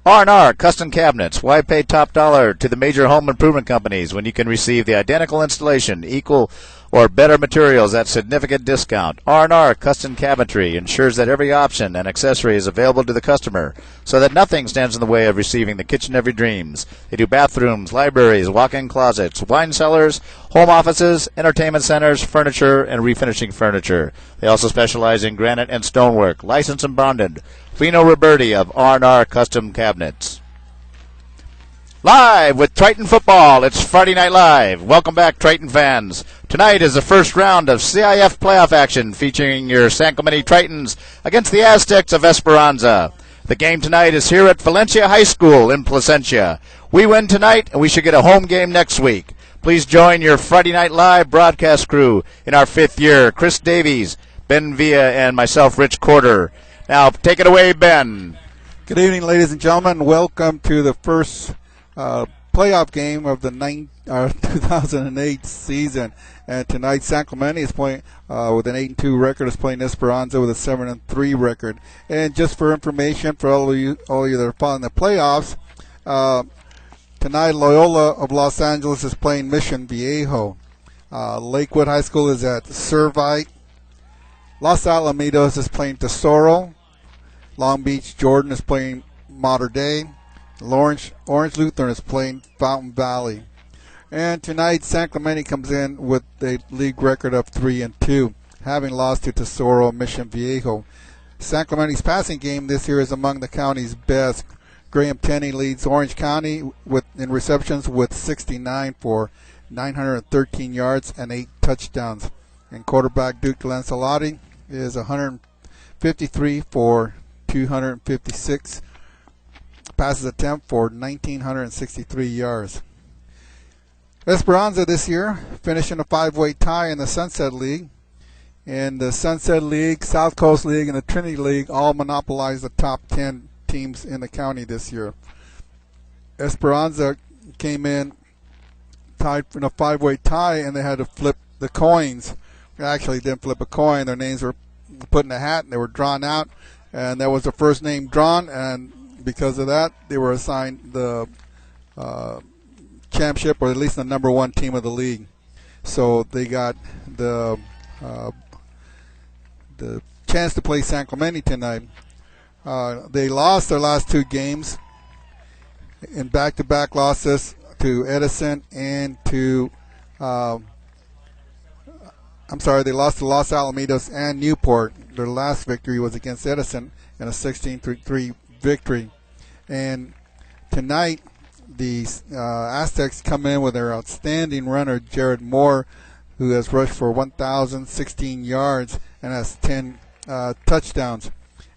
R&R Custom Cabinets. Why pay top dollar to the major home improvement companies when you can receive the identical installation, equal or better materials at significant discount? R&R Custom Cabinetry ensures that every option and accessory is available to the customer so that nothing stands in the way of receiving the kitchen of your dreams. They do bathrooms, libraries, walk-in closets, wine cellars, home offices, entertainment centers, furniture, and refinishing furniture. They also specialize in granite and stonework, licensed and bonded. Fino Roberti of R&R Custom Cabinets. Live with Triton Football, it's Friday Night Live. Welcome back, Triton fans. Tonight is the first round of CIF playoff action featuring your San Clemente Tritons against the Aztecs of Esperanza. The game tonight is here at Valencia High School in Placencia. We win tonight, and we should get a home game next week. Please join your Friday Night Live broadcast crew in our fifth year, Chris Davies, Ben Villa, and myself, Rich Corder. Now, take it away, Ben. Good evening, ladies and gentlemen. Welcome to the first playoff game of the 2008 season. And tonight, San Clemente is playing with an 8-2 record. Is playing Esperanza with a 7-3 record. And just for information for all of you that are following the playoffs, tonight Loyola of Los Angeles is playing Mission Viejo. Lakewood High School is at Servite. Los Alamitos is playing Tesoro. Long Beach Jordan is playing Mater Dei. Orange Lutheran is playing Fountain Valley. And tonight, San Clemente comes in with a league record of 3-2, having lost to Tesoro and Mission Viejo. San Clemente's passing game this year is among the county's best. Graham Tenney leads Orange County in receptions with 69 for 913 yards and 8 touchdowns. And quarterback Duke Lancelotti is 153 for 256 passes attempt for 1,963 yards. Esperanza this year finishing a 5-way tie in the Sunset League. And the Sunset League, South Coast League, and the Trinity League all monopolized the top 10 teams in the county this year. Esperanza came in tied in a 5-way tie, and they had to flip the coins. They actually didn't flip a coin. Their names were put in a hat, and they were drawn out. And that was the first name drawn, and because of that, they were assigned the championship, or at least the number one team of the league. So they got the chance to play San Clemente tonight. They lost their last two games in back-to-back losses to Edison and to they lost to Los Alamitos and Newport. Their last victory was against Edison in a 16-3 victory. And tonight, the Aztecs come in with their outstanding runner, Jared Moore, who has rushed for 1,016 yards and has 10 touchdowns.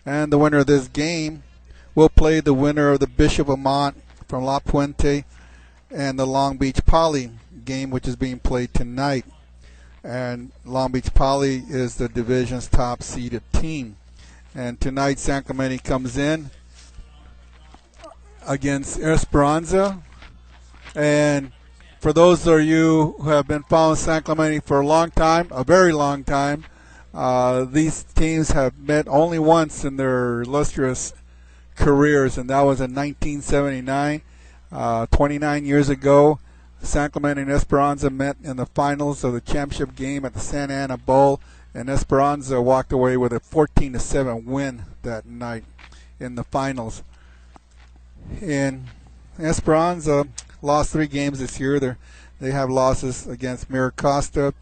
And the winner of this game will play the winner of the Bishop Amant from La Puente and the Long Beach Poly game, which is being played tonight. And Long Beach Poly is the division's top seeded team. And tonight, San Clemente comes in against Esperanza. And for those of you who have been following San Clemente for a long time, a very long time, these teams have met only once in their illustrious careers, and that was in 1979, 29 years ago. San Clemente and Esperanza met in the finals of the championship game at the Santa Ana Bowl, and Esperanza walked away with a 14-7 win that night in the finals. And Esperanza lost 3 games this year. They have losses against Miracosta,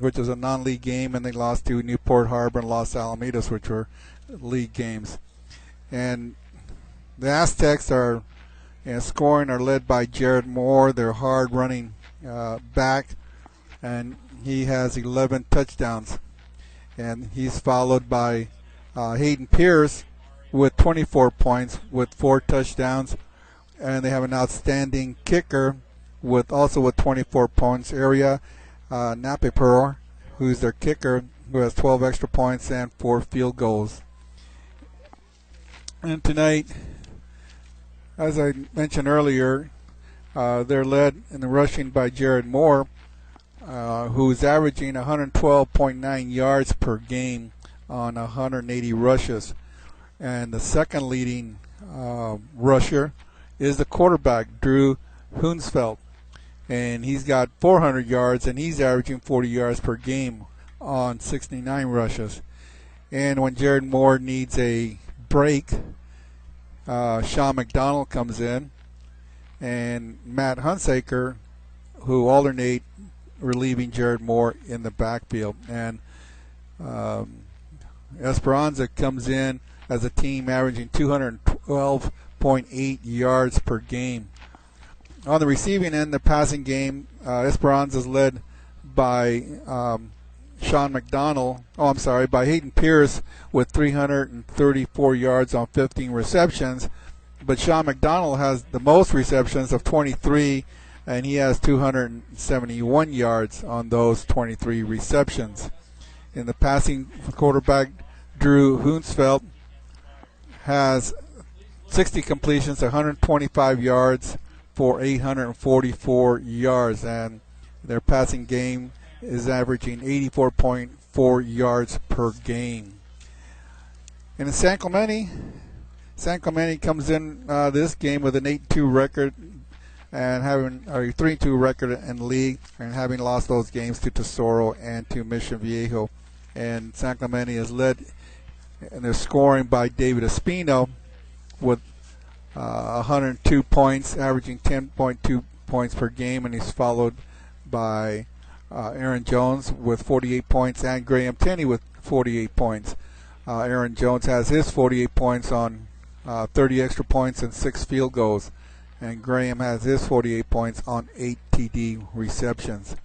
which is a non-league game, and they lost to Newport Harbor and Los Alamitos, which were league games. And the Aztecs are scoring are led by Jared Moore, their hard-running back, and he has 11 touchdowns. And he's followed by Hayden Pierce with 24 points with 4 touchdowns. And they have an outstanding kicker with 24 points, Area Napepur, who's their kicker, who has 12 extra points and 4 field goals. And tonight, as I mentioned earlier, they're led in the rushing by Jared Moore, who's averaging 112.9 yards per game on 180 rushes. And the second leading rusher is the quarterback, Drew Hunsfeld. And he's got 400 yards, and he's averaging 40 yards per game on 69 rushes. And when Jared Moore needs a break, Sean McDonald comes in, and Matt Hunsaker, who alternate relieving Jared Moore in the backfield. And Esperanza comes in as a team averaging 212.8 yards per game. On the receiving end, the passing game, Esperanza is led by Sean McDonald. By Hayden Pierce with 334 yards on 15 receptions. But Sean McDonald has the most receptions of 23, and he has 271 yards on those 23 receptions. In the passing, quarterback Drew Hunsfeld has 60 completions, 125 yards for 844 yards, and their passing game is averaging 84.4 yards per game. And in San Clemente comes in this game with an 8-2 record and having a 3-2 record in the league, and having lost those games to Tesoro and to Mission Viejo. And San Clemente is led in their scoring by David Espino with 102 points, averaging 10.2 points per game, and he's followed by Aaron Jones with 48 points and Graham Tenney with 48 points. Aaron Jones has his 48 points on 30 extra points and 6 field goals, and Graham has his 48 points on 8 TD receptions.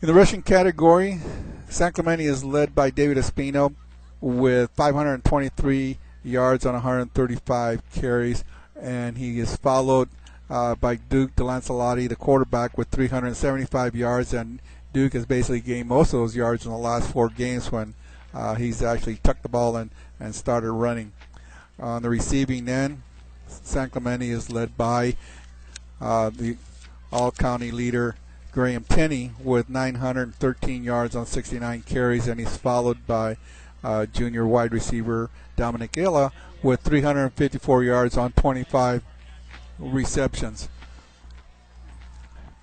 In the rushing category, San Clemente is led by David Espino with 523 yards on 135 carries, and he is followed by Duke DeLancelotti, the quarterback, with 375 yards, and Duke has basically gained most of those yards in the last 4 games when he's actually tucked the ball and started running. On the receiving end, San Clemente is led by the all-county leader Graham Tenney with 913 yards on 69 carries, and he's followed by junior wide receiver Dominic Illa with 354 yards on 25 receptions.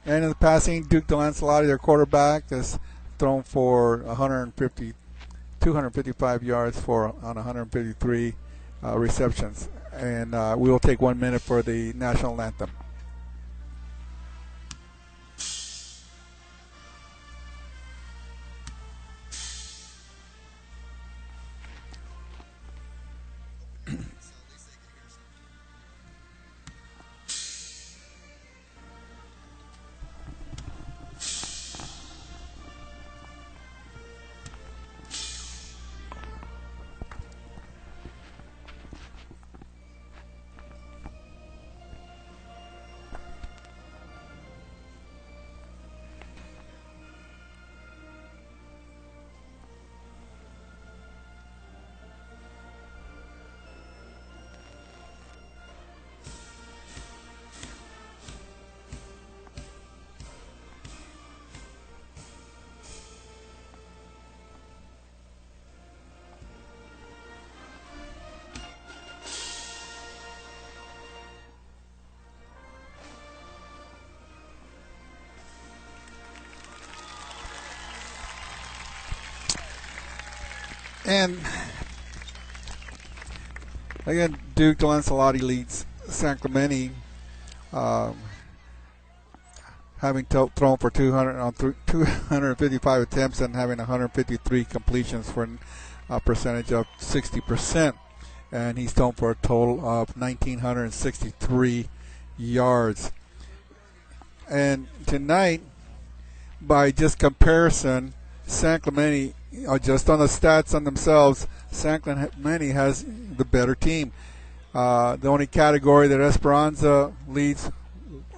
And in the passing, Duke DeLancelotti, their quarterback, has thrown for 255 yards on 153 receptions. And we will take 1 minute for the national anthem. And again, Duke DeLancelotti leads San Clemente, having thrown for 255 attempts and having 153 completions for a percentage of 60%. And he's thrown for a total of 1,963 yards. And tonight, by just comparison, San Clemente, just on the stats on themselves, San Clemente has the better team. The only category that Esperanza leads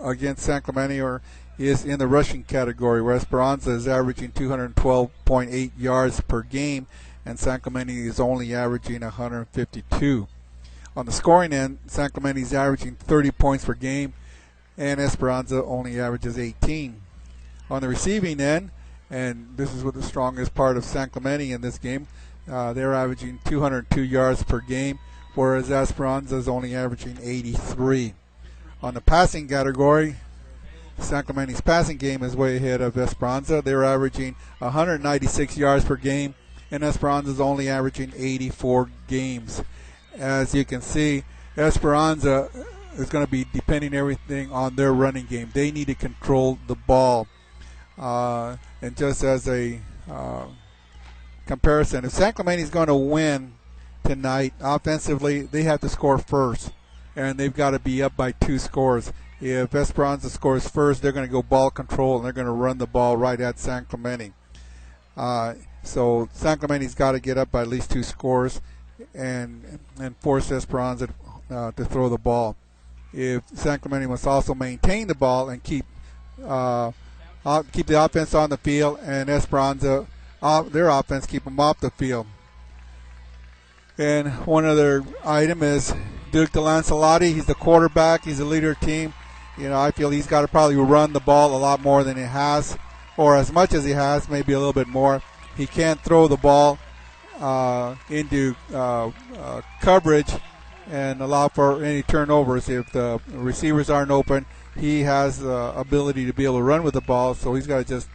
against San Clemente is in the rushing category, where Esperanza is averaging 212.8 yards per game, and San Clemente is only averaging 152. On the scoring end, San Clemente is averaging 30 points per game, and Esperanza only averages 18. On the receiving end, and this is what the strongest part of San Clemente in this game, they're averaging 202 yards per game, whereas Esperanza is only averaging 83. On the passing category, San Clemente's passing game is way ahead of Esperanza. They're averaging 196 yards per game, and Esperanza is only averaging 84 games. As you can see, Esperanza is going to be depending everything on their running game. They need to control the ball. And just as a comparison, if San Clemente is going to win tonight offensively, they have to score first, and they've got to be up by 2 scores. If Esperanza scores first, they're going to go ball control, and they're going to run the ball right at San Clemente. So San Clemente's got to get up by at least 2 scores and force Esperanza to throw the ball. If San Clemente must also maintain the ball and keep the offense on the field, and Esperanza, their offense, keep them off the field. And one other item is Duke DeLancelotti. He's the quarterback. He's the leader of the team. I feel he's got to probably run the ball a lot more than he has, or as much as he has, maybe a little bit more. He can't throw the ball into coverage and allow for any turnovers. If the receivers aren't open, he has the ability to be able to run with the ball, so he's got to just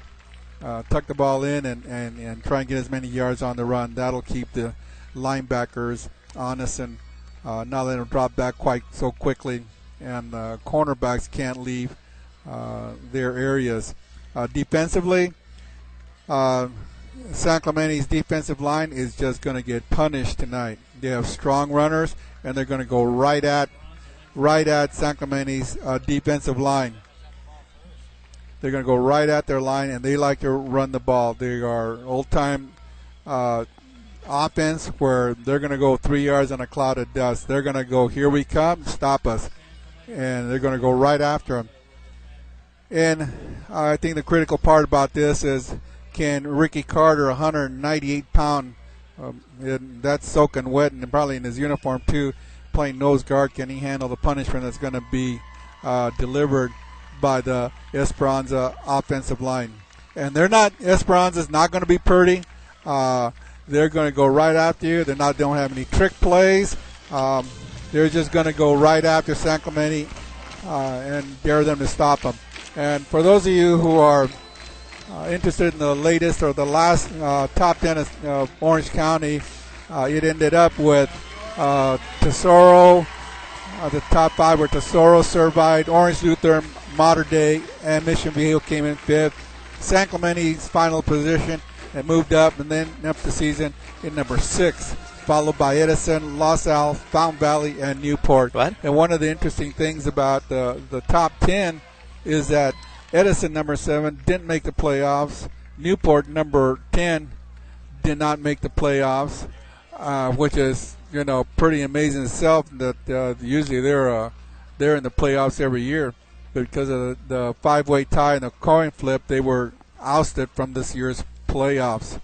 tuck the ball in and try and get as many yards on the run. That'll keep the linebackers honest and not let them drop back quite so quickly, and cornerbacks can't leave their areas. Defensively, San Clemente's defensive line is just going to get punished tonight. They have strong runners, and they're going to go right at San Clemente's defensive line. They're going to go right at their line, and they like to run the ball. They are old-time offense where they're going to go 3 yards on a cloud of dust. They're going to go, here we come, stop us. And they're going to go right after them. And I think the critical part about this is, can Ricky Carter, 198-pound, that's soaking wet and probably in his uniform too, playing nose guard, can he handle the punishment that's going to be delivered by the Esperanza offensive line? And Esperanza's not going to be pretty. They're going to go right after you. They don't have any trick plays. They're just going to go right after San Clemente and dare them to stop them. And for those of you who are interested in the latest or the last top 10 of Orange County, it ended up with Tesoro. The top 5 were Tesoro, Servite, Orange Lutheran, Mater Dei, and Mission Viejo came in 5th. San Clemente's final position and moved up, and then up the season in number 6, followed by Edison, Los Al, Fountain Valley, and Newport. What? And one of the interesting things about the top 10 is that Edison, number 7, didn't make the playoffs. Newport, number 10, did not make the playoffs, which is pretty amazing itself. That usually they're in the playoffs every year, but because of the 5-way tie and the coin flip, they were ousted from this year's playoffs.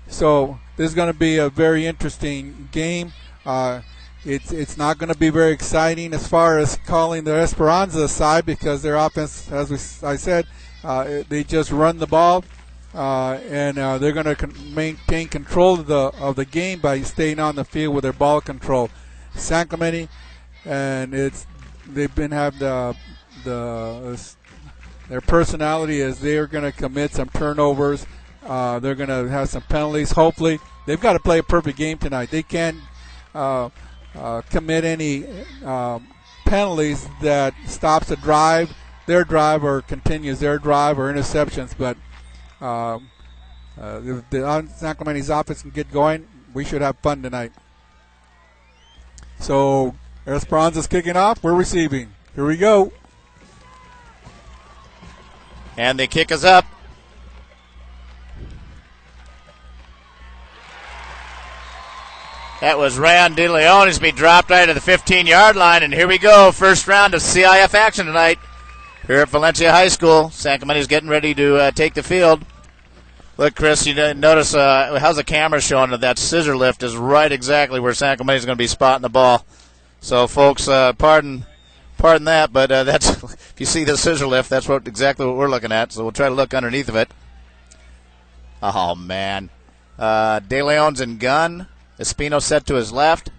So this is going to be a very interesting game. It's not going to be very exciting as far as calling the Esperanza side, because their offense, as I said, they just run the ball, and they're going to maintain control of the game by staying on the field with their ball control. San Clemente, and they've been having their personality is they're going to commit some turnovers. They're going to have some penalties. Hopefully, they've got to play a perfect game tonight. They can't commit any penalties that stops their drive, or continues their drive, or interceptions. But if the San Clemente's offense can get going, we should have fun tonight. So Esperanza's kicking off. We're receiving. Here we go. And the kick is up. That was Ryan DeLeon. He's been dropped right at the 15-yard line, and here we go. First round of CIF action tonight here at Valencia High School. San Clemente's getting ready to take the field. Look, Chris, you notice how's the camera showing that scissor lift is right exactly where San Clemente's going to be spotting the ball. So, folks, pardon that, but that's if you see the scissor lift, that's exactly what we're looking at. So we'll try to look underneath of it. Oh man, De Leon's in gun. Espino set to his left.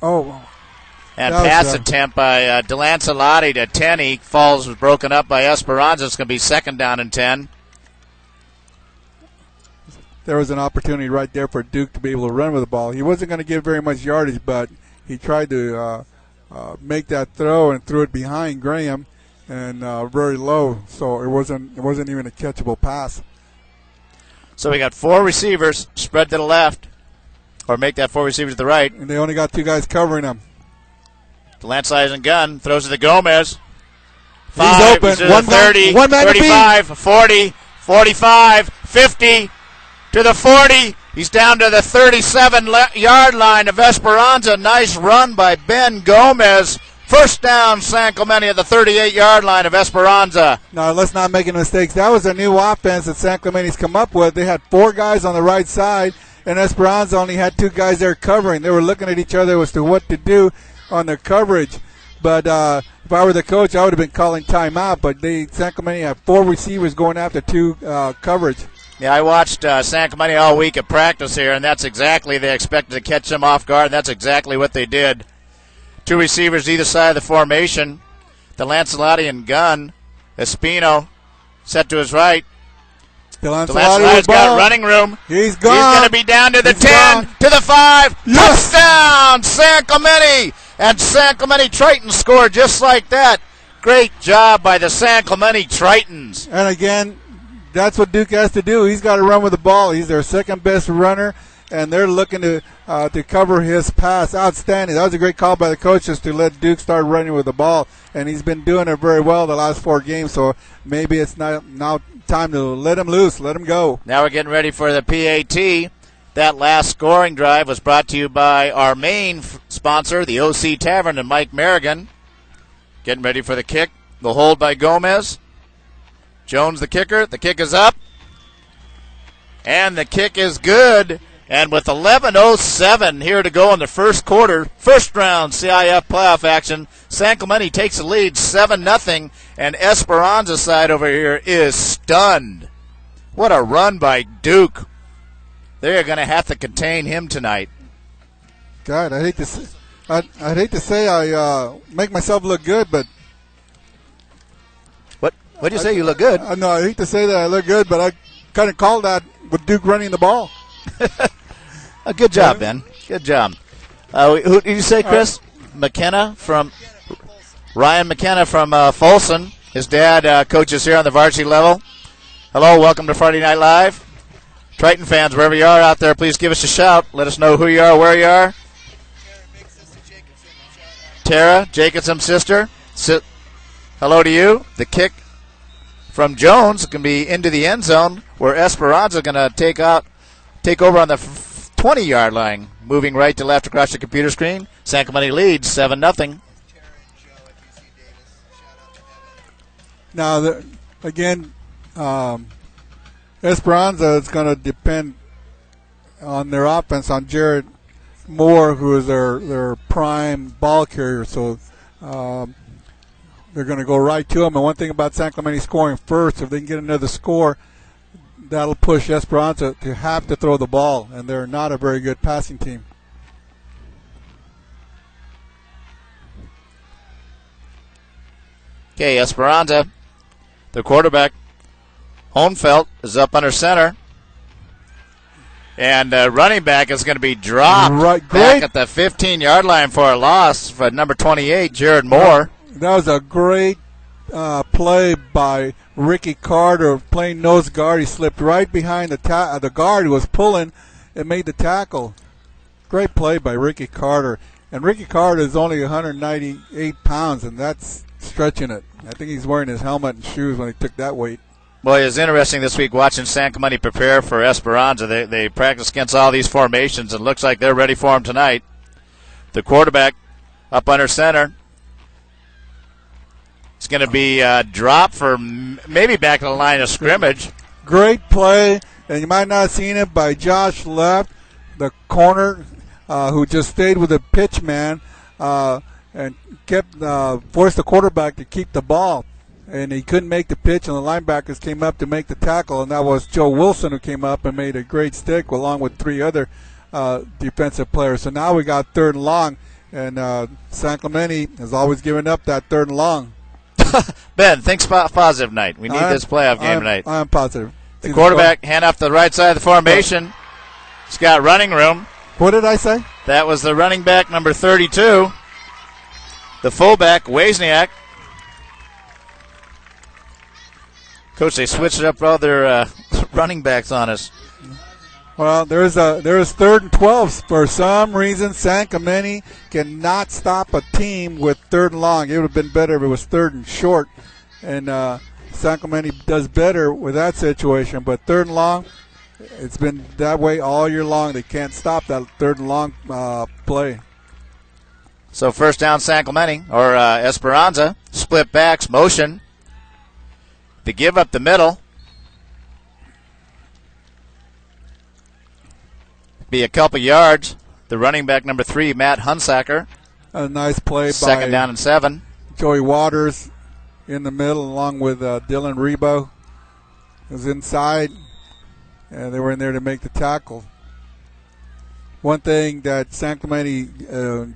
Oh, And that was, pass attempt by DeLancelotti to Tenney. Falls was broken up by Esperanza. It's going to be second down and 10. there was an opportunity right there for Duke to be able to run with the ball. He wasn't going to give very much yardage, but he tried to make that throw and threw it behind Graham and very low, so it wasn't even a catchable pass. So we got 4 receivers spread to the left, or make that 4 receivers to the right. And they only got 2 guys covering him. DeLancelotti and gun throws to the Gomez. He's open. To the 30, one man 35, 40, 45, 50, to the 40. He's down to the 37-yard line of Esperanza. Nice run by Ben Gomez. First down, San Clemente at the 38-yard line of Esperanza. Now, let's not make any mistakes. That was a new offense that San Clemente's come up with. They had 4 guys on the right side, and Esperanza only had 2 guys there covering. They were looking at each other as to what to do on their coverage. But if I were the coach, I would have been calling timeout. But San Clemente had 4 receivers going after 2 coverage. Yeah, I watched San Clemente all week at practice here, and that's exactly, they expected to catch them off guard, and that's exactly what they did. 2 receivers either side of the formation. DeLancelotti and gun. Espino set to his right. DeLancelotti's got running room. He's gone. He's going to be down to the 10, to the 5. Yes. Touchdown, San Clemente. And San Clemente Tritons scored just like that. Great job by the San Clemente Tritons. And again, that's what Duke has to do. He's got to run with the ball. He's their second best runner, and they're looking to cover his pass. Outstanding. That was a great call by the coaches to let Duke start running with the ball, and he's been doing it very well the last 4 games, so maybe it's now time to let him loose, let him go. Now we're getting ready for the PAT. That last scoring drive was brought to you by our main sponsor, the OC Tavern, and Mike Merrigan. Getting ready for the kick. The hold by Gomez. Jones the kicker. The kick is up. And the kick is good. And with 11:07 here to go in the first quarter, first round CIF playoff action, San Clemente takes the lead 7-0, and Esperanza's side over here is stunned. What a run by Duke. They're going to have to contain him tonight. God, I'd hate to say I make myself look good, but What'd you say? You look good. No, I hate to say that I look good, but I kind of called that with Duke running the ball. Good job, Ben. Good job. Who did you say, Chris? McKenna from Ryan McKenna from Folsom. His dad coaches here on the varsity level. Hello, welcome to Friday Night Live. Triton fans, wherever you are out there, please give us a shout. Let us know who you are, where you are. Tara, Jacobson's sister. Hello to you. The kick from Jones can be into the end zone, where Esperanza going to take over on the 20-yard line, moving right to left across the computer screen. San Clemente leads 7-0. Now, again, Esperanza is going to depend on their offense on Jared Moore, who is their prime ball carrier. So they're going to go right to him. And one thing about San Clemente scoring first, if they can get another score, that'll push Esperanza to have to throw the ball, and they're not a very good passing team. Okay, Esperanza, the quarterback, Hohenfeld, is up under center. And running back is going to be dropped back at the 15-yard line for a loss for number 28, Jared Moore. That was a great play by Ricky Carter, playing nose guard. He slipped right behind the guard who was pulling and made the tackle. Great play by Ricky Carter. And Ricky Carter is only 198 pounds, and that's stretching it. I think he's wearing his helmet and shoes when he took that weight. Well, it was interesting this week watching San Clemente prepare for Esperanza. They practice against all these formations, and it looks like they're ready for them tonight. The quarterback up under center. It's going to be dropped for maybe back to the line of scrimmage. Great play, and you might not have seen it, by Josh Left, the corner, who just stayed with the pitch man and kept forced the quarterback to keep the ball. And he couldn't make the pitch, and the linebackers came up to make the tackle, and that was Joe Wilson who came up and made a great stick along with 3 other defensive players. So now we got 3rd and long, And San Clemente has always given up that third and long. Ben, think positive night. We need this playoff game tonight. I'm positive. The quarterback, hand off the right side of the formation. He's got running room. What did I say? That was the running back, number 32. The fullback, Wozniak. Coach, they switched up all their running backs on us. Well, there's 3rd and 12. For some reason, San Clemente cannot stop a team with 3rd and long. It would have been better if it was 3rd and short. And San Clemente does better with that situation. But 3rd and long, it's been that way all year long. They can't stop that 3rd and long play. So first down, San Clemente, or Esperanza. Split backs, motion. They give up the middle. Be a couple yards. The running back, number 3, Matt Hunsaker. A nice play Second down and 7. Joey Waters in the middle along with Dylan Rebo. Was inside, and they were in there to make the tackle. One thing that San Clemente,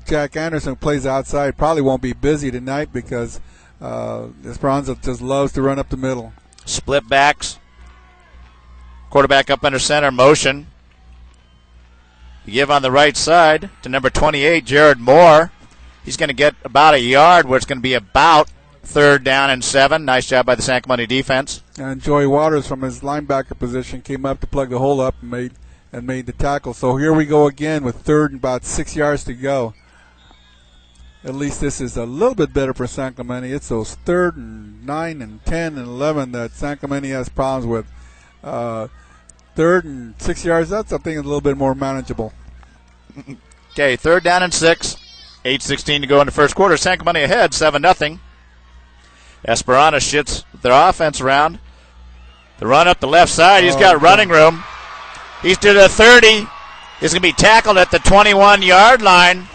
Jack Anderson plays outside, probably won't be busy tonight because Esperanza just loves to run up the middle. Split backs. Quarterback up under center, motion. You give on the right side to number 28, Jared Moore. He's going to get about a yard where it's going to be about 3rd down and 7. Nice job by the San Clemente defense. And Joey Waters from his linebacker position came up to plug the hole up and made the tackle. So here we go again with 3rd and about 6 yards to go. At least this is a little bit better for San Clemente. It's those 3rd and 9 and 10 and 11 that San Clemente has problems with. 3rd and 6 yards, that's something a little bit more manageable. Okay, 3rd down and 6. 8:16 to go in the first quarter. San Clemente ahead, 7-0. Esperanza shifts their offense around. The run up the left side. He's got running room. He's to the 30. He's going to be tackled at the 21-yard line.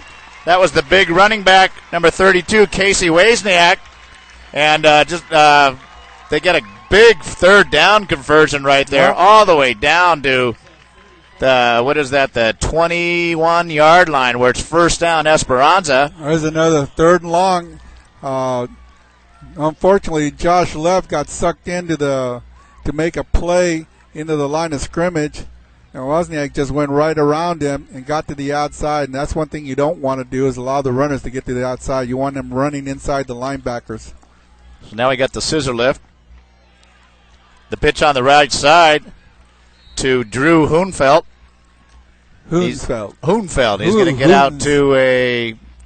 That was the big running back, number 32, Casey Wozniak. And they get a big 3rd down conversion right there, all the way down to the 21-yard line where it's 1st down Esperanza. There's another 3rd and long. Unfortunately, Josh Leff got sucked into to make a play into the line of scrimmage, and Wozniak just went right around him and got to the outside. And that's one thing you don't want to do is allow the runners to get to the outside. You want them running inside the linebackers. So now we got the scissor lift. The pitch on the right side to Drew Hoonfeld. He's going to get out to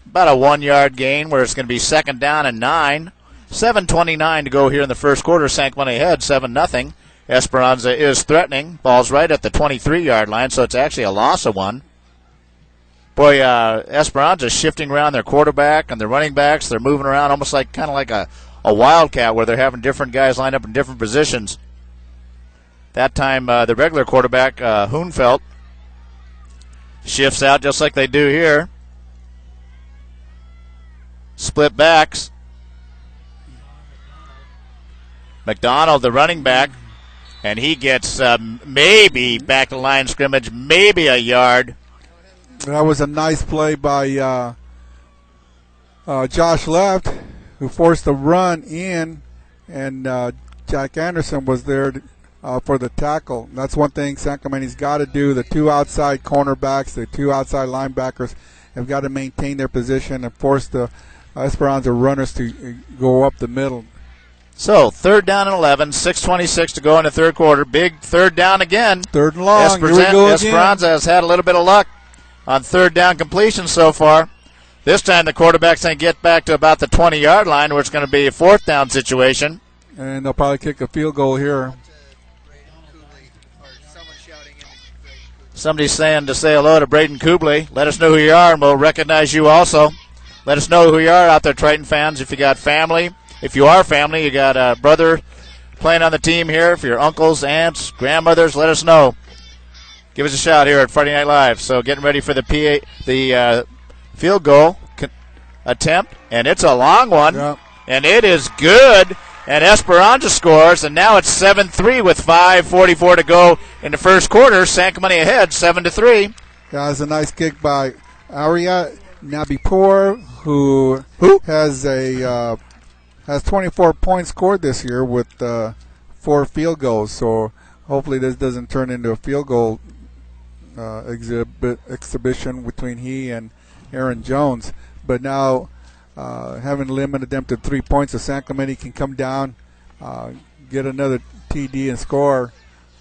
about a 1-yard gain where it's going to be 2nd down and 9. 7:29 to go here in the first quarter. San Clemente ahead, 7-0. Esperanza is threatening. Ball's right at the 23-yard line, so it's actually a loss of 1. Boy, Esperanza shifting around their quarterback and their running backs. They're moving around almost like a wildcat where they're having different guys lined up in different positions. That time, the regular quarterback, Hoonfeld, shifts out just like they do here. Split backs. McDonald, the running back, and he gets maybe back to line of scrimmage, maybe a yard. That was a nice play by Josh Left, who forced the run in, and Jack Anderson was there for the tackle. That's one thing San Clemente's got to do. The 2 outside cornerbacks, the 2 outside linebackers have got to maintain their position and force the Esperanza runners to go up the middle. So, 3rd down and 11, 6:26 to go in the third quarter. Big 3rd down again. 3rd and long. Here we go again. Esperanza has had a little bit of luck on 3rd down completion so far. This time the quarterback's going to get back to about the 20-yard line where it's going to be a 4th down situation. And they'll probably kick a field goal here. Somebody's saying to say hello to Braden Kubley. Let us know who you are, and we'll recognize you also. Let us know who you are out there, Triton fans. If you got family, if you are family, you got a brother playing on the team here. If you're uncles, aunts, grandmothers, let us know. Give us a shout here at Friday Night Live. So getting ready for the field goal attempt, and it's a long one, and it is good. And Esperanza scores, and now it's 7-3 with 5:44 to go in the first quarter. San Clemente ahead, 7-3. Yeah, it's a nice kick by Aria. Nabipur, who has has 24 points scored this year with 4 field goals. So hopefully this doesn't turn into a field goal exhibition between he and Aaron Jones. But now, having limited them to 3 points, if San Clemente can come down, get another TD and score,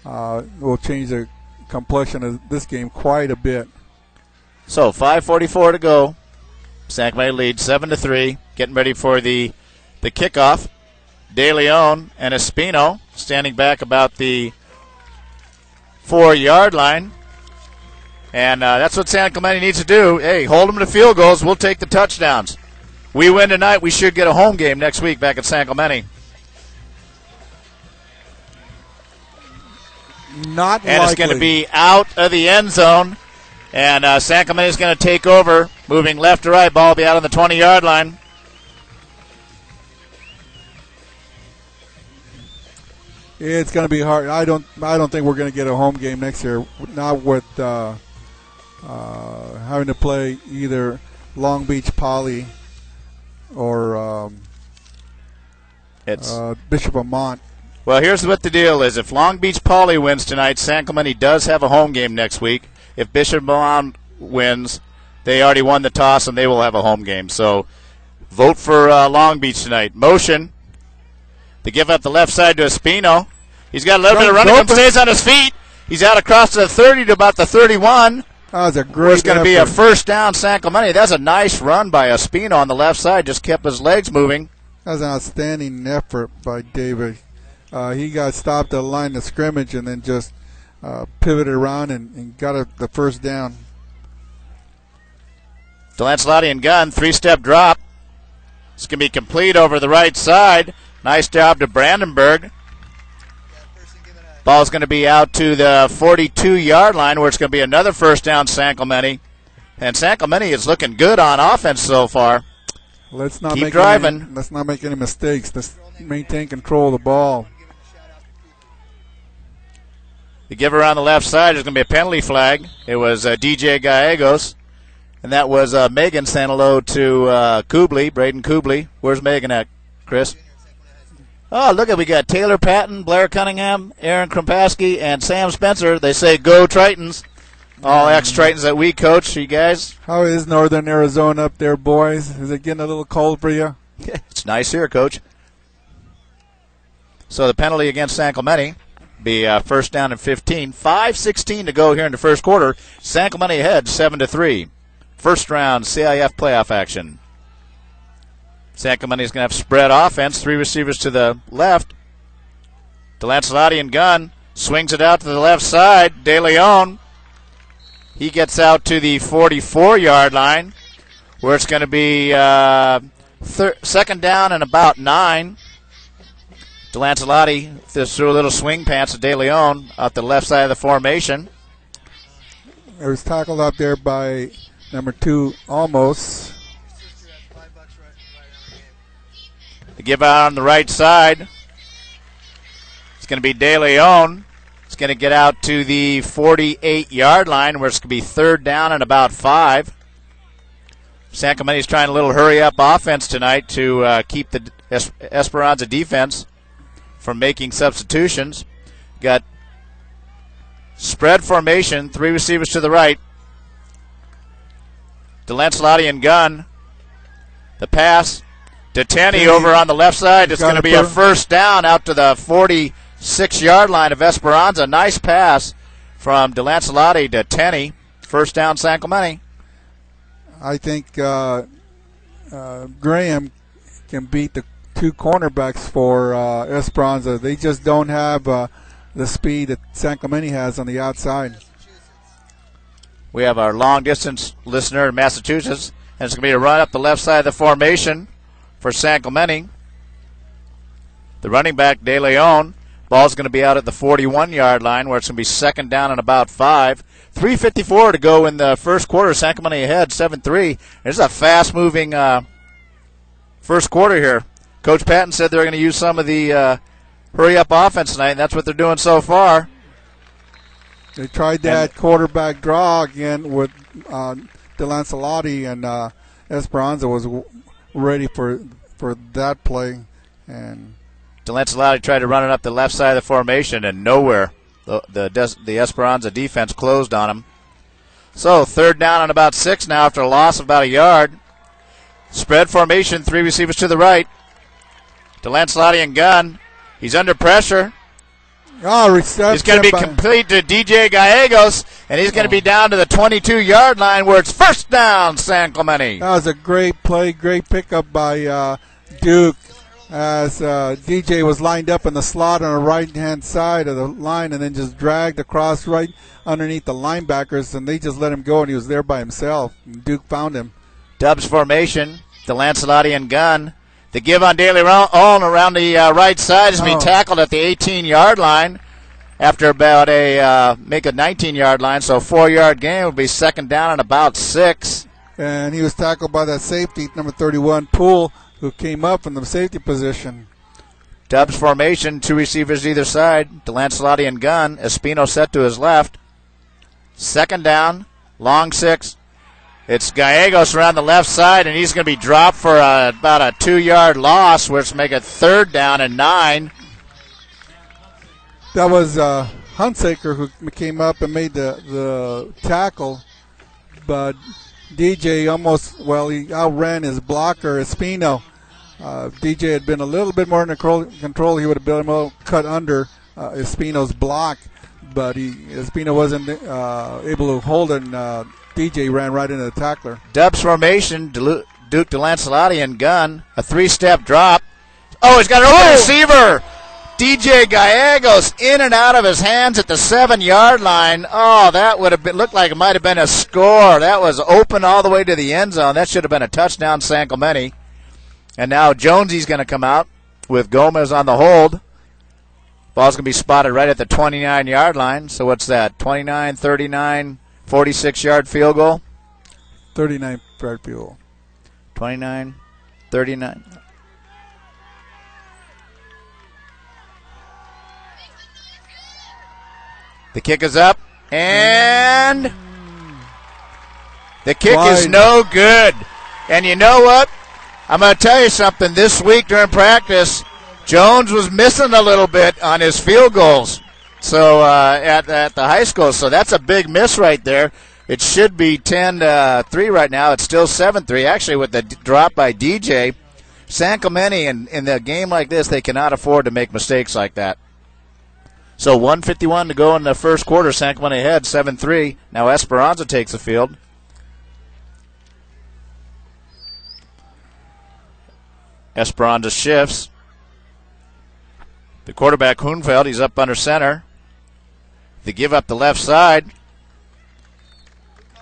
will change the complexion of this game quite a bit. So 5:44 to go. San Clemente leads 7-3. Getting ready for the kickoff. De Leon and Espino standing back about the 4-yard line. And that's what San Clemente needs to do. Hey, hold them to field goals. We'll take the touchdowns. We win tonight, we should get a home game next week back at San Clemente. Not and likely. It's going to be out of the end zone. And San Clemente is going to take over, moving left to right. Ball will be out on the 20-yard line. It's going to be hard. I don't think we're going to get a home game next year. Not with having to play either Long Beach Poly or Bishop Amonte. Well, here's what the deal is. If Long Beach Poly wins tonight, San Clemente does have a home game next week. If Bishop Amonte wins, they already won the toss and they will have a home game. So vote for Long Beach tonight. Motion. They give up the left side to Espino. He's got a little bit of running room, stays on his feet. He's out across the 30 to about the 31. That was a great It's going to be a first down, San Clemente. That's a nice run by Espino on the left side. Just kept his legs moving. That was an outstanding effort by David. He got stopped at the line of scrimmage and then just pivoted around and got the first down. Delancelotti and gun, 3-step drop. It's going to be complete over the right side. Nice job to Brandenburg. Ball's going to be out to the 42-yard line where it's going to be another first down, San Clemente. And San Clemente is looking good on offense so far. Let's not keep driving. Let's not make any mistakes. Let's maintain control of the ball. The give around the left side is going to be a penalty flag. It was DJ Gallegos. And that was Megan saying hello to Braden Kubley. Where's Megan at, Chris? Oh, look at we got Taylor Patton, Blair Cunningham, Aaron Krompaski, and Sam Spencer. They say go Tritons. All ex-Tritons that we coach, you guys. How is Northern Arizona up there, boys? Is it getting a little cold for you? It's nice here, Coach. So the penalty against San Clemente be first down and 15. 5:16 to go here in the first quarter. San Clemente ahead 7-3. First round CIF playoff action. San Clemente is going to have spread offense. 3 receivers to the left. Delancelotti and gun. Swings it out to the left side. De Leon. He gets out to the 44-yard line where it's going to be second down and about 9. Delancelotti just threw a little swing pass to De Leon out the left side of the formation. It was tackled out there by number 2, almost. The give out on the right side. It's going to be De Leon. It's going to get out to the 48-yard line where it's going to be third down and about 5. San Clemente's trying a little hurry-up offense tonight to keep the Esperanza defense from making substitutions. Got spread formation, 3 receivers to the right. Delancelotti and gun. The pass to Tenney over on the left side. It's going to be a first down out to the 46-yard line of Esperanza. Nice pass from Delancelotti to Tenney. First down, San Clemente. I think Graham can beat the 2 cornerbacks for Esperanza. They just don't have the speed that San Clemente has on the outside. We have our long-distance listener in Massachusetts, and it's going to be a run up the left side of the formation for San Clemente. The running back, De Leon. Ball's going to be out at the 41-yard line where it's going to be second down and about 5. 3:54 to go in the first quarter. San Clemente ahead 7-3. There's a fast-moving first quarter here. Coach Patton said they're going to use some of the hurry-up offense tonight, and that's what they're doing so far. They tried that quarterback draw again with De Lancelotti and Esperanza was ready for that play. And De Lancelotti tried to run it up the left side of the formation, and nowhere. The Esperanza defense closed on him. So 3rd down and about 6 now after a loss of about a yard. Spread formation, 3 receivers to the right. De Lancelotti and gun. He's under pressure. Oh, he's going to be complete to DJ Gallegos, and he's going to be down to the 22-yard line where it's 1st down, San Clemente. That was a great play, great pickup by Duke as DJ was lined up in the slot on the right-hand side of the line and then just dragged across right underneath the linebackers, and they just let him go, and he was there by himself. And Duke found him. Dubs formation, De Lancelotti and gun. The give on Daly Owen around the right side is being tackled at the 18-yard line after about make a 19-yard line, so 4-yard gain would be 2nd down and about 6. And he was tackled by that safety, number 31, Poole, who came up in the safety position. Dubs formation, 2 receivers either side. De Lancelotti and gun. Espino set to his left. 2nd down, long 6. It's Gallegos around the left side, and he's going to be dropped for about a 2-yard loss, which make it 3rd down and 9. That was Hunsaker who came up and made the tackle, but DJ he outran his blocker, Espino. DJ had been a little bit more in control. He would have been able to cut under Espino's block, but Espino wasn't able to hold it, and DJ ran right into the tackler. Dubs formation, Duke De Lancelotti and gun. A 3-step drop. Oh, he's got an open receiver. DJ Gallegos in and out of his hands at the 7-yard line. Oh, that would have looked like it might have been a score. That was open all the way to the end zone. That should have been a touchdown, San Clemente. And now Jonesy's going to come out with Gomez on the hold. Ball's going to be spotted right at the 29-yard line. So what's that? 29, 39, 46-yard field goal? 39-yard field goal. 29, 39. The kick is up, and the kick is no good. And you know what? I'm going to tell you something. This week during practice, Jones was missing a little bit on his field goals. So at the high school, so that's a big miss right there. It should be 10-3 right now. It's still 7-3. Actually, with the drop by DJ, San Clemente in a game like this, they cannot afford to make mistakes like that. So 1:51 to go in the first quarter. San Clemente ahead 7-3. Now Esperanza takes the field. Esperanza shifts. The quarterback, Hoonfeld, he's up under center. They give up the left side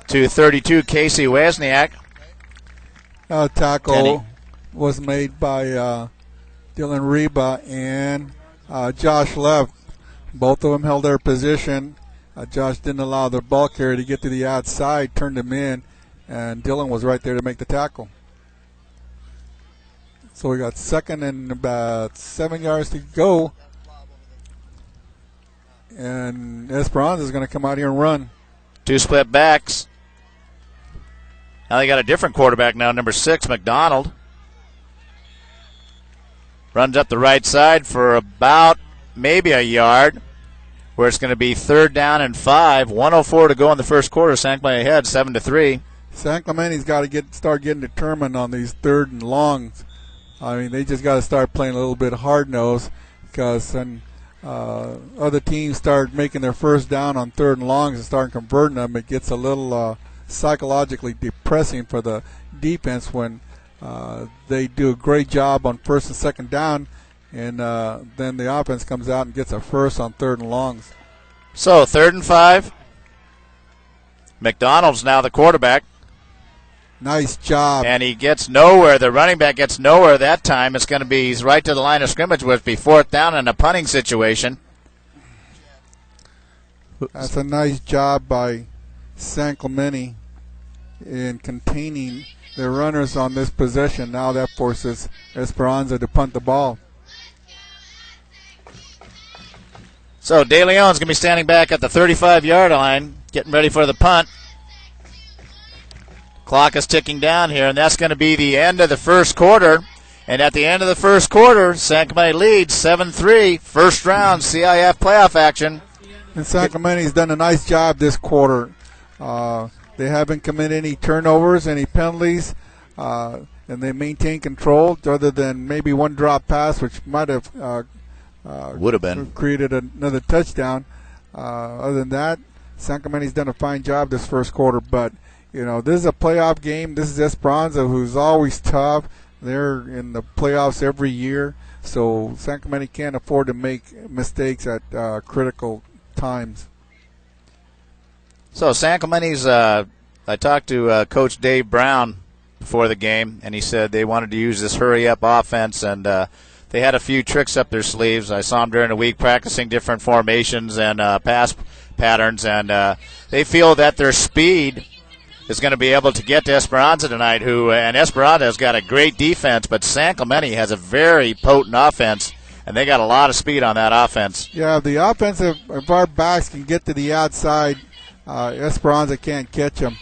to 32, Casey Wozniak. Tackle was made by Dylan Reba and Josh Lev. Both of them held their position. Josh didn't allow the ball carrier to get to the outside, turned him in, and Dylan was right there to make the tackle. So we got 2nd and about 7 yards to go. And Esperanza is going to come out here and run. 2 split backs. Now they got a different quarterback now, number 6, McDonald. Runs up the right side for about maybe a yard, where it's going to be 3rd down and 5. 1:04 to go in the first quarter. San Clemente ahead 7-3. San Clemente's got to start getting determined on these 3rd and longs. I mean, they just got to start playing a little bit hard-nosed, because when other teams start making their 1st down on 3rd and longs and start converting them, it gets a little psychologically depressing for the defense when they do a great job on 1st and 2nd down, and then the offense comes out and gets a 1st on 3rd and longs. So 3rd and 5. McDonald's now the quarterback. Nice job. And he gets nowhere. The running back gets nowhere that time. It's going to be, he's right to the line of scrimmage, which would be 4th down in a punting situation. That's a nice job by San Clemente in containing the runners on this possession. Now that forces Esperanza to punt the ball. So De Leon's going to be standing back at the 35-yard line, getting ready for the punt. Clock is ticking down here, and that's going to be the end of the first quarter. And at the end of the first quarter, San Clemente leads 7-3, first round CIF playoff action. And San Clemente's done a nice job this quarter. They haven't committed any turnovers, any penalties, and they maintain control other than maybe one drop pass, which might have would have been created another touchdown. Other than that, San Clemente's done a fine job this first quarter. But, this is a playoff game. This is Esperanza, who's always tough. They're in the playoffs every year. So San Clemente can't afford to make mistakes at critical times. So San Clemente's, I talked to Coach Dave Brown before the game, and he said they wanted to use this hurry-up offense, and they had a few tricks up their sleeves. I saw them during the week practicing different formations and pass patterns, and they feel that their speed is going to be able to get to Esperanza tonight, and Esperanza has got a great defense, but San Clemente has a very potent offense, and they got a lot of speed on that offense. Yeah, the offensive, if our backs can get to the outside, Esperanza can't catch them.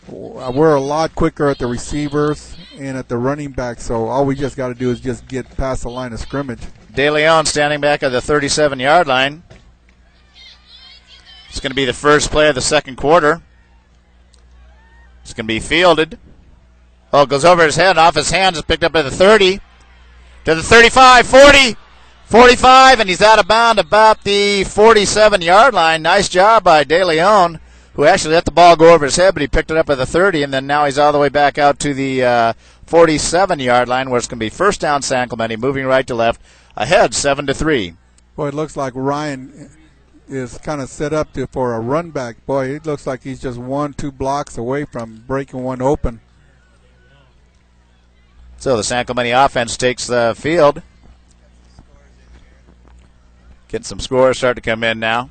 We're a lot quicker at the receivers and at the running back, so all we just got to do is just get past the line of scrimmage. De Leon standing back at the 37-yard line. It's going to be the first play of the second quarter. It's going to be fielded. Oh, it goes over his head and off his hands. It's picked up at the 30. To the 35, 40, 45, and he's out of bounds about the 47-yard line. Nice job by De Leon, who actually let the ball go over his head, but he picked it up at the 30, and then now he's all the way back out to the 47-yard line, where it's going to be first down San Clemente, moving right to left, ahead 7-3. Boy, it looks like Ryan is kind of set up for a run back. Boy, it looks like he's just 1-2 blocks away from breaking one open. So the San Clemente offense takes the field. Getting some scores start to come in now.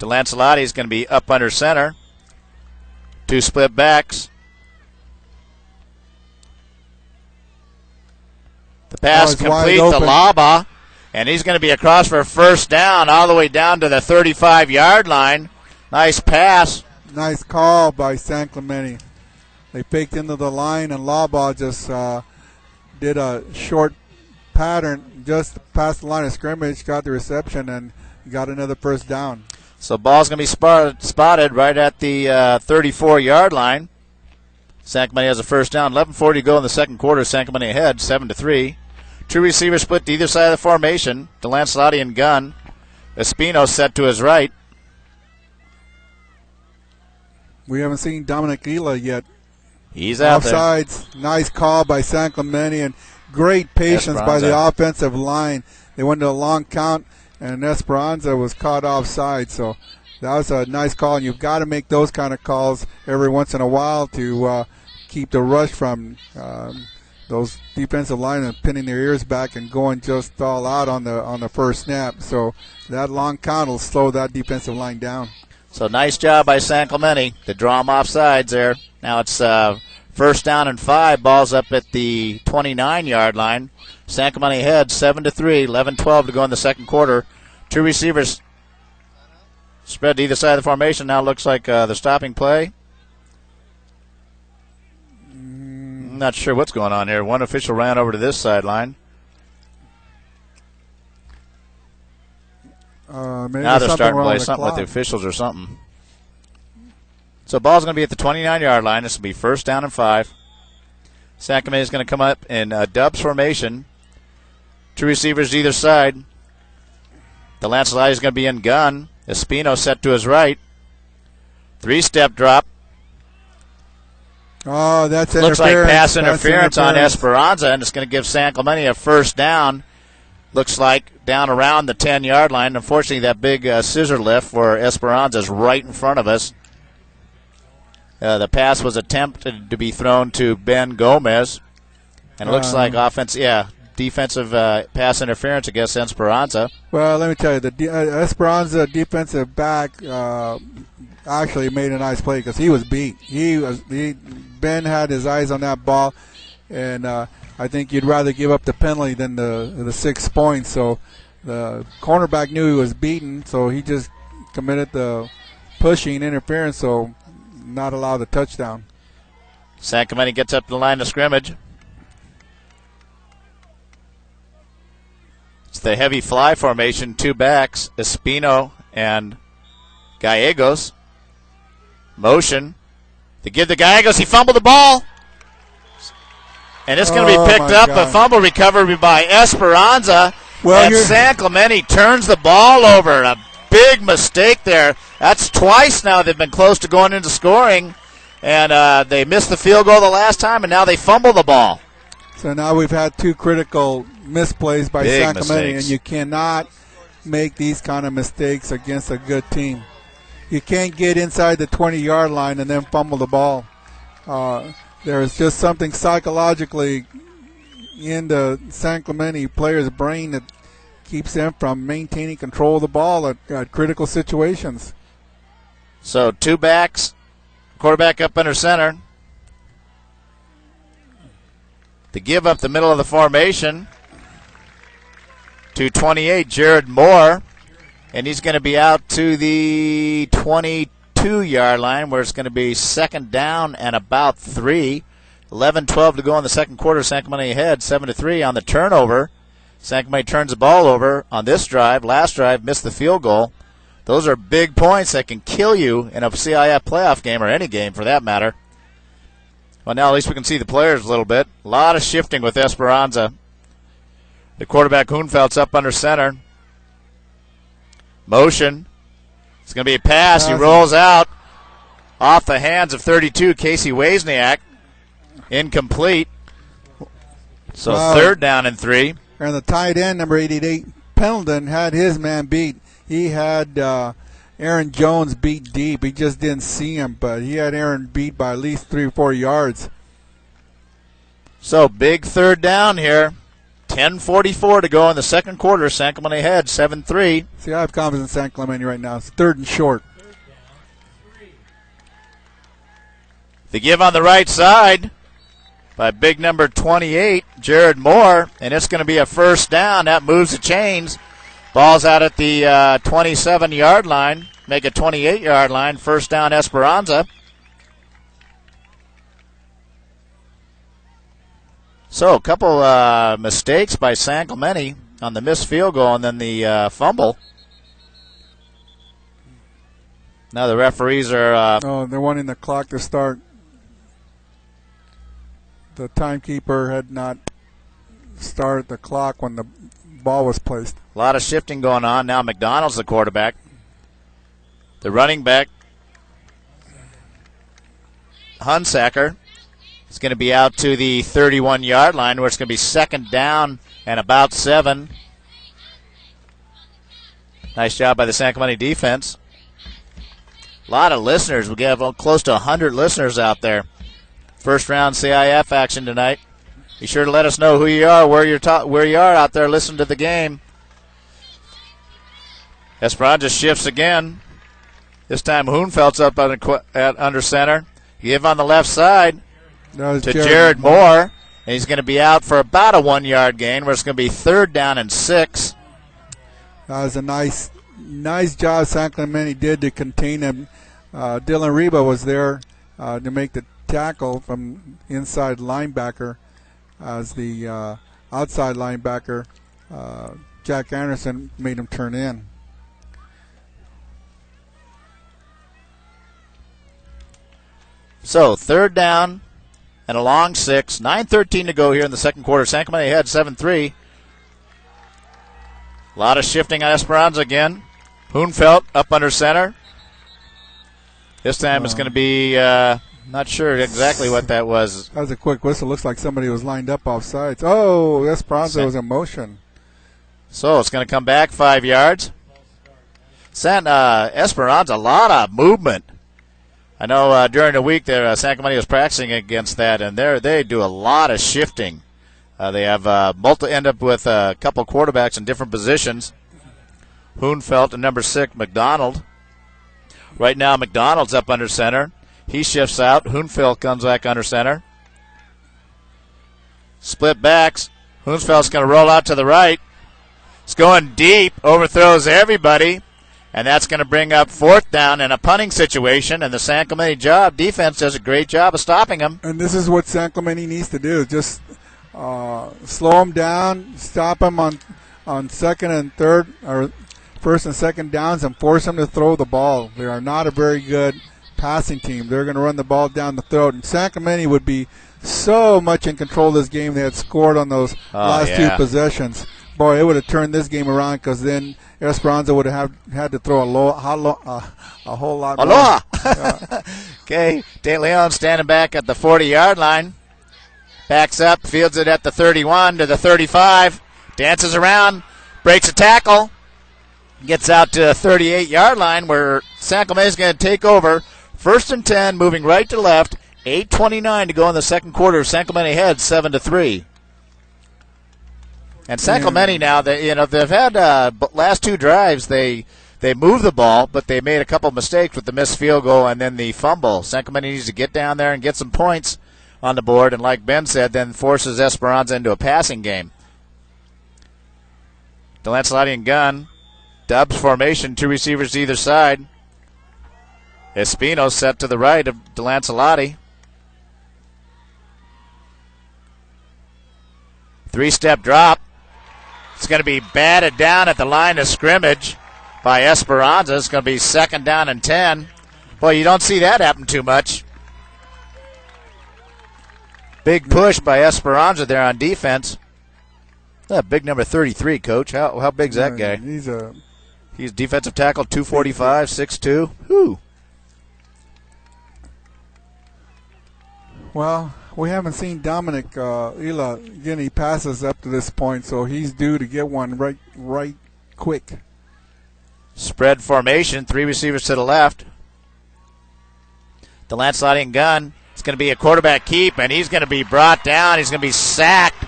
DeLancelotti is going to be up under center. Two split backs. The pass complete to Laba, and he's going to be across for a first down all the way down to the 35-yard line. Nice pass. Nice call by San Clemente. They faked into the line, and Laba just did a short pattern just past the line of scrimmage, got the reception, and got another first down. So ball's going to be spotted right at the 34-yard line. San Clemente has a first down. 11:40 to go in the second quarter. San Clemente ahead, 7-3. Two receivers split to either side of the formation. DeLancelotti and gun. Espino set to his right. We haven't seen Dominic Ela yet. He's out Offsides. there. Nice call by San Clemente, and great patience by the offensive line. They went to a long count, and Esperanza was caught offside. So that was a nice call, and you've got to make those kind of calls every once in a while to keep the rush from those defensive linemen pinning their ears back and going just all out on the first snap. So that long count will slow that defensive line down. So nice job by San Clemente to draw them off sides there. Now it's first down and 5. Ball's up at the 29-yard line. San Clemente ahead 7-3. 11-12 to go in the second quarter. Two receivers spread to either side of the formation. Now looks like the stopping play. I'm not sure what's going on here. One official ran over to this sideline. Now they're starting to play something with the officials or something. So ball's going to be at the 29-yard line. This will be first down and 5. San Clemente is going to come up in Dubs formation. Two receivers either side. DeLancelotti is going to be in gun. Espino set to his right. 3-step drop. Oh, that's looks like pass interference on Esperanza, and it's going to give San Clemente a first down. Looks like down around the 10-yard line. Unfortunately, that big scissor lift for Esperanza is right in front of us. The pass was attempted to be thrown to Ben Gomez. And it looks like defensive pass interference against Esperanza. Well, let me tell you, the Esperanza defensive back actually made a nice play because he was beat. Ben had his eyes on that ball, and I think you'd rather give up the penalty than the 6 points. So the cornerback knew he was beaten, so he just committed the pushing interference. So not allow the touchdown. San Clemente gets up to the line of scrimmage. It's the heavy fly formation, 2 backs, Espino and Gallegos. Motion. They give the Gallegos. He fumbled the ball. And it's going to be picked up. A fumble recovery by Esperanza. And San Clemente turns the ball over. A big mistake there. That's twice now they've been close to going into scoring. And they missed the field goal the last time, and now they fumble the ball. So now we've had 2 critical misplays by San Clemente, and you cannot make these kind of mistakes against a good team. You can't get inside the 20-yard line and then fumble the ball. There's just something psychologically in the San Clemente player's brain that keeps them from maintaining control of the ball at critical situations. So 2 backs, quarterback up under center. To give up the middle of the formation to 28, Jared Moore. And he's going to be out to the 22-yard line where it's going to be second down and about 3. 11-12 to go in the second quarter. San Clemente ahead 7-3 on the turnover. San Clemente turns the ball over on this drive. Last drive missed the field goal. Those are big points that can kill you in a CIF playoff game or any game for that matter. Well, now at least we can see the players a little bit. A lot of shifting with Esperanza. The quarterback, Hoonfeld's up under center. Motion. It's going to be a pass. He rolls out off the hands of 32, Casey Wozniak. Incomplete. So third down and 3. And the tight end, number 88, Pendleton, had his man beat. He had Aaron Jones beat deep. He just didn't see him, but he had Aaron beat by at least 3 or 4 yards. So big third down here. 10:44 to go in the second quarter. San Clemente ahead 7-3. See, I have confidence in San Clemente right now. It's 3rd and short. The give on the right side by big number 28, Jared Moore, and it's going to be a first down. That moves the chains. Ball's out at the 27-yard line. Make a 28-yard line. First down, Esperanza. So a couple mistakes by San Clemente on the missed field goal and then the fumble. Now the referees are... they're wanting the clock to start. The timekeeper had not started the clock when the ball was placed. A lot of shifting going on. Now McDonald's the quarterback. The running back, Hunsacker, is going to be out to the 31-yard line where it's going to be second down and about 7. Nice job by the San Clemente defense. A lot of listeners. We have close to 100 listeners out there. First round CIF action tonight. Be sure to let us know who you are, where you are out there listening to the game. Esperanza shifts again. This time Hoonfeld's up under center. Give on the left side to Jared Moore. And he's going to be out for about a 1-yard gain where it's going to be third down and 6. That was a nice job San Clemente did to contain him. Dylan Reba was there to make the tackle from inside linebacker as the outside linebacker. Jack Anderson made him turn in. So third down and a long 6. 9:13 to go here in the second quarter. San Clemente ahead 7-3. A lot of shifting on Esperanza again. Hoonfeld up under center. This time it's going to be, not sure exactly what that was. That was a quick whistle. Looks like somebody was lined up off sides. Oh, Esperanza was in motion. So it's going to come back 5 yards. Esperanza, a lot of movement. I know during the week there, San Clemente was practicing against that, and they do a lot of shifting. They have end up with a couple quarterbacks in different positions. Hoonfeld and number 6, McDonald. Right now, McDonald's up under center. He shifts out. Hoonfeld comes back under center. Split backs. Hoonfeld's going to roll out to the right. It's going deep, overthrows everybody, And that's going to bring up fourth down in a punting situation, and the San Clemente defense does a great job of stopping them. And this is what San Clemente needs to do, just slow them down, stop them on second and third, or first and second downs, and force them to throw the ball. They are not a very good passing team. They're going to run the ball down the throat, and San Clemente would be so much in control of this game. They had scored on those last two possessions. Boy, it would have turned this game around, because then Esperanza would have had to throw a whole lot more. Okay, De Leon standing back at the 40-yard line. Backs up, fields it at the 31 to the 35. Dances around, breaks a tackle. Gets out to the 38-yard line where San Clemente is going to take over. First and 10, moving right to left. 8:29 to go in the second quarter. San Clemente heads 7-3. And San Clemente now, they've had last two drives. They moved the ball, but they made a couple mistakes with the missed field goal and then the fumble. San Clemente needs to get down there and get some points on the board, and like Ben said, then forces Esperanza into a passing game. DeLancelotti and gun. Dubs formation, two receivers either side. Espino set to the right of DeLancelotti. Three-step drop. It's going to be batted down at the line of scrimmage by Esperanza. It's going to be second down and 10. Boy, you don't see that happen too much. Big push by Esperanza there on defense. That big number 33, Coach. How big's that guy? He's defensive tackle, 245, 6'2". Whew. Well, we haven't seen Dominic Ila get any passes up to this point, so he's due to get one right quick. Spread formation, three receivers to the left. DeLancelotti and gun. It's going to be a quarterback keep, and he's going to be brought down. He's going to be sacked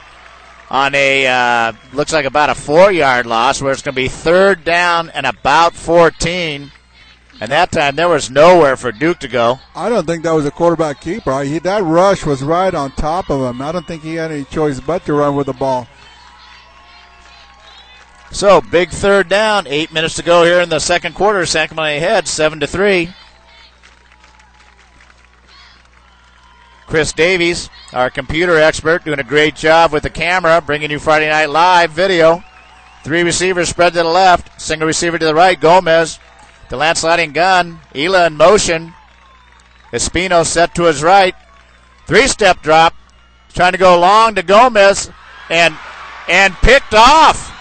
on a, looks like about a 4-yard loss, where it's going to be third down and about 14. And that time there was nowhere for Duke to go. I don't think that was a quarterback keeper. That rush was right on top of him. I don't think he had any choice but to run with the ball. So, big third down. 8 minutes to go here in the second quarter. San Clemente ahead, 7-3. Chris Davies, our computer expert, doing a great job with the camera, bringing you Friday Night Live video. Three receivers spread to the left, single receiver to the right, Gomez. DeLancelotti and gun, Ela in motion. Espino set to his right. Three-step drop, trying to go long to Gomez, and picked off.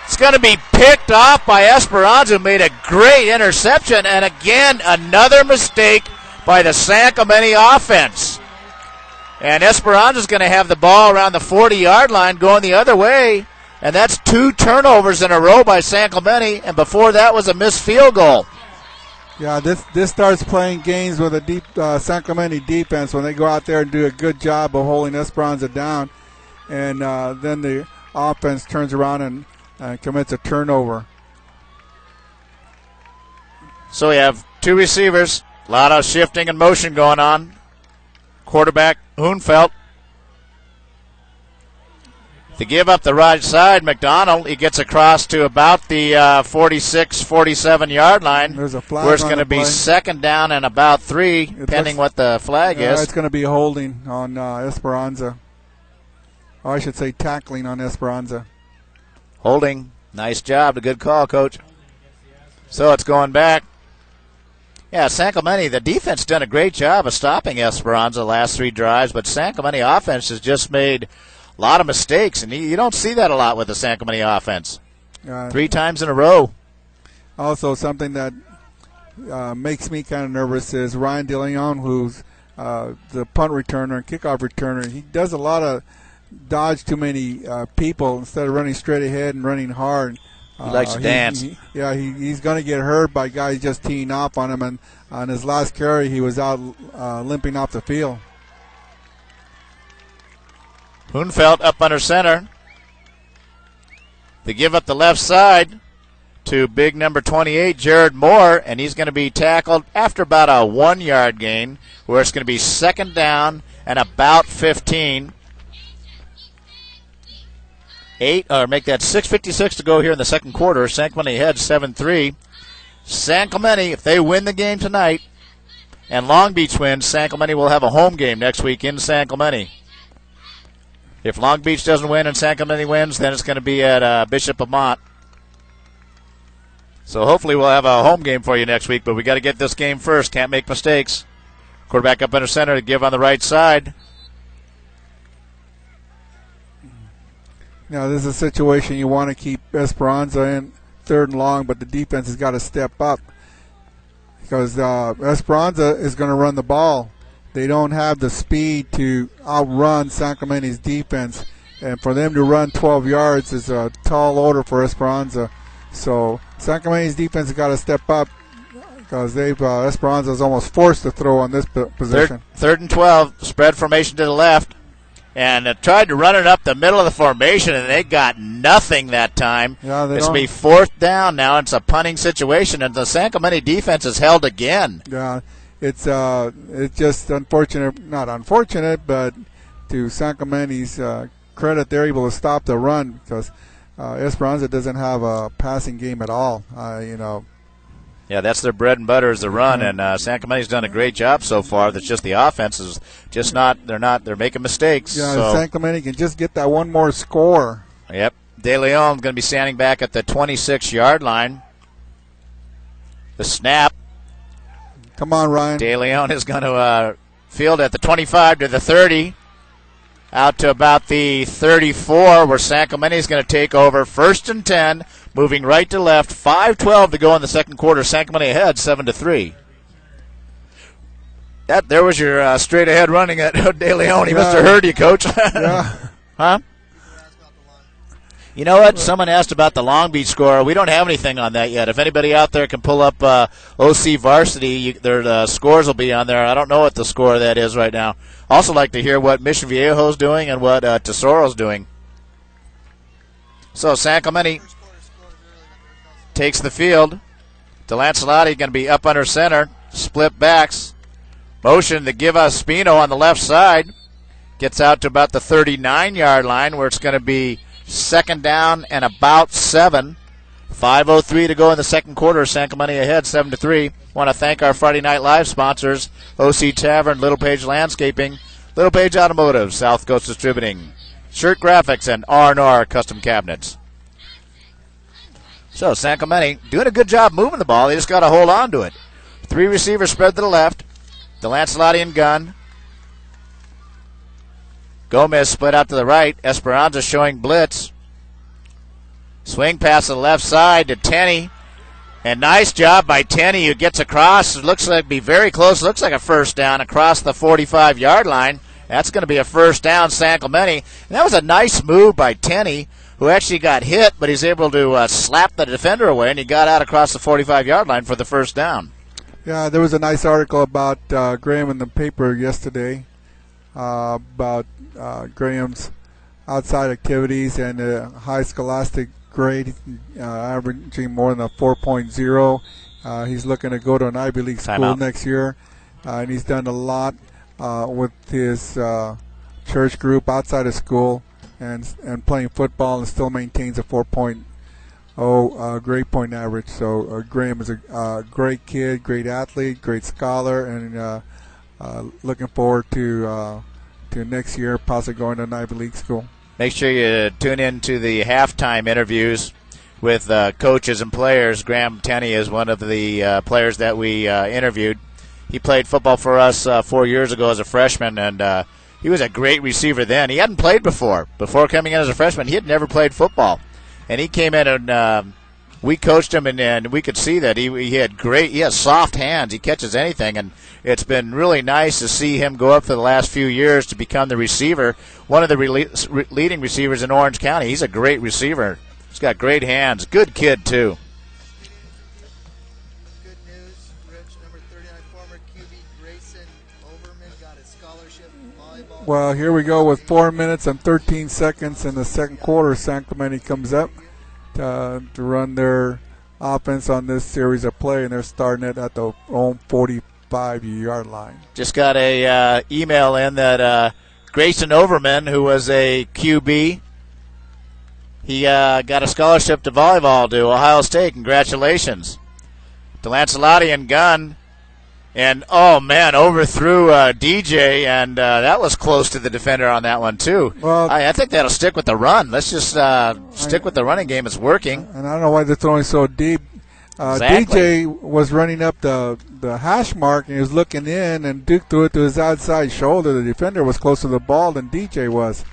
It's going to be picked off by Esperanza, who made a great interception, and again, another mistake by the San Clemente offense. And Esperanza's going to have the ball around the 40-yard line going the other way. And that's two turnovers in a row by San Clemente. And before that was a missed field goal. Yeah, this starts playing games with a deep San Clemente defense when they go out there and do a good job of holding Esperanza down. And then the offense turns around and commits a turnover. So we have two receivers. A lot of shifting and motion going on. Quarterback Hoonfeld. To give up the right side, McDonald, he gets across to about the 46, 47-yard line. There's a flag where it's on going to the be play. second down and about 3, depending what the flag is. It's going to be holding on Esperanza. Or I should say tackling on Esperanza. Holding. Nice job. A good call, Coach. So it's going back. Yeah, San Clemente, the defense done a great job of stopping Esperanza the last 3 drives, but San Clemente offense has just made a lot of mistakes, and you don't see that a lot with the San Clemente offense. 3 times in a row. Also, something that makes me kind of nervous is Ryan DeLeon, who's the punt returner and kickoff returner. He does a lot of dodge too many people instead of running straight ahead and running hard. He likes to dance. He's going to get hurt by guys just teeing off on him, and on his last carry, he was out limping off the field. Hoonfeld up under center. They give up the left side to big number 28, Jared Moore, and he's going to be tackled after about a 1-yard gain, where it's going to be second down and about 15. Make that 6:56 to go here in the second quarter. San Clemente ahead 7-3. San Clemente, if they win the game tonight and Long Beach wins, San Clemente will have a home game next week in San Clemente. If Long Beach doesn't win and San Clemente wins, then it's going to be at Bishop Amont. So hopefully we'll have a home game for you next week, but we got to get this game first. Can't make mistakes. Quarterback up under center to give on the right side. Now, this is a situation you want to keep Esperanza in 3rd and long, but the defense has got to step up because Esperanza is going to run the ball. They don't have the speed to outrun San Clemente's defense, and for them to run 12 yards is a tall order for Esperanza. So San Clemente's defense has got to step up because Esperanza is almost forced to throw on this position. 3rd and 12, spread formation to the left. And tried to run it up the middle of the formation, and they got nothing that time. Yeah, it's going to be 4th down now. It's a punting situation, and the San Clemente defense is held again. Yeah, it's just unfortunate, not unfortunate, but to San Clemente's credit, they're able to stop the run because Esperanza doesn't have a passing game at all. Yeah, that's their bread and butter is the run, and San Clemente's done a great job so far. That's just the offense is just they're making mistakes. Yeah, so. San Clemente can just get that one more score. Yep. De Leon going to be standing back at the 26-yard line. The snap. Come on, Ryan. De Leon is going to field at the 25 to the 30. Out to about the 34 where San Clemente is going to take over. 1st and 10. Moving right to left, 5:12 to go in the second quarter. San Clemente ahead, 7-3. There was your straight ahead running at De Leon. He must have heard you, Coach. Yeah. Huh? You know what? Someone asked about the Long Beach score. We don't have anything on that yet. If anybody out there can pull up OC Varsity, their scores will be on there. I don't know what the score of that is right now. Also like to hear what Mission Viejo's doing and what Tesoro's doing. So San Clemente takes the field. DeLancelotti going to be up under center. Split backs. Motion to give us Spino on the left side. Gets out to about the 39-yard line where it's going to be 2nd down and about 7. 5:03 to go in the second quarter. San Clemente ahead, 7-3. Want to thank our Friday Night Live sponsors, OC Tavern, Little Page Landscaping, Little Page Automotive, South Coast Distributing, Shirt Graphics, and R&R Custom Cabinets. So San Clemente doing a good job moving the ball. They just got to hold on to it. 3 receivers spread to the left. DeLancelotti and gun. Gomez split out to the right. Esperanza showing blitz. Swing pass to the left side to Tenney. And nice job by Tenney who gets across. It looks like be very close. Looks like a 1st down across the 45-yard line. That's going to be a 1st down, San Clemente. And that was a nice move by Tenney, who actually got hit, but he's able to slap the defender away, and he got out across the 45-yard line for the 1st down. Yeah, there was a nice article about Graham in the paper yesterday about Graham's outside activities and high scholastic grade, averaging more than a 4.0. He's looking to go to an Ivy League school next year, and he's done a lot with his church group outside of school. And playing football and still maintains a 4.0 grade point average. So Graham is a great kid, great athlete, great scholar, and looking forward to next year possibly going to an Ivy League school. Make sure you tune in to the halftime interviews with coaches and players. Graham Tenney is one of the players that we interviewed. He played football for us 4 years ago as a freshman, and he was a great receiver then. He hadn't played before. Before coming in as a freshman, he had never played football. And he came in and we coached him, and we could see that he has soft hands. He catches anything, and it's been really nice to see him go up for the last few years to become the receiver, one of the leading receivers in Orange County. He's a great receiver. He's got great hands. Good kid, too. Well, here we go with 4 minutes and 13 seconds in the second quarter. San Clemente comes up to run their offense on this series of play, and they're starting it at the own 45-yard line. Just got a email in that Grayson Overman, who was a QB, he got a scholarship to volleyball to Ohio State. Congratulations. DeLancelotti and gun. And, oh, man, overthrew DJ, and that was close to the defender on that one, too. Well, I think that'll stick with the run. Let's just stick with the running game. It's working. And I don't know why they're throwing so deep. Exactly. DJ was running up the hash mark, and he was looking in, and Duke threw it to his outside shoulder. The defender was closer to the ball than DJ was.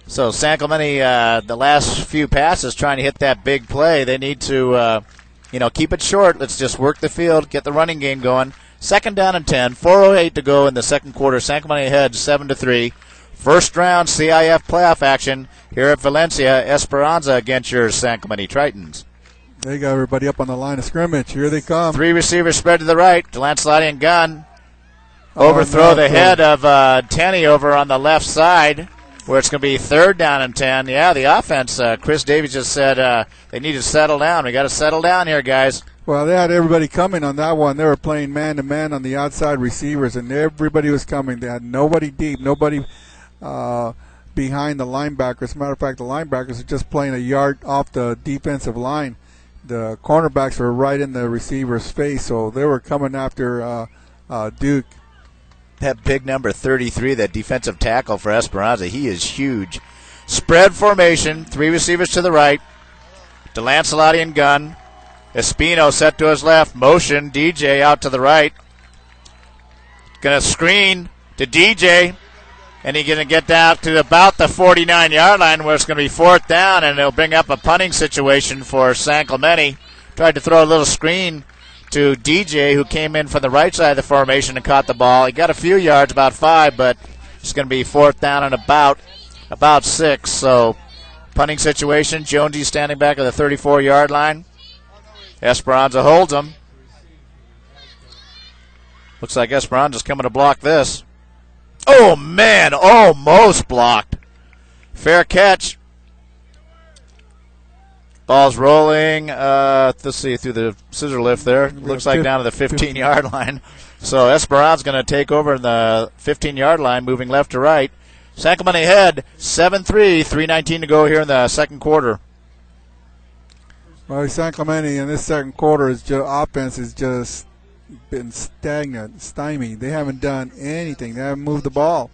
So San Clemente, the last few passes, trying to hit that big play. They need to keep it short. Let's just work the field, get the running game going. 2nd down and 10, 4:08 to go in the second quarter. San Clemente ahead 7-3. First round CIF playoff action here at Valencia. Esperanza against your San Clemente Tritons. They got everybody up on the line of scrimmage. Here they come. 3 receivers spread to the right. DeLancelotti and gun. Overthrow the head of Tenney over on the left side, where it's going to be 3rd down and 10. Yeah, the offense, Chris Davies just said they need to settle down. We got to settle down here, guys. Well, they had everybody coming on that one. They were playing man-to-man on the outside receivers, and everybody was coming. They had nobody deep, nobody behind the linebackers. As a matter of fact, the linebackers are just playing a yard off the defensive line. The cornerbacks were right in the receiver's face, so they were coming after Duke. That big number 33, that defensive tackle for Esperanza, he is huge. Spread formation, 3 receivers to the right. DeLancelotti and gun. Espino set to his left. Motion, DJ out to the right. Going to screen to DJ. And he's going to get down to about the 49-yard line where it's going to be 4th down, and it'll bring up a punting situation for San Clemente. Tried to throw a little screen to DJ, who came in from the right side of the formation and caught the ball. He got a few yards, about 5, but it's going to be 4th down and about 6. So punting situation. Jonesy standing back at the 34-yard line. Esperanza holds him. Looks like Esperanza's coming to block this. Oh, man, almost blocked. Fair catch. Ball's rolling. Let's see, through the scissor lift there. Looks like down to the 15-yard line. So Esperanza's going to take over in the 15-yard line, moving left to right. San Clemente ahead, 7-3, 3:19 to go here in the second quarter. Well, San Clemente in this second quarter, offense has just been stagnant, stymied. They haven't done anything. They haven't moved the ball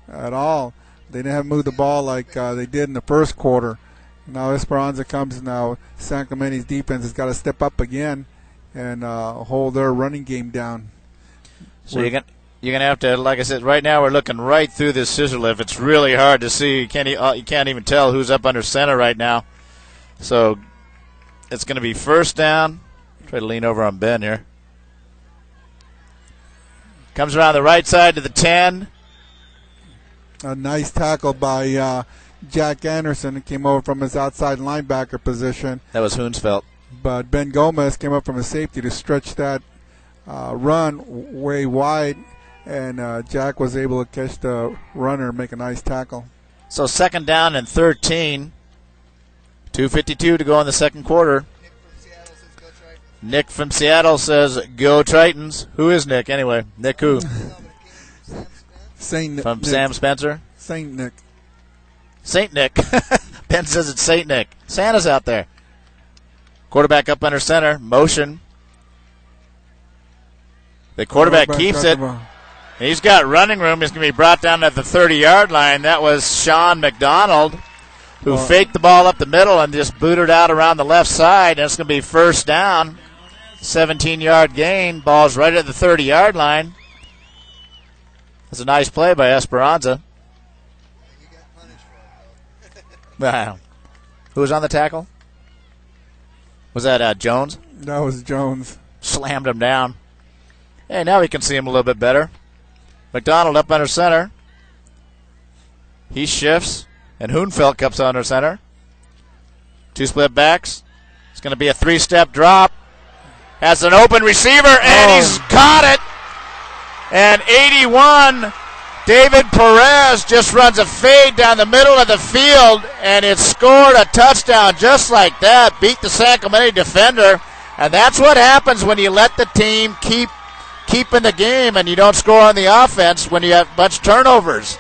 at all. They haven't moved the ball like they did in the first quarter. Now Esperanza comes now. San Clemente's defense has got to step up again and hold their running game down. So you're gonna have to, like I said, right now we're looking right through this scissor lift. It's really hard to see. You can't even tell who's up under center right now. So it's going to be 1st down. Try to lean over on Ben here. Comes around the right side to the 10. A nice tackle by Jack Anderson. It came over from his outside linebacker position. That was Hoonsfeld. But Ben Gomez came up from a safety to stretch that run way wide, and Jack was able to catch the runner and make a nice tackle. So 2nd down and 13. 2:52 to go in the second quarter. Nick from Seattle says, "Go Tritons." Who is Nick anyway? Nick who? Saint From Nick. Sam Spencer? Saint Nick. St. Nick. Ben says it's St. Nick. Santa's out there. Quarterback up under center. Motion. The quarterback keeps it. He's got running room. He's going to be brought down at the 30-yard line. That was Sean McDonald, who faked the ball up the middle and just booted out around the left side. And it's going to be 1st down. 17-yard gain. Ball's right at the 30-yard line. That's a nice play by Esperanza. Wow. Who was on the tackle? Was that Jones? That was Jones. Slammed him down. Hey, now we can see him a little bit better. McDonald up under center. He shifts, and Hoonfeld comes under center. 2 split backs. It's going to be a 3-step drop. Has an open receiver, and he's caught it. And 81, David Perez just runs a fade down the middle of the field, and it scored a touchdown just like that. Beat the San Clemente defender. And that's what happens when you let the team keep in the game and you don't score on the offense when you have a bunch of turnovers.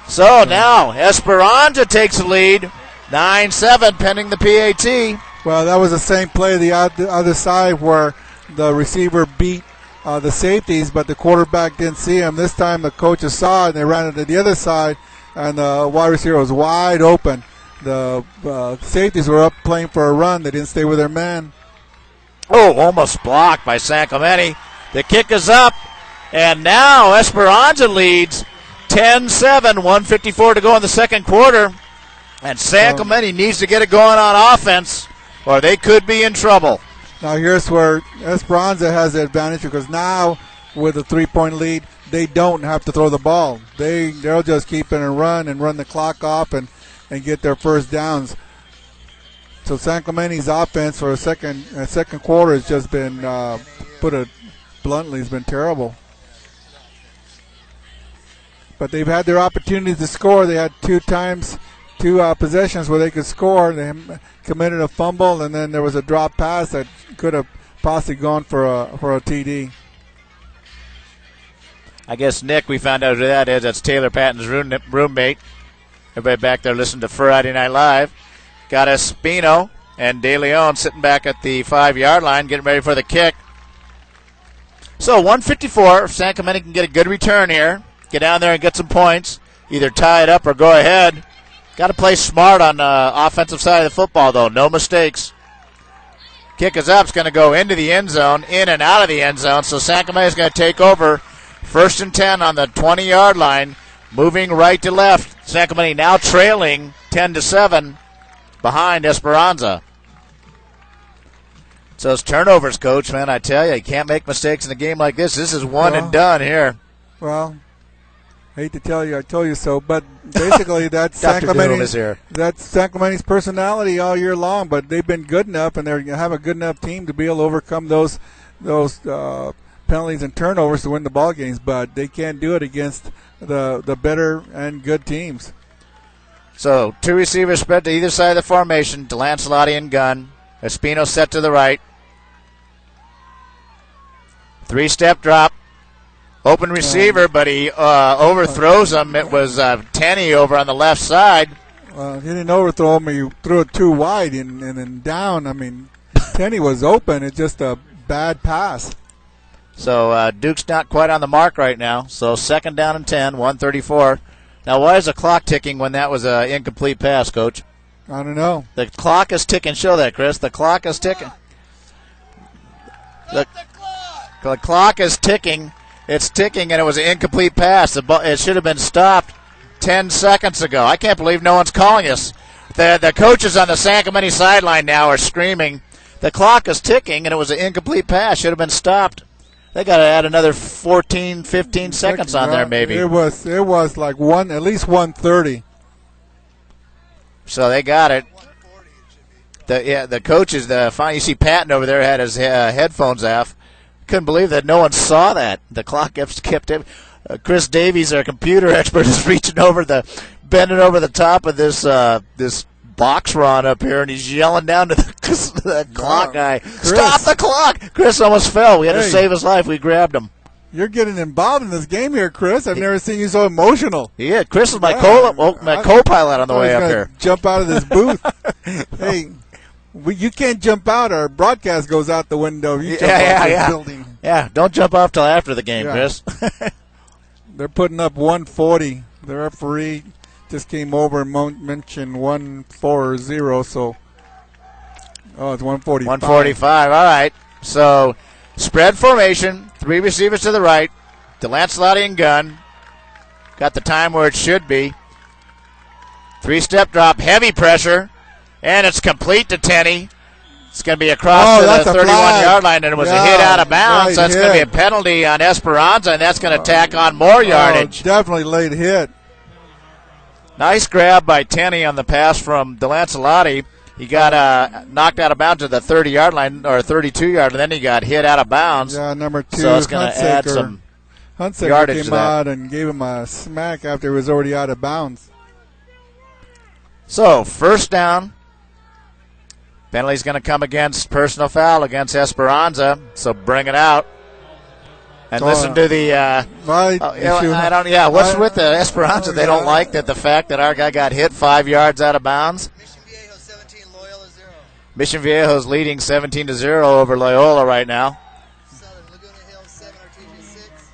So now Esperanza takes the lead, 9-7 pending the PAT. Well, that was the same play the other side where the receiver beat the safeties, but the quarterback didn't see him. This time the coaches saw it, and they ran it to the other side, and the wide receiver was wide open. The safeties were up playing for a run. They didn't stay with their man. Oh, almost blocked by San Clemente. The kick is up, and now Esperanza leads 10-7, 1:54 to go in the second quarter. And San Clemente needs to get it going on offense, or they could be in trouble. Now here's where Esperanza has the advantage, because now with a 3-point lead, they don't have to throw the ball. They'll just keep it and run the clock off and get their first downs. So San Clemente's offense for a second quarter has just been, put it bluntly, has been terrible. But they've had their opportunities to score. They had two possessions where they could score. They committed a fumble, and then there was a drop pass that could have possibly gone for a TD. I guess, Nick, we found out who that is. That's Taylor Patton's roommate. Everybody back there listening to Friday Night Live. Got Espino and De Leon sitting back at the 5-yard line getting ready for the kick. So 1:54, if San Clemente can get a good return here, get down there and get some points, either tie it up or go ahead. Got to play smart on the offensive side of the football, though. No mistakes. Kick is up. It's going to go into the end zone, in and out of the end zone. So San Clemente is going to take over. 1st and 10 on the 20-yard line, moving right to left. San Clemente now trailing 10-7 behind Esperanza. So it's turnovers, Coach, man. I tell you can't make mistakes in a game like this. This is one and done here. Well, hate to tell you, I told you so, but basically that's San Clemente's personality all year long. But they've been good enough, and they have a good enough team to be able to overcome those penalties and turnovers to win the ball games. But they can't do it against the better and good teams. So 2 receivers spread to either side of the formation. DeLancelotti and Gunn. Espino set to the right. 3-step drop. Open receiver, but he overthrows him. It was Tenney over on the left side. He didn't overthrow him. He threw it too wide and then down. I mean, Tenney was open. It's just a bad pass. So Duke's not quite on the mark right now. So 2nd down and 10, 1:34. Now, why is the clock ticking when that was an incomplete pass, Coach? I don't know. The clock is ticking. Show that, Chris. The clock is ticking. The clock is ticking. It's ticking, and it was an incomplete pass. It should have been stopped 10 seconds ago. I can't believe no one's calling us. The coaches on the San Clemente sideline now are screaming. The clock is ticking, and it was an incomplete pass. Should have been stopped. They got to add another 14, 15 seconds on there, maybe. It was like at least 1:30. So they got it. The coaches, you see Patton over there had his headphones off. Couldn't believe that no one saw that. The clock kept it. Chris Davies, our computer expert, is bending over the top of this box run up here, and he's yelling down to the clock guy. Chris. Stop the clock! Chris almost fell. We had to save his life. We grabbed him. You're getting involved in this game here, Chris. I've never seen you so emotional. Yeah, Chris is my co-pilot on the way up here. Jump out of this booth. Hey, you can't jump out. Our broadcast goes out the window. You jump off this building. Yeah, don't jump off till after the game, Chris. They're putting up 140. The referee just came over and mentioned 140. So, it's 145. 145. All right. So, spread formation. 3 receivers to the right. DeLancelotti and Gunn. Got the time where it should be. 3-step drop. Heavy pressure. And it's complete to Tenney. It's going to be across the 31-yard line, and it was a hit out of bounds. That's going to be a penalty on Esperanza, and that's going to tack on more yardage. Definitely late hit. Nice grab by Tenney on the pass from DeLancelotti. He got knocked out of bounds at the 30-yard line, or 32-yard, and then he got hit out of bounds. Yeah, number 2. So it's going to add some Hunsaker came out and gave him a smack after he was already out of bounds. So, 1st down. Penalty's going to come against personal foul against Esperanza, so bring it out. And listen to the. What's with the Esperanza? They don't like that the fact that our guy got hit 5 yards out of bounds. Mission Viejo's leading 17-0 over Loyola right now.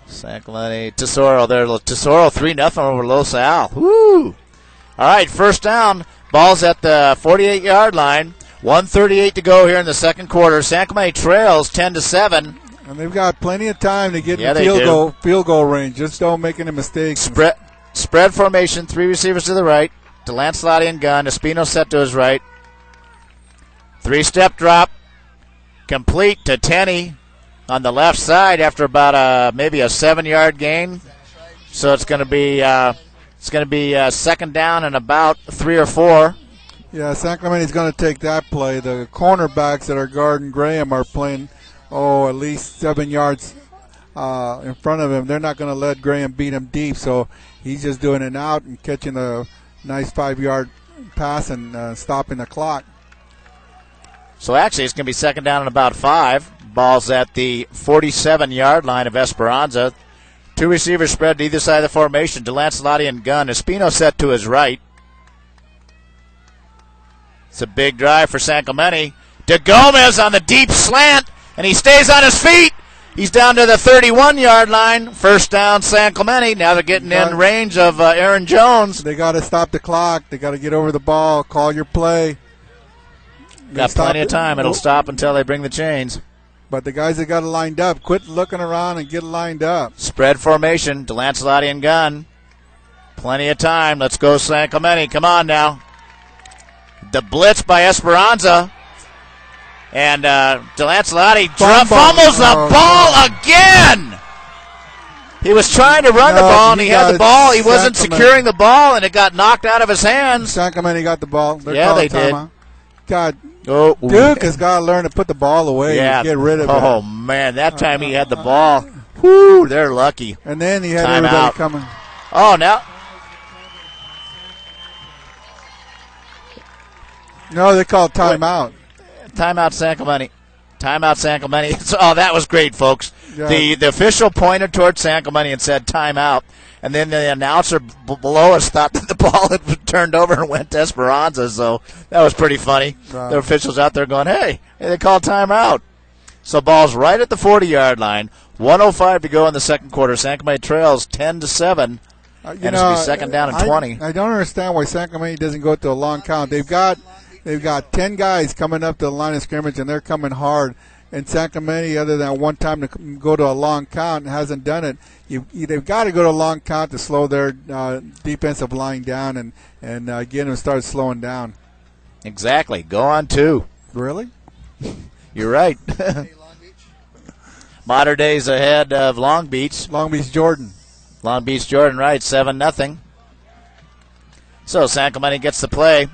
San Clemente, Tesoro there. Tesoro 3-0 over Los Al. Woo! All right, first down. Ball's at the 48-yard line. 1:38 to go here in the second quarter. San Clemente trails 10-7. And they've got plenty of time to get in the field goal range. Just don't make any mistakes. Spread formation, 3 receivers to the right. DeLancelotti and gun. Espino set to his right. 3-step drop. Complete to Tenney on the left side after about maybe a 7-yard gain. So it's going to be second down and about 3 or 4. Yeah, San Clemente is going to take that play. The cornerbacks that are guarding Graham are playing, at least 7 yards in front of him. They're not going to let Graham beat him deep, so he's just doing an out and catching a nice 5-yard pass and stopping the clock. So actually it's going to be second down and about 5. Ball's at the 47-yard line of Esperanza. 2 receivers spread to either side of the formation. DeLancelotti and gun. Espino set to his right. It's a big drive for San Clemente. De Gomez on the deep slant, and he stays on his feet. He's down to the 31-yard line. First down, San Clemente. Now they're getting in range of Aaron Jones. They got to stop the clock. They got to get over the ball. Call your play. Got plenty of time. It'll stop until they bring the chains. But the guys that got it lined up, quit looking around and get lined up. Spread formation, DeLancelotti and gun. Plenty of time. Let's go, San Clemente. Come on now. The blitz by Esperanza. And DeLancelotti fumbles the ball again. He was trying to run the ball, and he had the ball. He wasn't securing the ball, and it got knocked out of his hands. San Clemente got the ball. Yeah, they did. God, Duke has got to learn to put the ball away and get rid of it. Oh, man, that time he had the ball. Whoo, they're lucky. And then he had everybody coming. Oh, now. No, they called timeout. Timeout, San Clemente. Timeout, San Clemente. Oh, that was great, folks. Yeah. The official pointed towards San Clemente and said timeout. And then the announcer below us thought that the ball had been turned over and went to Esperanza. So that was pretty funny. Right. The officials out there going, hey, they called timeout. So ball's right at the 40-yard line. 1:05 to go in the second quarter. San Clemente trails 10-7. And it'll be second down and 20. I don't understand why San Clemente doesn't go to a long count. They've got 10 guys coming up to the line of scrimmage, and they're coming hard. And San Clemente, other than one time to go to a long count, hasn't done it. They've got to go to a long count to slow their defensive line down and get them start slowing down. Exactly. Go on 2. Really? You're right. Modern Day's ahead of Long Beach. Long Beach Jordan, right, 7-0. So San Clemente gets the play.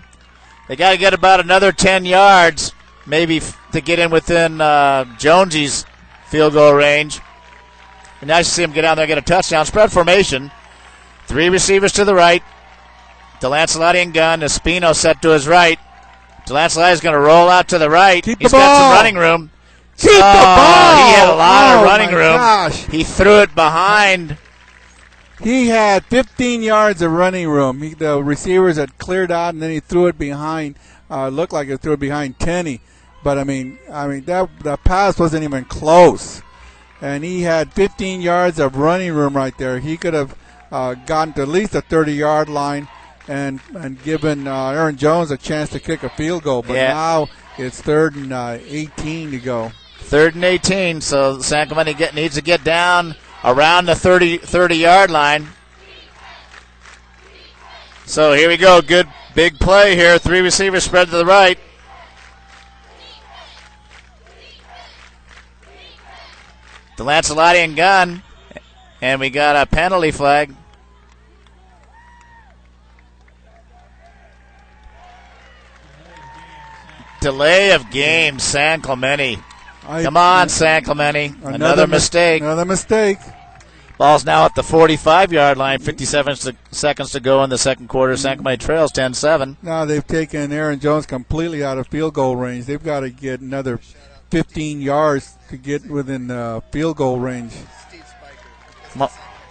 They got to get about another 10 yards, maybe to get in within Jonesy's field goal range. And nice to see him get down there and get a touchdown. Spread formation. 3 receivers to the right. DeLancelotti and gun. Espino set to his right. DeLancelotti is going to roll out to the right. He's got some running room. Keep the ball! He had a lot of running room. Gosh. He threw it behind. He had 15 yards of running room. The receivers had cleared out, and then he threw it behind. Looked like he threw it behind Tenney. But, I mean that pass wasn't even close. And he had 15 yards of running room right there. He could have gotten to at least the 30-yard line and given Aaron Jones a chance to kick a field goal. But now it's 3rd and 18 to go. 3rd and 18, so San Clemente needs to get down around the 30-yard line. So here we go. Good big play here. 3 receivers spread to the right. DeLancelotti and gun. And we got a penalty flag. Delay of game, San Clemente. Come on, San Clemente. Another mistake. Another mistake. Ball's now at the 45-yard line. 57 seconds to go in the second quarter. San Clemente trails 10-7. Now they've taken Aaron Jones completely out of field goal range. They've got to get another 15 yards to get within field goal range.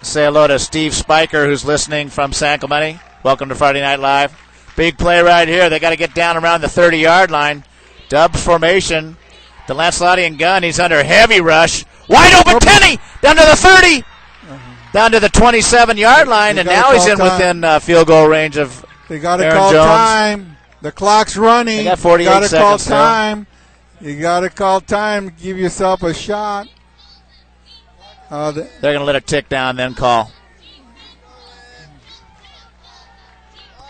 Say hello to Steve Spiker, who's listening from San Clemente. Welcome to Friday Night Live. Big play right here. They got to get down around the 30-yard line. Dub formation. The Lancelotti gun. He's under heavy rush. Wide open, Tenney! Down to the 30. Down to the 27-yard line, and now he's in within field goal range of They got to Aaron call Jones. time. The clock's running. They got 48 seconds. Call seconds time. You got to call time. Give yourself a shot. They're going to let it tick down, then call.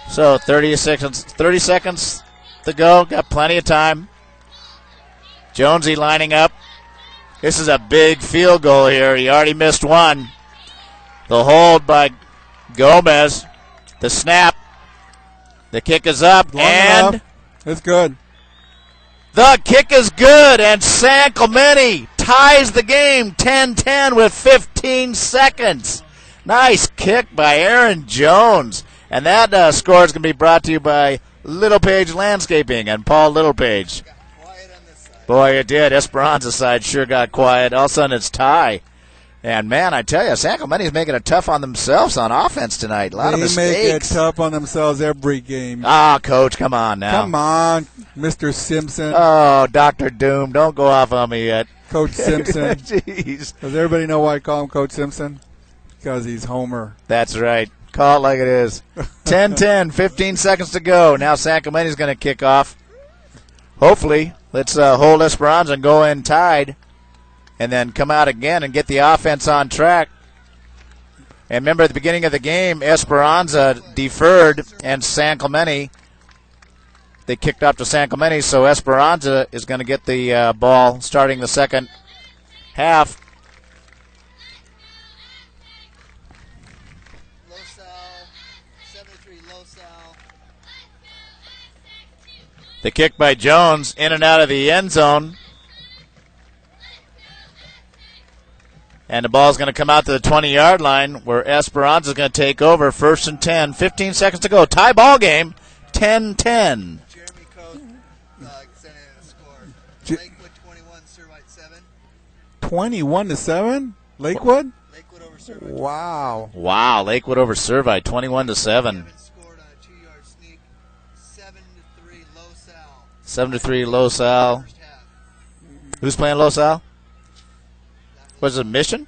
So 30 seconds to go. Got plenty of time. Jonesy lining up. This is a big field goal here. He already missed one. The hold by Gomez. The snap. The kick is up. And it's good. The kick is good. And San Clemente ties the game 10-10 with 15 seconds. Nice kick by Aaron Jones. And that score is going to be brought to you by Little Page Landscaping and Paul Littlepage. Boy, it did. Esperanza side sure got quiet. All of a sudden, it's tie. And, man, I tell you, San Clemente's making it tough on themselves on offense tonight. A lot of mistakes. They make it tough on themselves every game. Coach, come on now. Come on, Mr. Simpson. Oh, Dr. Doom, don't go off on me yet. Coach Simpson. Jeez. Does everybody know why I call him Coach Simpson? Because he's Homer. That's right. Call it like it is. 10-10, 15 seconds to go. Now San Clemente's going to kick off. Hopefully, let's hold Esperanza and go in tied, and then come out again and get the offense on track. And remember, at the beginning of the game, Esperanza deferred, and San Clemente, they kicked off to San Clemente, so Esperanza is going to get the ball starting the second half. The kick by Jones in and out of the end zone. And the ball's going to come out to the 20-yard line where Esperanza is going to take over. 1st and 10. 15 seconds to go. Tie ball game. 10-10. Jeremy Coe sent in a score. Lakewood 21, Servite 7. 21-7? Lakewood? Lakewood over Servite. Wow. Wow, Lakewood over Servite. 21-7. Scored on a 2-yard sneak. 7-3 Los Al. 7-3 Los Al. First half. Who's playing Los Al? Was it Mission?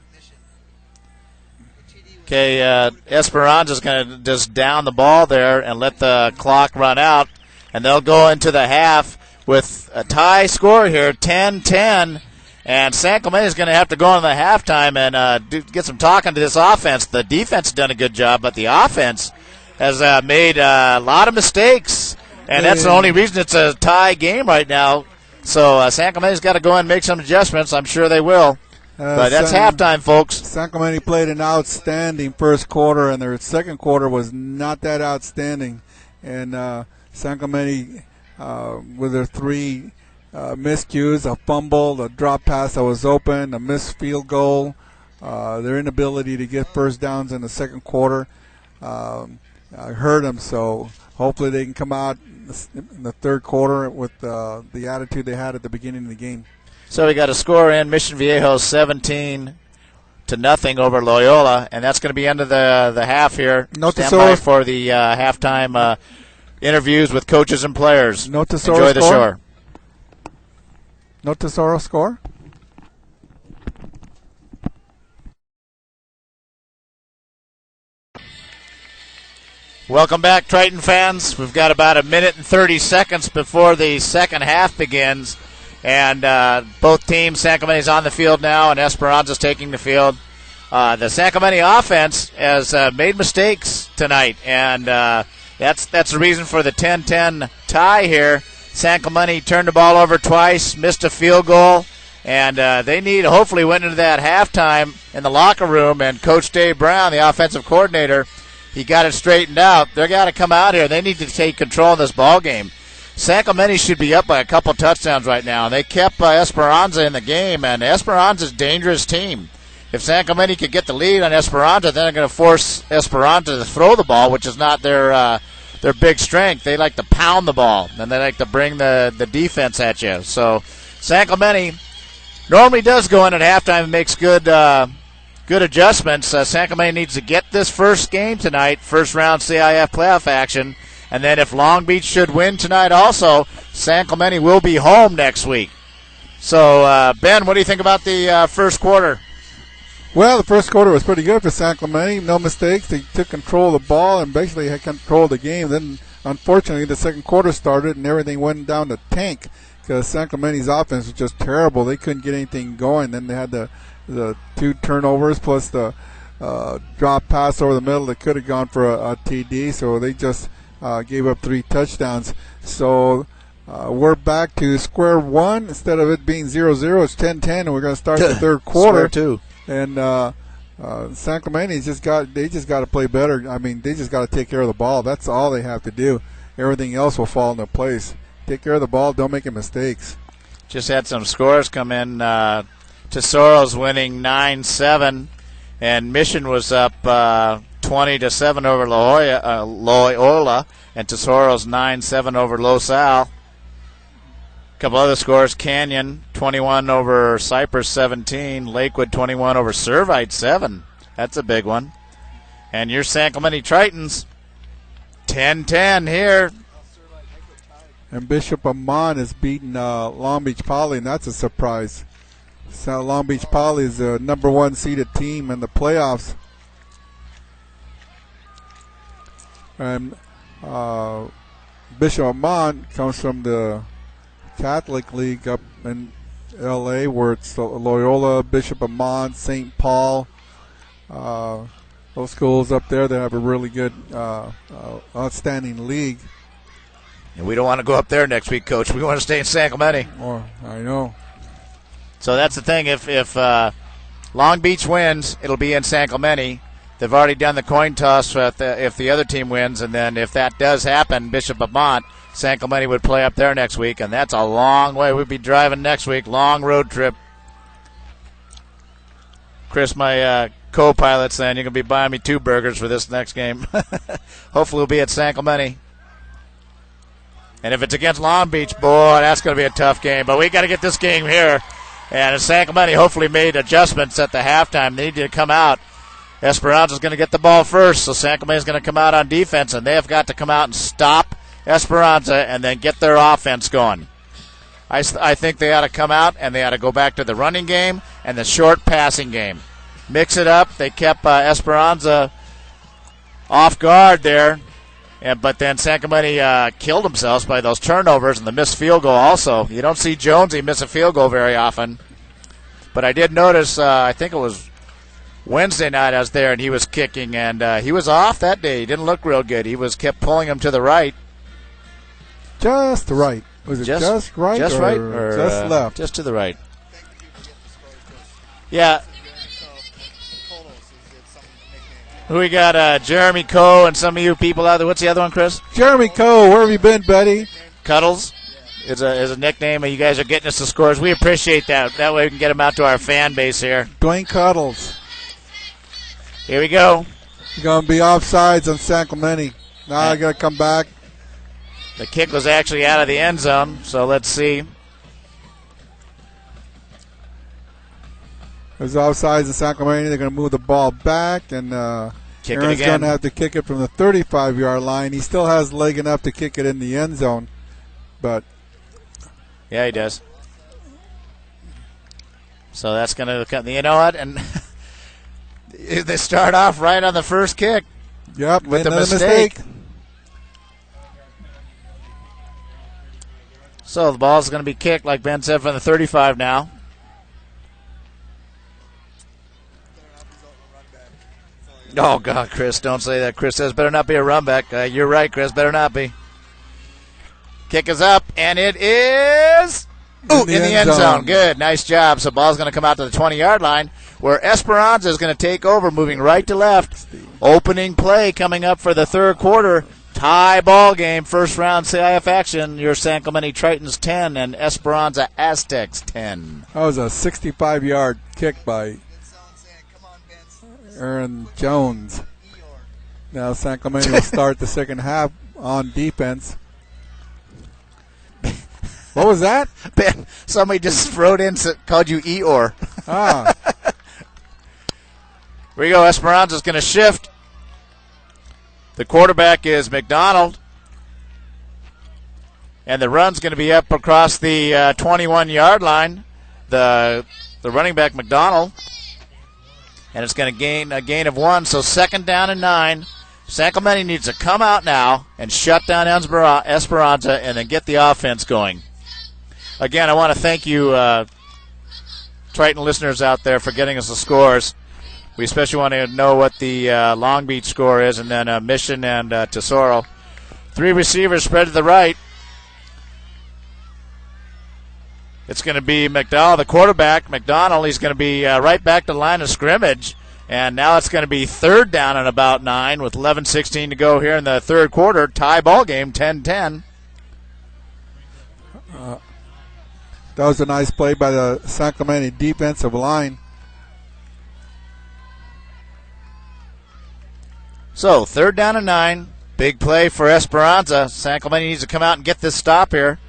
Okay, Esperanza's going to just down the ball there and let the clock run out, and they'll go into the half with a tie score here, 10-10, and San Clemente is going to have to go into the halftime and get some talking to this offense. The defense has done a good job, but the offense has made a lot of mistakes, and that's the only reason it's a tie game right now. So San Clemente's got to go in and make some adjustments. I'm sure they will. But that's halftime, folks. San Clemente played an outstanding first quarter, and their second quarter was not that outstanding. And San Clemente, with their 3 miscues, a fumble, a drop pass that was open, a missed field goal, their inability to get first downs in the second quarter hurt them. So hopefully they can come out in the third quarter with the attitude they had at the beginning of the game. So we got a score in Mission Viejo 17-0 over Loyola, and that's going to be end of the half here. Stand by for the halftime interviews with coaches and players. Enjoy the shore. No Tesoro score? Welcome back, Triton fans. We've got about a minute and 30 seconds before the second half begins. And both teams, San Clemente's on the field now, and Esperanza's taking the field. The San Clemente offense has made mistakes tonight, and that's the reason for the 10-10 tie here. San Clemente turned the ball over twice, missed a field goal, and they need to hopefully win into that halftime in the locker room. And Coach Dave Brown, the offensive coordinator, he got it straightened out. They've got to come out here. They need to take control of this ball game. San Clemente should be up by a couple touchdowns right now. They kept Esperanza in the game, and Esperanza's a dangerous team. If San Clemente could get the lead on Esperanza, then they're going to force Esperanza to throw the ball, which is not their big strength. They like to pound the ball, and they like to bring the defense at you. So San Clemente normally does go in at halftime and makes good adjustments. San Clemente needs to get this first game tonight, first round CIF playoff action, And then if Long Beach should win tonight also, San Clemente will be home next week. So, Ben, what do you think about the first quarter? Well, the first quarter was pretty good for San Clemente. No mistakes. They took control of the ball and basically had control of the game. Then, unfortunately, the second quarter started and everything went down the tank because San Clemente's offense was just terrible. They couldn't get anything going. Then they had the 2 turnovers plus the drop pass over the middle that could have gone for a TD. So they just gave up 3 touchdowns. So we're back to square one. Instead of it being 0-0, it's 10-10, and we're going to start the third quarter. Square two. And San Clemente just got to play better. I mean, they just got to take care of the ball. That's all they have to do. Everything else will fall into place. Take care of the ball. Don't make any mistakes. Just had some scores come in. Tesoro's winning 9-7, and Mission was up 20-7 over Loyola, and Tesoro's 9-7 over Los Al. Couple other scores: Canyon 21 over Cypress 17, Lakewood 21 over Servite 7. That's a big one. And your San Clemente Tritons 10-10 here. And Bishop Amon is beating Long Beach Poly, and that's a surprise. So Long Beach Poly is the number 1 seeded team in the playoffs. And Bishop Amon comes from the Catholic League up in L.A., where it's Loyola, Bishop Amon, St. Paul. Those schools up there that have a really good, outstanding league. And we don't want to go up there next week, Coach. We want to stay in San Clemente. Oh, I know. So that's the thing. If Long Beach wins, it'll be in San Clemente. They've already done the coin toss if the other team wins, and then if that does happen, Bishop Amont, San Clemente would play up there next week, and that's a long way. We'd be driving next week, long road trip. Chris, my co-pilot, saying you're going to be buying me 2 burgers for this next game. Hopefully we'll be at San Clemente. And if it's against Long Beach, boy, that's going to be a tough game. But we got to get this game here. And San Clemente hopefully made adjustments at the halftime. They need to come out. Esperanza's going to get the ball first, so San Clemente's going to come out on defense, and they have got to come out and stop Esperanza and then get their offense going. I think they ought to come out and they ought to go back to the running game and the short passing game. Mix it up. They kept Esperanza off guard there, but then San Clemente killed themselves by those turnovers and the missed field goal also. You don't see Jonesy miss a field goal very often. But I did notice, I think it was Wednesday night I was there, and he was kicking, and he was off that day. He didn't look real good. He kept pulling him to the right. Just right. Was it just right? Just or right or just left? Just to the right. Yeah. Who we got? Jeremy Coe and some of you people out there. What's the other one, Chris? Jeremy Coe. Where have you been, buddy? Cuddles is a nickname. You guys are getting us the scores. We appreciate that. That way we can get them out to our fan base here. Dwayne Cuddles. Here we go. You're going to be offsides on San Clemente. Now I got to come back. The kick was actually out of the end zone, so let's see. There's offsides in San Clemente. They're going to move the ball back, and Aaron's going to have to kick it from the 35-yard line. He still has leg enough to kick it in the end zone, but yeah, he does. So that's going to come. You know what? And they start off right on the first kick. Yep, with the mistake. So the ball's going to be kicked, like Ben said, from the 35 now. Oh, God, Chris, don't say that. Chris says better not be a run back. You're right, Chris, better not be. Kick is up, and it is in the end zone. Good, nice job. So ball's going to come out to the 20-yard line, where Esperanza is going to take over, moving right to left. Opening play coming up for the third quarter. Tie ball game, first round CIF action. Your San Clemente Tritons 10 and Esperanza Aztecs 10. That was a 65-yard kick by Aaron Jones. Now San Clemente will start the second half on defense. What was that? Ben, somebody just wrote in, called you Eeyore. Ah. Here we go. Esperanza's going to shift. The quarterback is McDonald. And the run's going to be up across the 21-yard line. The running back, McDonald. And it's going to gain a gain of 1. So 2nd down and 9. San Clemente needs to come out now and shut down Esperanza and then get the offense going. Again, I want to thank you, Triton listeners out there, for getting us the scores. We especially want to know what the Long Beach score is, and then Mission and Tesoro. 3 receivers spread to the right. It's going to be McDowell, the quarterback. McDonald, he's going to be right back to the line of scrimmage. And now it's going to be 3rd down and about 9 with 11:16 to go here in the third quarter. Tie ball game, 10-10. That was a nice play by the San Clemente defensive line. So 3rd down and 9. Big play for Esperanza. San Clemente needs to come out and get this stop here.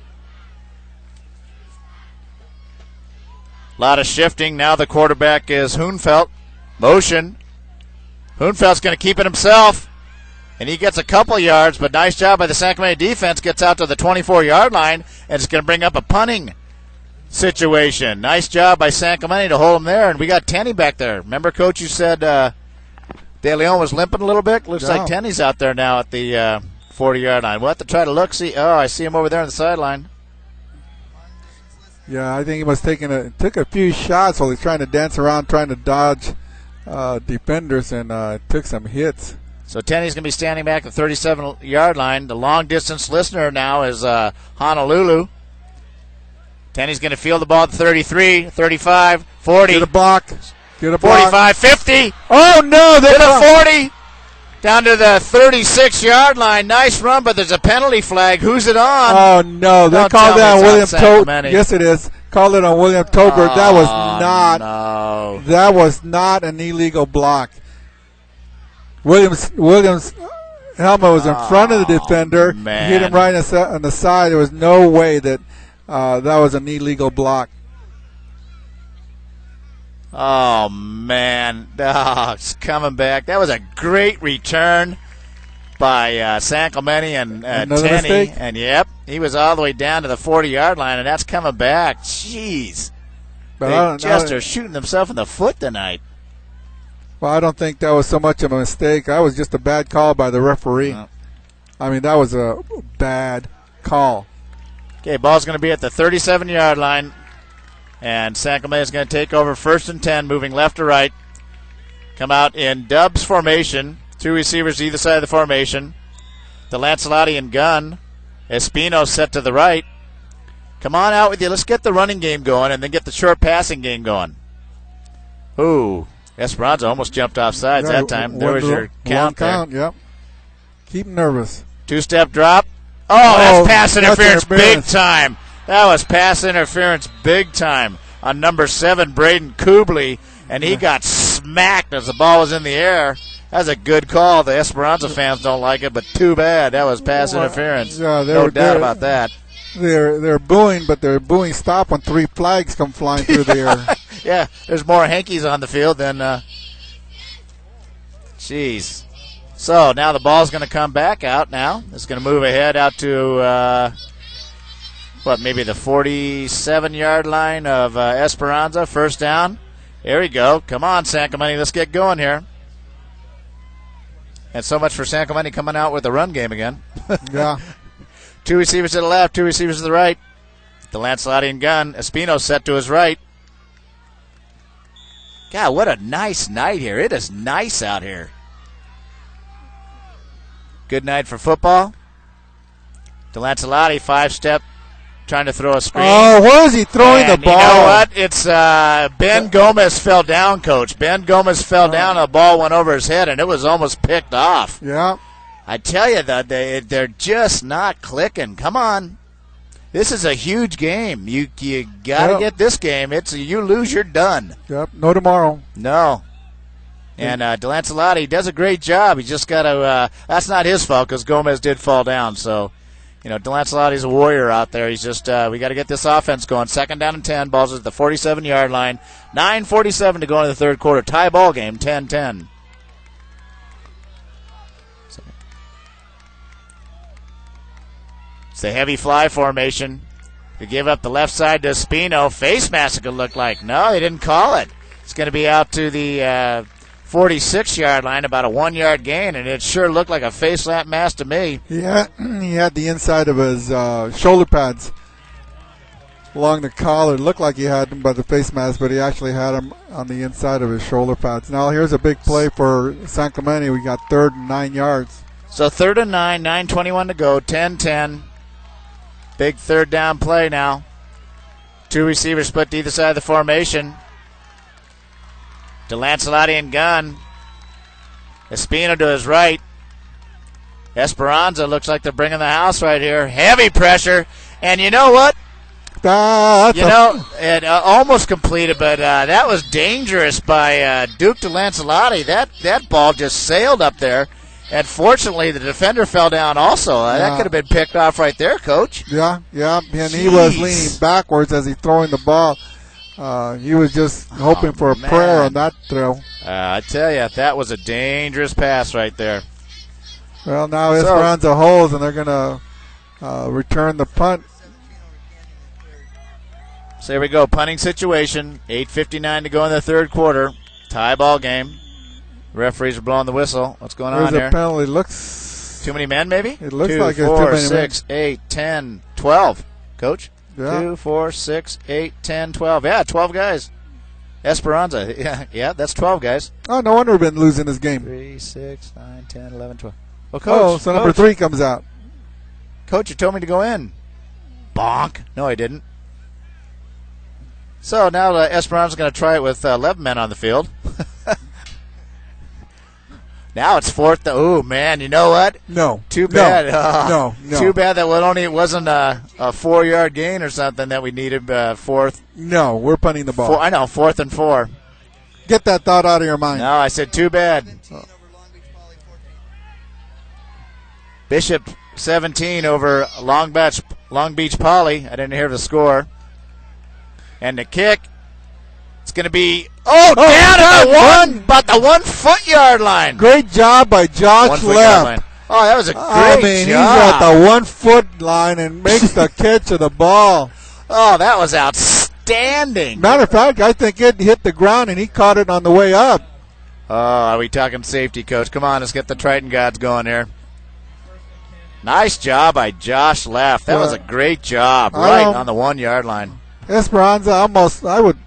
A lot of shifting. Now the quarterback is Hoonfeld. Motion. Hoonfeld's going to keep it himself. And he gets a couple yards, but nice job by the San Clemente defense. Gets out to the 24-yard line, and it's going to bring up a punting situation. Nice job by San Clemente to hold him there. And we got Tenny back there. Remember, Coach, you said De Leon was limping a little bit? Looks like Tenny's out there now at the 40-yard line. We'll have to try to look. See. Oh, I see him over there on the sideline. Yeah, I think he was took a few shots while he's trying to dance around, trying to dodge defenders, and took some hits. So Tenny's going to be standing back at the 37-yard line. The long-distance listener now is Honolulu. Tenny's going to field the ball at 33, 35, 40. Get a block. 45, 50. Oh, no. To the 40. Down to the 36-yard line. Nice run, but there's a penalty flag. Who's it on? Oh, no. They called that on William Tobert. Yes, it is. Called it on William Tobert. That was not an illegal block. Williams' helmet was in front of the defender. Man. He hit him right on the side. There was no way that that was an illegal block. Oh, man. Oh, it's coming back. That was a great return by San Clemente and Another Tenny. mistake? And, yep, he was all the way down to the 40-yard line, and that's coming back. Jeez. They just are shooting themselves in the foot tonight. Well, I don't think that was so much of a mistake. That was just a bad call by the referee. I mean, that was a bad call. Okay, ball's going to be at the 37-yard line. And San Clemente is going to take over 1st and 10, moving left to right. Come out in Dubs formation. 2 receivers either side of the formation. The Lancelotti and gun. Espino set to the right. Come on out with you. Let's get the running game going and then get the short passing game going. Ooh, Esperanza almost jumped off sides that time. There was your count there. Yep. Keep him nervous. 2-step drop. Oh, that's pass interference big time. That was pass interference big time on number 7, Braden Kubley, and he got smacked as the ball was in the air. That's a good call. The Esperanza fans don't like it, but too bad. That was pass interference. Yeah, no doubt about that. They're booing, but they're booing stop when 3 flags come flying through the air. Yeah, there's more hankies on the field than jeez. So now the ball's going to come back out now. It's going to move ahead out to maybe the 47-yard line of Esperanza. 1st down. There we go. Come on, San Clemente. Let's get going here. And so much for San Clemente coming out with the run game again. Yeah. 2 receivers to the left, 2 receivers to the right. The Lancelotti and gun. Espino set to his right. God, what a nice night here. It is nice out here. Good night for football. DeLancelotti, 5-step, trying to throw a screen. Oh, where is he throwing the ball? You know what? It's Ben Gomez fell down, Coach. Ben Gomez fell down, and the ball went over his head, and it was almost picked off. Yeah. I tell you, that they're just not clicking. Come on. This is a huge game. You got to get this game. You lose, you're done. Yep, no tomorrow. No. And DeLancelotti does a great job. He just got to that's not his fault because Gomez did fall down. So, DeLancelotti's a warrior out there. He's just we got to get this offense going. 2nd down and 10. Ball's at the 47-yard line. 9:47 to go into the third quarter. Tie ball game, 10-10. It's the heavy fly formation. They give up the left side to Espino. Face mask it could look like. No, they didn't call it. It's going to be out to the 46-yard line, about a 1-yard gain, and it sure looked like a face lap mask to me. Yeah, he had the inside of his shoulder pads along the collar. It looked like he had them by the face mask, but he actually had them on the inside of his shoulder pads. Now here's a big play for San Clemente. We got 3rd and 9 yards. So 3rd and 9, 9:21 to go, 10-10. Big 3rd down play now. 2 receivers split to either side of the formation. DeLancelotti and gun. Espino to his right. Esperanza looks like they're bringing the house right here. Heavy pressure. And you know what? It almost completed, but that was dangerous by Duke DeLancelotti. That ball just sailed up there. And fortunately, the defender fell down also. That could have been picked off right there, Coach. Yeah. And he was leaning backwards as he throwing the ball. He was just hoping for a prayer on that throw. I tell you, that was a dangerous pass right there. Well, now Esperanza holds, and they're going to return the punt. So here we go, punting situation. 8:59 to go in the 3rd quarter. Tie ball game. Referees are blowing the whistle. What's going on There's here? a penalty. Looks too many men, maybe? It looks 2, like it's 4, too many 6, 8, 10, 12. Coach? Yeah. 2, 4, 6, 8, 10, 12. Yeah, 12 guys. Esperanza. Yeah, that's 12 guys. Oh, no wonder we've been losing this game. 3, 6, 9, 10, 11, 12. Well, Coach. So number 3 comes out. Coach, you told me to go in. Bonk. No, I didn't. So now Esperanza's going to try it with 11 men on the field. Now it's 4th. Oh, man, you know what? No. Too bad. No. Too bad that it wasn't a 4-yard gain or something that we needed. 4th. No, we're punting the ball. I know, 4th and 4. Get that thought out of your mind. No, I said too bad. Bishop 17 over Long Beach Poly. I didn't hear the score. And the kick, it's going to be down at about the 1 foot yard line. Great job by Josh Leff. Oh, that was a great job. He's at the 1 foot line and makes the catch of the ball. Oh, that was outstanding. Matter of fact, I think it hit the ground and he caught it on the way up. Oh, are we talking safety, Coach? Come on, let's get the Triton gods going here. Nice job by Josh Leff. That was a great job, right on the 1 yard line. Esperanza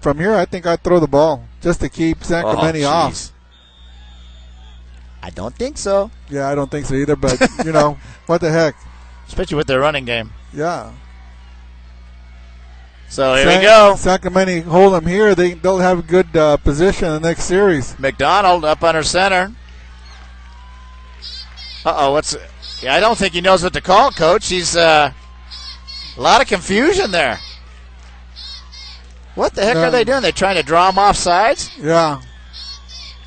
from here, I think I'd throw the ball just to keep San Clemente off. I don't think so. Yeah, I don't think so either, but, what the heck. Especially with their running game. Yeah. So here we go. San Clemente hold them here. They'll have a good position in the next series. McDonald up under center. I don't think he knows what to call, Coach. He's a lot of confusion there. What the heck are they doing? They're trying to draw him off sides? Yeah.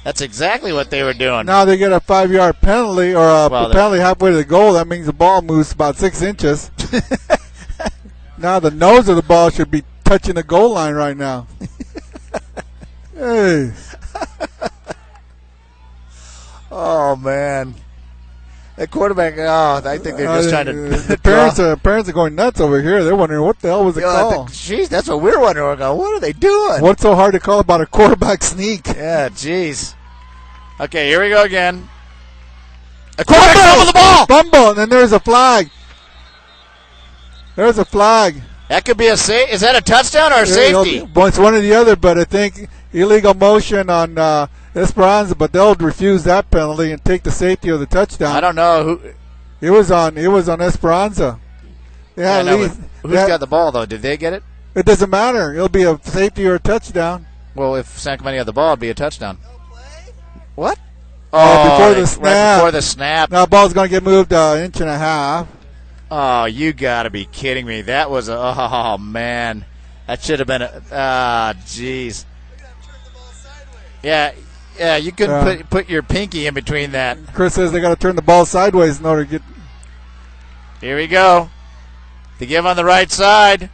That's exactly what they were doing. Now they get a 5-yard penalty or a penalty halfway to the goal. That means the ball moves about 6 inches. Now the nose of the ball should be touching the goal line right now. Hey. Oh, man. The quarterback, I think they're just trying to. The parents are going nuts over here. They're wondering what the hell was the call. Jeez, that's what we're wondering. We're going, what are they doing? What's so hard to call about a quarterback sneak? Yeah, jeez. Okay, here we go again. A quarterback fumbled the ball. Fumble, and then there's a flag. There's a flag. That could be a safety. Is that a touchdown or a safety? It's one or the other, but I think illegal motion on Esperanza, but they'll refuse that penalty and take the safety of the touchdown. I don't know who. It was on Esperanza. Who's got the ball though? Did they get it? It doesn't matter. It'll be a safety or a touchdown. Well, if San Clemente had the ball, it'd be a touchdown. What? Before the snap. Right before the snap. Now the ball's going to get moved an inch and a half. Oh, you got to be kidding me! That was man, that should have been jeez. Yeah, you couldn't put your pinky in between that. Chris says they got to turn the ball sideways in order to get. Here we go. To give on the right side.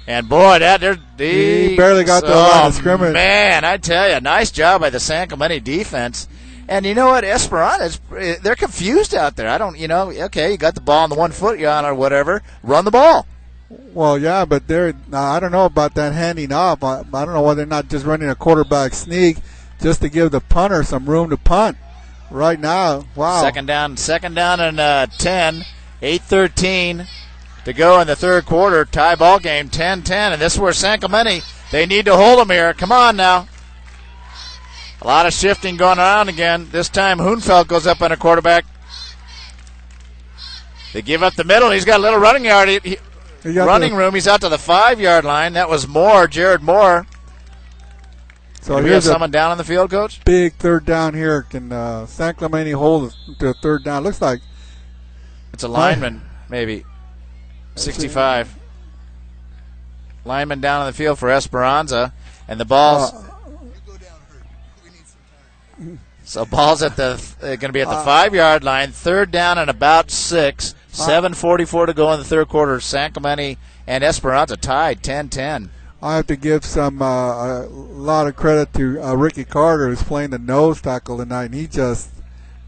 And boy, he barely got the line of scrimmage. Man, I tell you, nice job by the San Clemente defense. And you know what? Esperanza, they're confused out there. Okay, you got the ball on the 1 foot you're on or whatever. Run the ball. Well, yeah, but I don't know about that handing off. I don't know why they're not just running a quarterback sneak just to give the punter some room to punt. Right now, wow. Second down and 10. 8:13 to go in the third quarter. Tie ball game, 10-10. And this is where San Clemente, they need to hold them here. Come on now. A lot of shifting going on again. This time Hoonfeld goes up on a quarterback. They give up the middle. He's got a little running yard. Running room. He's out to the 5-yard line. That was Jared Moore. So we have someone down on the field, Coach? Big third down here. Can San Clemente hold to a third down? Looks like it's a lineman, maybe. 65. Lineman down on the field for Esperanza. And the ball's... So ball's at going to be at the 5-yard line. Third down and about 6. 7:44 to go in the third quarter. San Clemente and Esperanza tied 10-10. I have to give a lot of credit to Ricky Carter, who's playing the nose tackle tonight. And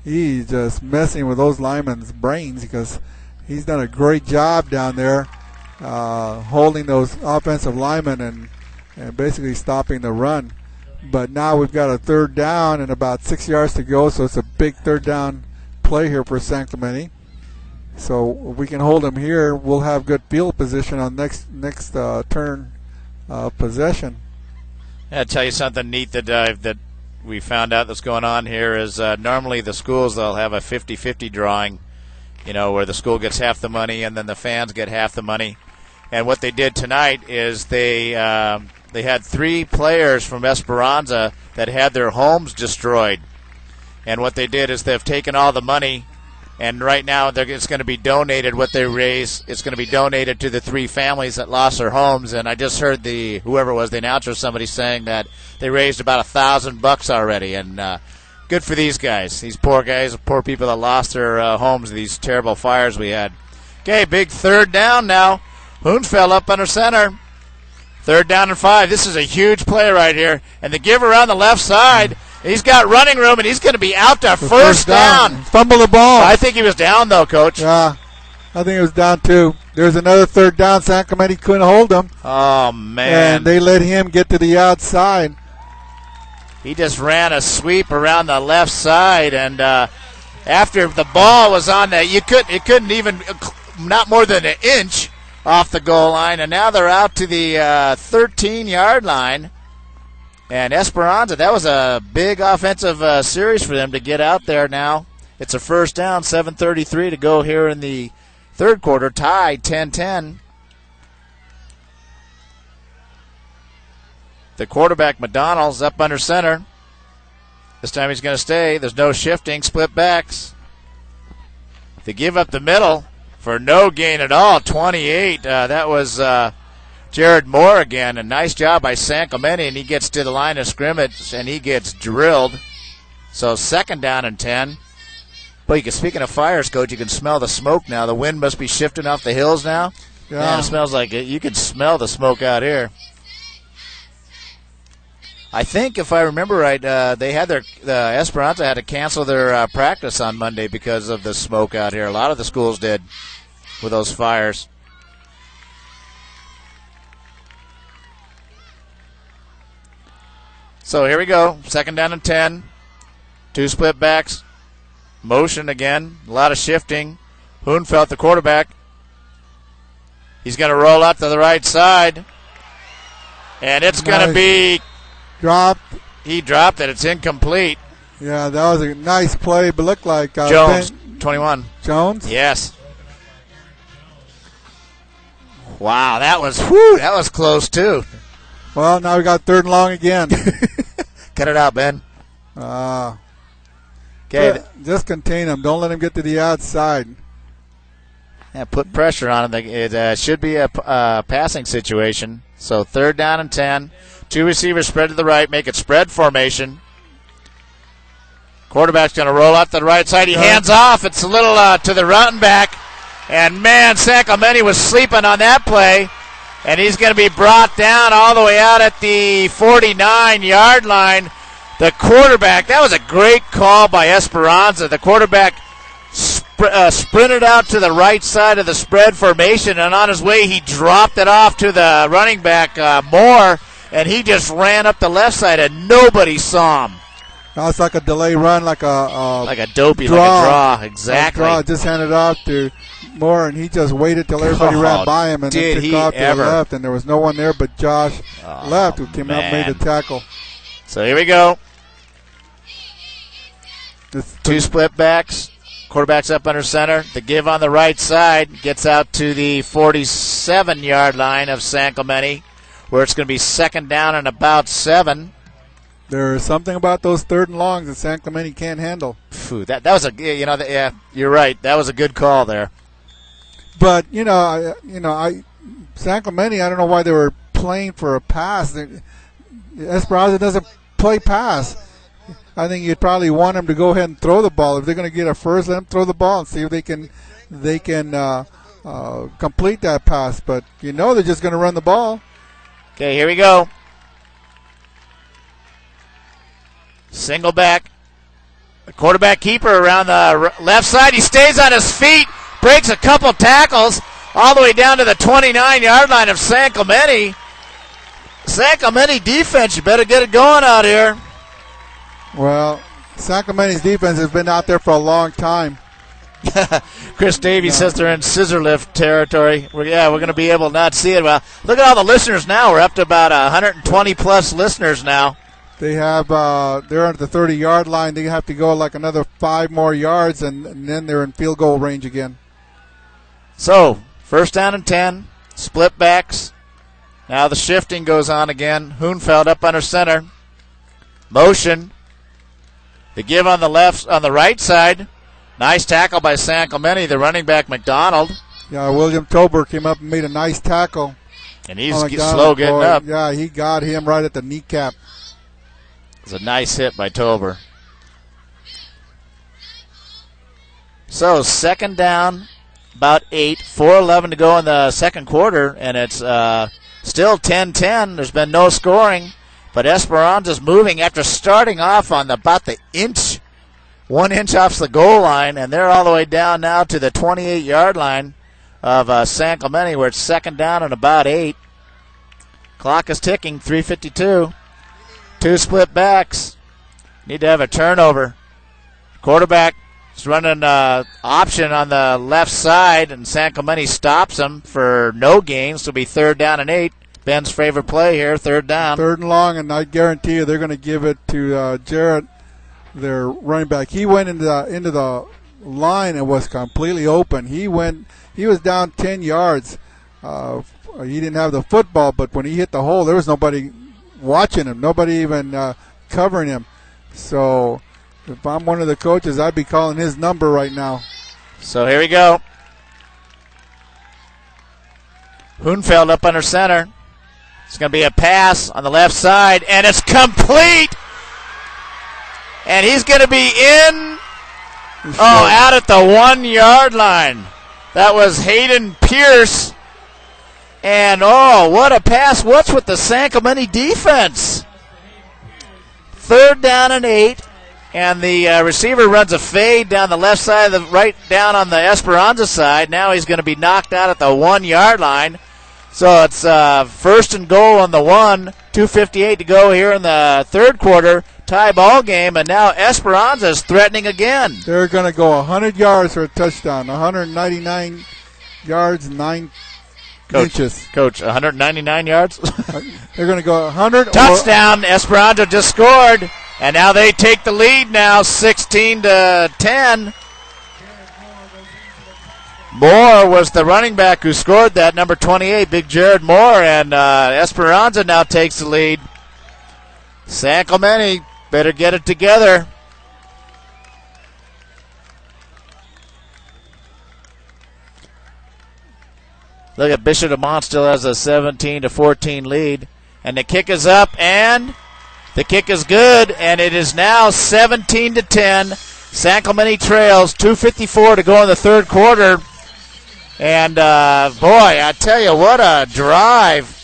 he's just messing with those linemen's brains because he's done a great job down there holding those offensive linemen and basically stopping the run. But now we've got a third down and about 6 yards to go, so it's a big third down play here for San Clemente. So if we can hold them here, we'll have good field position on next turn possession. I'll tell you something neat that we found out that's going on here is normally the schools, they'll have a 50-50 drawing, where the school gets half the money and then the fans get half the money. And what they did tonight is they had 3 players from Esperanza that had their homes destroyed. And what they did is they've taken all the money, and right now it's going to be donated. What they raise, it's going to be donated to the 3 families that lost their homes. And I just heard whoever was the announcer, somebody saying that they raised about $1,000 already. And good for these guys, these poor guys, poor people that lost their homes in these terrible fires we had. Okay, big third down now. Hoonfeld up under center. Third down and 5. This is a huge play right here. And the give around the left side. He's got running room, and he's going to be out to first down. Fumble the ball. I think he was down, though, Coach. Yeah, I think it was down, too. There's another third down. San Clemente couldn't hold him. Oh, man. And they let him get to the outside. He just ran a sweep around the left side, and after the ball was on that, it couldn't even, not more than an inch off the goal line, and now they're out to the 13-yard line. And Esperanza, that was a big offensive series for them to get out there now. It's a first down, 7:33 to go here in the third quarter, tied 10-10. The quarterback, McDonald's, up under center. This time he's going to stay. There's no shifting, split backs. They give up the middle for no gain at all, 28. That was Jared Moore again. A nice job by San Clemente, and he gets to the line of scrimmage, and he gets drilled. So second down and 10. But speaking of fires, Coach, you can smell the smoke now. The wind must be shifting off the hills now. Yeah. Man, it smells like it. You can smell the smoke out here. I think, if I remember right, they had Esperanza had to cancel their practice on Monday because of the smoke out here. A lot of the schools did with those fires. So here we go. Second down and 10. 2 split backs. Motion again. A lot of shifting. Hoonfeld, the quarterback. He's going to roll out to the right side. And it's going to be dropped. He dropped it. It's incomplete. Yeah, that was a nice play, but looked like Jones, 21. Jones? Yes. Wow, that was close too. Well, now we got third and long again. Cut it out, Ben. Okay. Just contain him. Don't let him get to the outside. Yeah, put pressure on him. It should be a passing situation. So third down and 10. 2 receivers spread to the right. Make it spread formation. Quarterback's going to roll out to the right side. He hands off. It's a little to the running back. And, man, San Clemente was sleeping on that play. And he's going to be brought down all the way out at the 49-yard line. The quarterback, that was a great call by Esperanza. The quarterback sprinted out to the right side of the spread formation, and on his way he dropped it off to the running back, Moore, and he just ran up the left side, and nobody saw him. Now it's like a delay run, like a dopey, draw, like a draw, exactly. Just handed off to Moore, and he just waited till everybody ran by him and then took off to the left, and there was no one there but Josh left, who came out and made the tackle. So here we go. Two split backs. Quarterback's up under center. The give on the right side gets out to the 47-yard line of San Clemente, where it's going to be second down and about 7. There's something about those third and longs that San Clemente can't handle. That was a you're right. That was a good call there. But San Clemente, I don't know why they were playing for a pass. Esperanza doesn't play pass. I think you'd probably want them to go ahead and throw the ball. If they're going to get a first, let them throw the ball and see if they can complete that pass. But they're just going to run the ball. Okay, here we go. Single back. The quarterback keeper around the left side. He stays on his feet, breaks a couple tackles all the way down to the 29-yard line of San Clemente. San Clemente defense, you better get it going out here. Well, San Clemente's defense has been out there for a long time. Chris Davies says they're in scissor lift territory. We're going to be able to not see it. Well, look at all the listeners now. We're up to about 120-plus listeners now. They have they're at the 30-yard line. They have to go like another 5 more yards, and then they're in field goal range again. So, first down and 10, split backs. Now the shifting goes on again. Hoonfeld up under center. Motion. The give on the right side. Nice tackle by San Clemente, the running back McDonald. Yeah, William Tober came up and made a nice tackle. And he's slow getting up. Yeah, he got him right at the kneecap. It's a nice hit by Tober. So, second down, about 8, 4:11 to go in the second quarter, and it's still 10-10. There's been no scoring. But Esperanza's moving after starting off on about the 1 inch off the goal line, and they're all the way down now to the 28-yard line of San Clemente, where it's second down and about 8. Clock is ticking, 3:52. 2 split backs. Need to have a turnover. Quarterback is running option on the left side, and San Clemente stops him for no gain, so it'll be third down and 8. Ben's favorite play here, third down. Third and long, and I guarantee you they're going to give it to Jarrett, their running back. He went into the line and was completely open. He was down 10 yards. He didn't have the football, but when he hit the hole, there was nobody watching him, nobody even covering him. So if I'm one of the coaches, I'd be calling his number right now. So here we go. Hoonfeld up under center. It's going to be a pass on the left side, and it's complete. And he's going to be in. Out at the 1-yard line. That was Hayden Pierce. And, what a pass. What's with the San Clemente defense? Third down and 8. And the receiver runs a fade down the left side, right down on the Esperanza side. Now he's going to be knocked out at the 1-yard line. So it's first and goal on the 1, 2:58 to go here in the third quarter. Tie ball game, and now Esperanza is threatening again. They're going to go 100 yards for a touchdown, 199 yards, 9 inches. Coach, 199 yards? They're going to go 100. Touchdown, Esperanza just scored, and now they take the lead now, 16-10. Moore was the running back who scored that, number 28, Big Jared Moore, and Esperanza now takes the lead. San Clemente better get it together. Look at Bishop DeMont still has a 17-14 lead, and the kick is up, and the kick is good, and it is now 17-10. San Clemente trails, 2:54 to go in the third quarter. And, boy, I tell you, what a drive.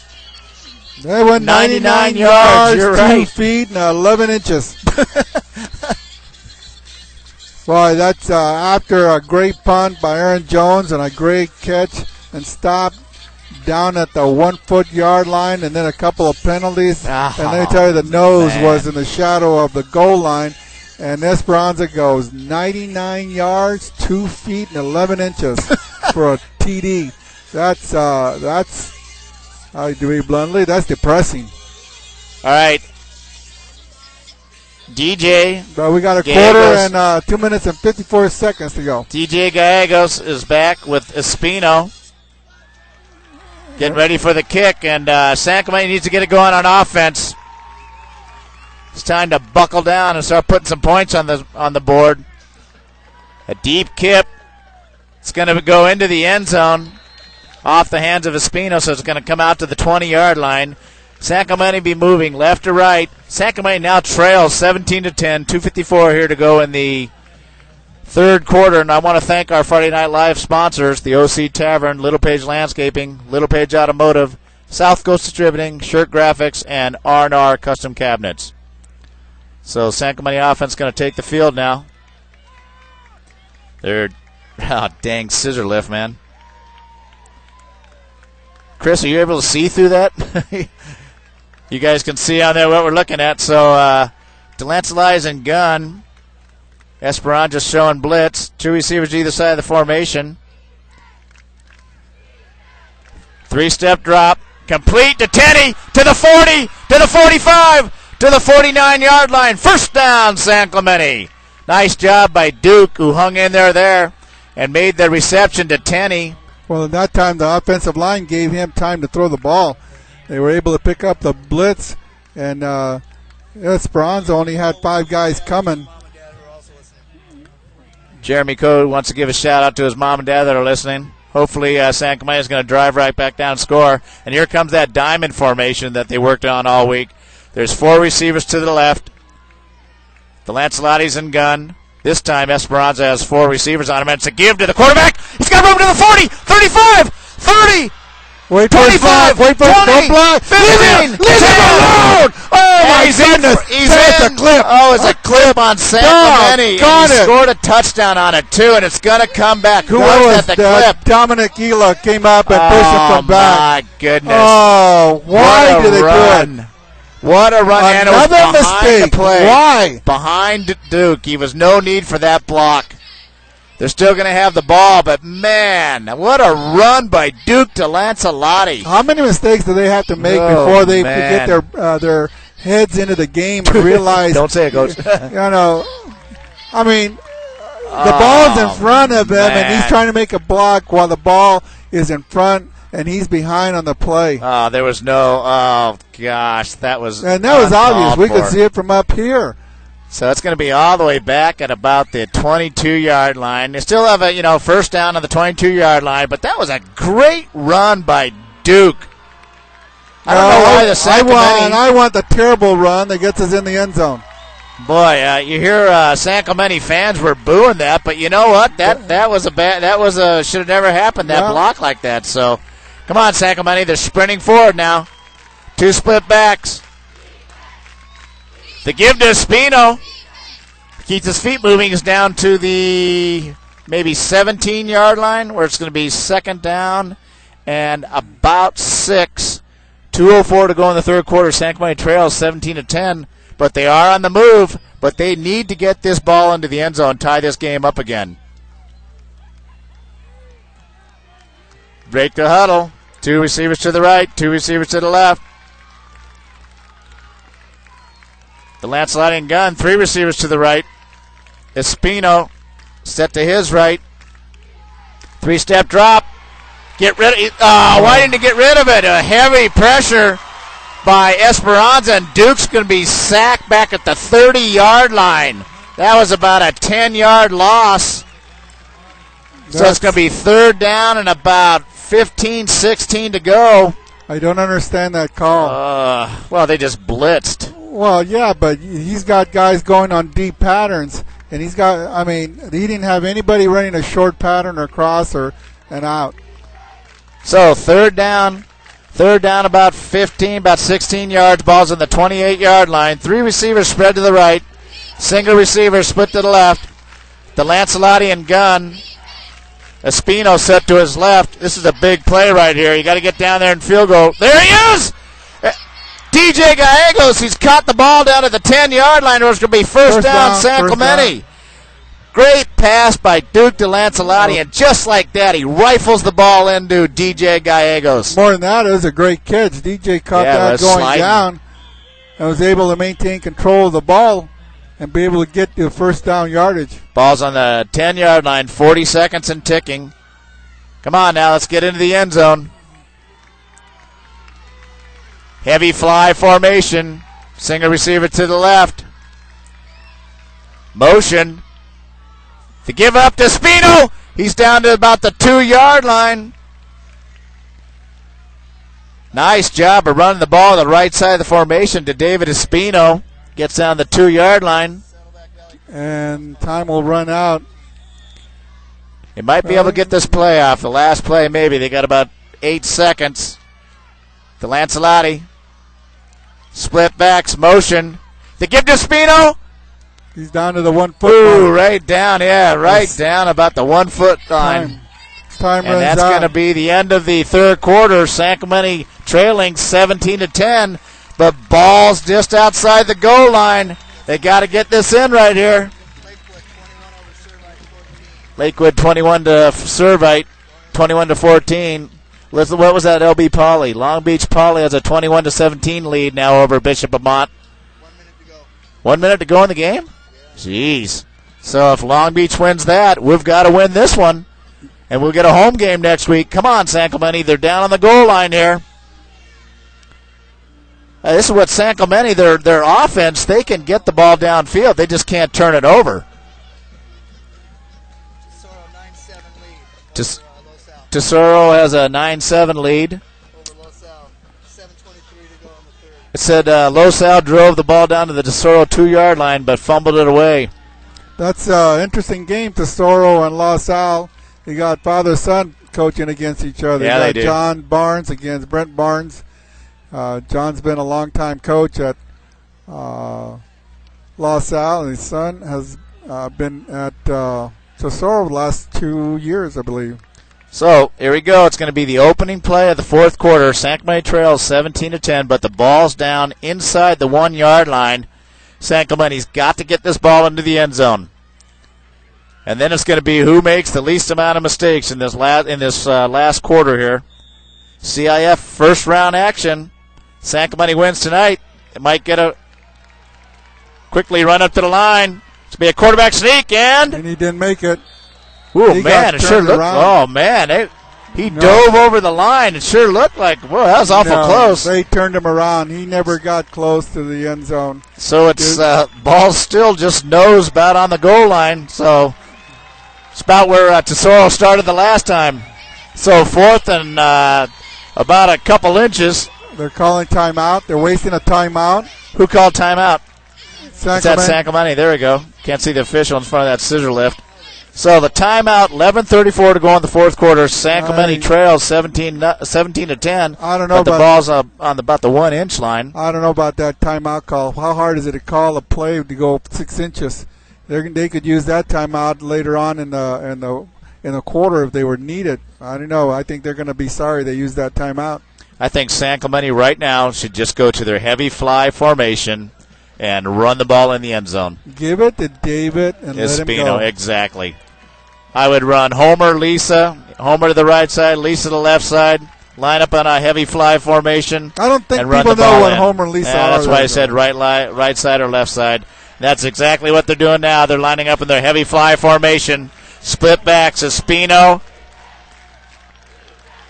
They went 99 yards. You're 2 right. feet and 11 inches. Boy, that's after a great punt by Aaron Jones and a great catch and stop down at the 1 foot yard line, and then a couple of penalties. And let me tell you, the nose was in the shadow of the goal line. And Esperanza goes 99 yards, 2 feet and 11 inches for a TD. That's how do we bluntly? That's depressing. All right. DJ. But we got a Gallegos. quarter and 2 minutes and 54 seconds to go. DJ Gallegos is back with Espino. Getting ready for the kick, and San Clemente needs to get it going on offense. It's time to buckle down and start putting some points on the board. A deep kip. It's going to go into the end zone off the hands of Espino, so it's going to come out to the 20-yard line. San Clemente be moving left to right. San Clemente now trails 17-10. 2:54 here to go in the third quarter, and I want to thank our Friday Night Live sponsors, the OC Tavern, Little Page Landscaping, Little Page Automotive, South Coast Distributing, Shirt Graphics, and R&R Custom Cabinets. So San Clemente offense going to take the field now. They're, dang scissor lift, man. Chris, are you able to see through that? You guys can see on there what we're looking at. So DeLanceli's in gun. Esperanza showing blitz. Two receivers either side of the formation. Three-step drop. Complete to Teddy, to the 40, to the 45, to the 49-yard line. First down, San Clemente. Nice job by Duke, who hung in there and made the reception to Tenney. Well, at that time, the offensive line gave him time to throw the ball. They were able to pick up the blitz, and Esperanza only had 5 guys coming. Jeremy Code wants to give a shout-out to his mom and dad that are listening. Hopefully, San Clemente is going to drive right back down and score. And here comes that diamond formation that they worked on all week. There's 4 receivers to the left. The Lancelotti's in gun. This time, Esperanza has 4 receivers on him, and it's a give to the quarterback. He's got room to the 40, 35, 30, Wait for 25, wait for 20, don't block. 15, Leave him alone! Oh, my goodness. That's a clip. Oh, it's a clip on San Clemente. Got He it. scored a touchdown on it, too, and it's going to come back. Who was that, the clip? Dominic Gila came up and pushed him from back. My goodness. Oh, why did they do it? What a run. And it was Another behind mistake. the play. Why? Behind Duke. He was no need for that block. They're still going to have the ball, but, man, what a run by Duke to Lancelotti. How many mistakes do they have to make before they get their heads into the game and realize? Don't say it, Coach. I mean, the ball's in front of him, and he's trying to make a block while the ball is in front, and he's behind on the play. There was oh, gosh, that was obvious. We could see it from up here. So it's going to be all the way back at about the 22-yard line. They still have a, first down on the 22-yard line, but that was a great run by Duke. I don't know why the San Clemente. I want the terrible run that gets us in the end zone. Boy, you hear San Clemente fans were booing that, but you know what? That was should have never happened, that block like that. So, come on, San Clemente. They're sprinting forward now. 2 split backs. The give to Espino. Keeps his feet moving. Is down to the maybe 17-yard line, where it's going to be second down and about 6. 2:04 to go in the third quarter. San Clemente trails 17-10, but they are on the move. But they need to get this ball into the end zone, tie this game up again. Break the huddle. 2 receivers to the right, 2 receivers to the left. The Lancelotti and gun, 3 receivers to the right. Espino set to his right. 3-step drop. Get rid of it. Why didn't he get rid of it? A heavy pressure by Esperanza, and Duke's going to be sacked back at the 30-yard line. That was about a 10-yard loss. So it's going to be third down and about 15, 16 to go. I don't understand that call. Well, they just blitzed. Well, yeah, but he's got guys going on deep patterns, and he didn't have anybody running a short pattern or cross or an out. So third down, Third down about 15, about 16 yards. Ball's on the 28-yard line. 3 receivers spread to the right. Single receiver split to the left. The Lancelotti and gun. Espino set to his left. This is a big play right here. You got to get down there and field goal. There he is! DJ Gallegos, he's caught the ball down at the 10-yard line. It was going to be first down, San Clemente. Great pass by Duke to Lancelotti, and just like that, he rifles the ball into DJ Gallegos. More than that, it was a great catch. DJ caught that going down and was able to maintain control of the ball and be able to get the first down yardage. Ball's on the 10-yard line, 40 seconds and ticking. Come on now, let's get into the end zone. Heavy fly formation. Single receiver to the left. Motion. To give up to Espino. He's down to about the 2-yard line. Nice job of running the ball on the right side of the formation to David Espino. Gets down the 2-yard line. And time will run out. They might be able to get this play off. The last play, maybe. They got about 8 seconds. To Lancelotti. Split backs, motion. They give to Espino. He's down to the 1 foot line. Ooh, right down, down about the 1 foot line. Time and that's going to be the end of the third quarter. San Clemente trailing 17-10, but ball's just outside the goal line. They got to get this in right here. Lakewood 21 to Servite, 21 to 14. Listen, what was that, LB Poly? Long Beach Poly has a 21-17 lead now over Bishop Amat. 1 minute to go. 1 minute to go in the game? Yeah. Jeez. So if Long Beach wins that, we've got to win this one. And we'll get a home game next week. Come on, San Clemente. They're down on the goal line here. This is what San Clemente, their offense, they can get the ball downfield. They just can't turn it over. Tesoro has a 9-7 lead. Over Los Al. 7:23 to go in the third. It said Los Al drove the ball down to the Tesoro 2-yard line, but fumbled it away. That's an interesting game, Tesoro and Los Al. You got father-son coaching against each other. Yeah, they do. John Barnes against Brent Barnes. John's been a long-time coach at Los Al, and his son has been at Tesoro the last 2 years, I believe. So here we go. It's going to be the opening play of the fourth quarter. San Clemente trails 17-10, but the ball's down inside the 1-yard line. San Clemente's got to get this ball into the end zone. And then it's going to be who makes the least amount of mistakes in this last quarter here. CIF first round action. San Clemente wins tonight. It might get a quickly run up to the line. It's going to be a quarterback sneak, and he didn't make it. Oh, man, it sure looked. Oh, man, he dove over the line. It sure looked like, whoa, that was awful close. They turned him around. He never got close to the end zone. So it's ball's still just nose about on the goal line. So it's about where Tesoro started the last time. So fourth and about a couple inches. They're calling timeout. They're wasting a timeout. Who called timeout? It's at San Clemente. There we go. Can't see the official in front of that scissor lift. So the timeout, 11:34 to go in the fourth quarter. San Clemente trails 17-10. I don't know, but the ball's on about the 1-inch line. I don't know about that timeout call. How hard is it to call a play to go 6 inches? They could use that timeout later on in the quarter if they were needed. I don't know. I think they're going to be sorry they used that timeout. I think San Clemente right now should just go to their heavy fly formation and run the ball in the end zone. Give it to David and let him go. Exactly. I would run Homer, Lisa, Homer to the right side, Lisa to the left side, line up on a heavy fly formation. I don't think and run people the ball know what in. Homer and Lisa are. That's why I said right side or left side. That's exactly what they're doing now. They're lining up in their heavy fly formation. Split backs, Espino.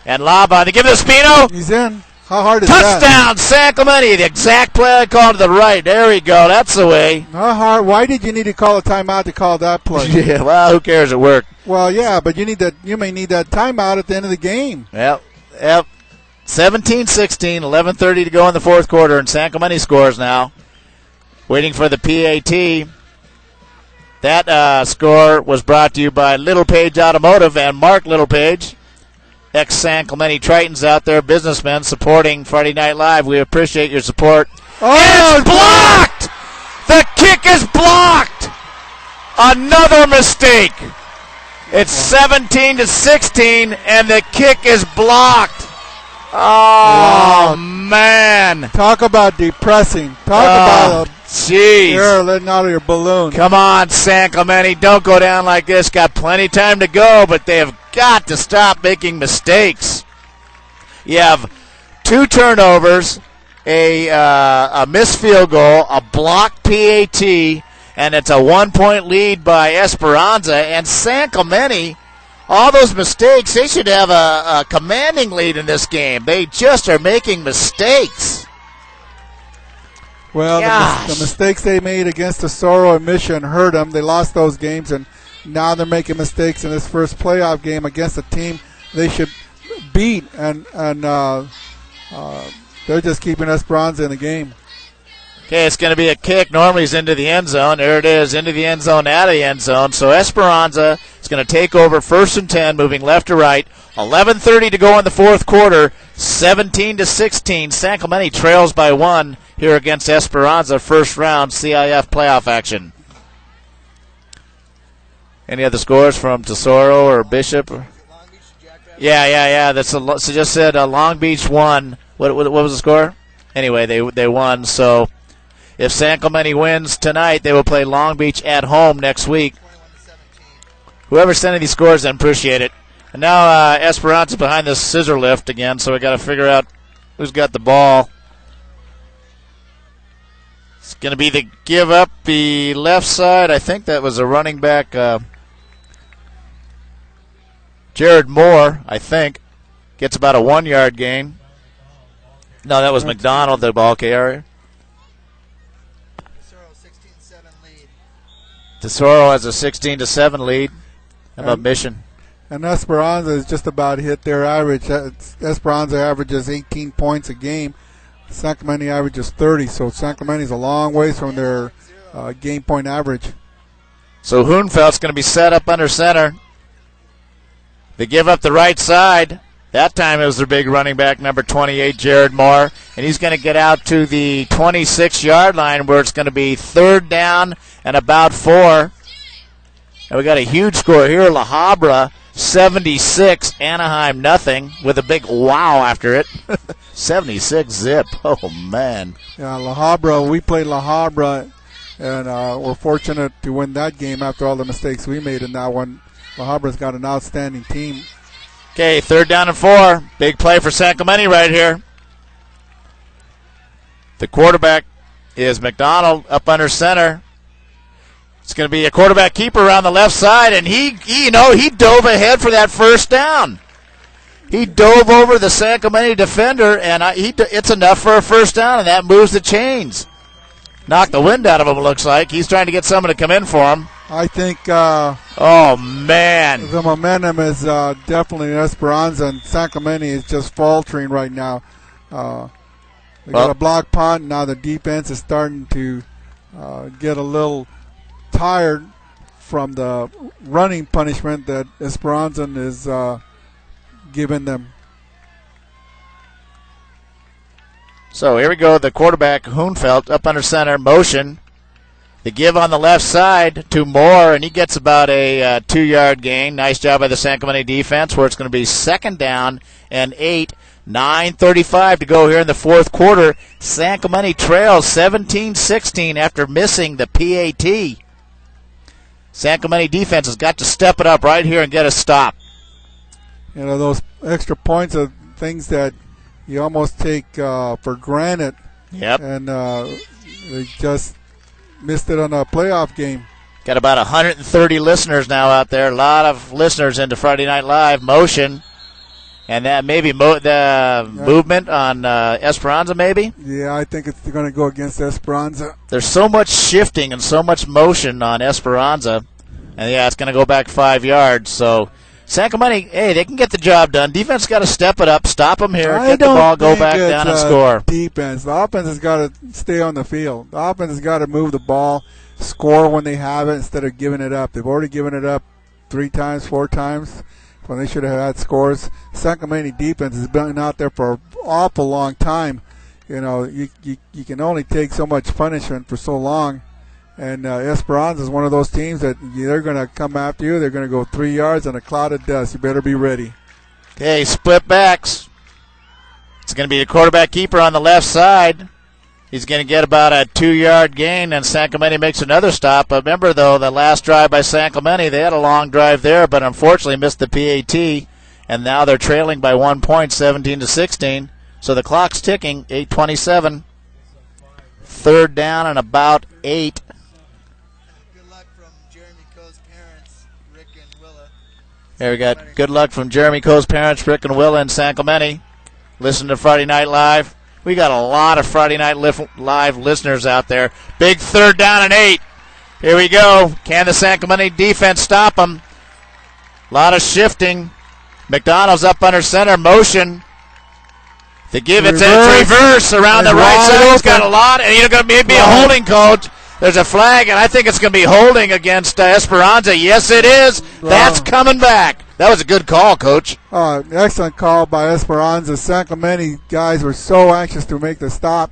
And Laba. They give it to Espino. He's in. How hard is Touchdown, that? Touchdown, San Clemente. The exact play I called to the right. There we go. That's the way. How hard? Why did you need to call a timeout to call that play? Yeah, well, who cares? It worked. Well, yeah, but you may need that timeout at the end of the game. Yep. 17-16, 11:30 to go in the fourth quarter, and San Clemente scores now. Waiting for the PAT. That score was brought to you by Little Page Automotive and Mark Littlepage. ex-San Clemente Tritons out there, businessmen supporting Friday Night Live. We appreciate your support. Oh, It's blocked! The kick is blocked! Another mistake. It's 17-16, and the kick is blocked. Oh, man. Talk about depressing. Talk about jeez. air letting out of your balloon. Come on, San Clemente. Don't go down like this. Got plenty of time to go, but they have got to stop making mistakes. You have 2 turnovers, a missed field goal, a blocked PAT, and it's a 1-point lead by Esperanza. And San Clemente, all those mistakes, they should have a commanding lead in this game. They just are making mistakes. Well, the mistakes they made against Tesoro and Mission hurt them. They lost those games, and now they're making mistakes in this first playoff game against a team they should beat, and they're just keeping Esperanza in the game. Okay, it's going to be a kick. Normally it's into the end zone. There it is, into the end zone, out of the end zone. So Esperanza is going to take over 1st and 10, moving left to right. 11:30 to go in the fourth quarter. 17-16. San Clemente trails by 1 here against Esperanza. First round CIF playoff action. Any other scores from Tesoro or Bishop? Yeah. That's so just said Long Beach won. What was the score? Anyway, they won. So if San Clemente wins tonight, they will play Long Beach at home next week. Whoever's sending these scores, I appreciate it. And now Esperanza behind the scissor lift again, so we got to figure out who's got the ball. It's going to be the give up the left side. I think that was a running back, Jared Moore, I think. Gets about a 1-yard gain. No, that was McDonald, the ball carrier. Tesoro has a 16-7 lead. How about Mission? And Esperanza is just about hit their average. Esperanza averages 18 points a game. San Clemente averages 30, so San Clemente is a long ways from their game point average. So Hoonfeld's going to be set up under center. They give up the right side. That time it was their big running back, number 28, Jared Moore. And he's going to get out to the 26-yard line where it's going to be 3rd down and about 4. And we got a huge score here. La Habra, 76, Anaheim, nothing, with a big wow after it. 76 zip. Oh, man. Yeah, La Habra, we played La Habra, and we're fortunate to win that game after all the mistakes we made in that one. La Habra's got an outstanding team. Okay, 3rd down and 4. Big play for San Clemente right here. The quarterback is McDonald up under center. It's going to be a quarterback keeper around the left side, and he dove ahead for that 1st down. He dove over the San Clemente defender, and it's enough for a 1st down, and that moves the chains. Knocked the wind out of him, it looks like. He's trying to get someone to come in for him. I think oh, man. The momentum is definitely in Esperanza, and San Clemente is just faltering right now. They got a block punt. Now the defense is starting to get a little tired from the running punishment that Esperanza is giving them. So here we go. The quarterback, Hoonfeld, up under center, motion. The give on the left side to Moore, and he gets about a 2-yard gain. Nice job by the San Clemente defense, where it's going to be 2nd down and 8. 9:35 to go here in the fourth quarter. San Clemente trails 17-16 after missing the PAT. San Clemente defense has got to step it up right here and get a stop. You know, those extra points are things that you almost take for granted. Yep. And they just missed it on a playoff game. Got about 130 listeners now out there. A lot of listeners into Friday Night Live. Motion. And that maybe the movement on Esperanza, maybe? Yeah, I think it's going to go against Esperanza. There's so much shifting and so much motion on Esperanza. And, yeah, it's going to go back 5 yards. So, San Clemente, hey, they can get the job done. Defense got to step it up, stop them here, get the ball, go back down and score. Defense. The offense has got to stay on the field. The offense has got to move the ball, score when they have it instead of giving it up. They've already given it up 3 times, 4 times. when they should have had scores. San Clemente defense has been out there for an awful long time. You know, you can only take so much punishment for so long. And Esperanza is one of those teams that they're going to come after you. They're going to go 3 yards on a cloud of dust. You better be ready. Okay, split backs. It's going to be the quarterback keeper on the left side. He's going to get about a 2-yard gain, and San Clemente makes another stop. But remember, though, the last drive by San Clemente, they had a long drive there, but unfortunately missed the PAT, and now they're trailing by 1 point, 17-16. So the clock's ticking, 8:27. 3rd down and about 8. Good luck from Jeremy Coe's parents, Rick and Willa. There we got good luck from Jeremy Coe's parents, Rick and Willa in San Clemente. Listen to Friday Night Live. We got a lot of Friday Night Live listeners out there. Big 3rd down and 8. Here we go. Can the San Clemente defense stop them? A lot of shifting. McDonald's up under center. Motion. To give it to reverse around the right side. He's got a lot. And you're going to be a holding, coach. There's a flag, and I think it's going to be holding against Esperanza. Yes, it is. That's coming back. That was a good call, Coach. Excellent call by Esperanza. San Clemente guys were so anxious to make the stop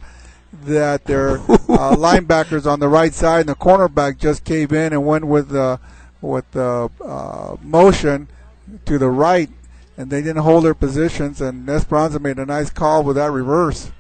that their linebackers on the right side and the cornerback just cave in and went with motion to the right, and they didn't hold their positions, and Esperanza made a nice call with that reverse.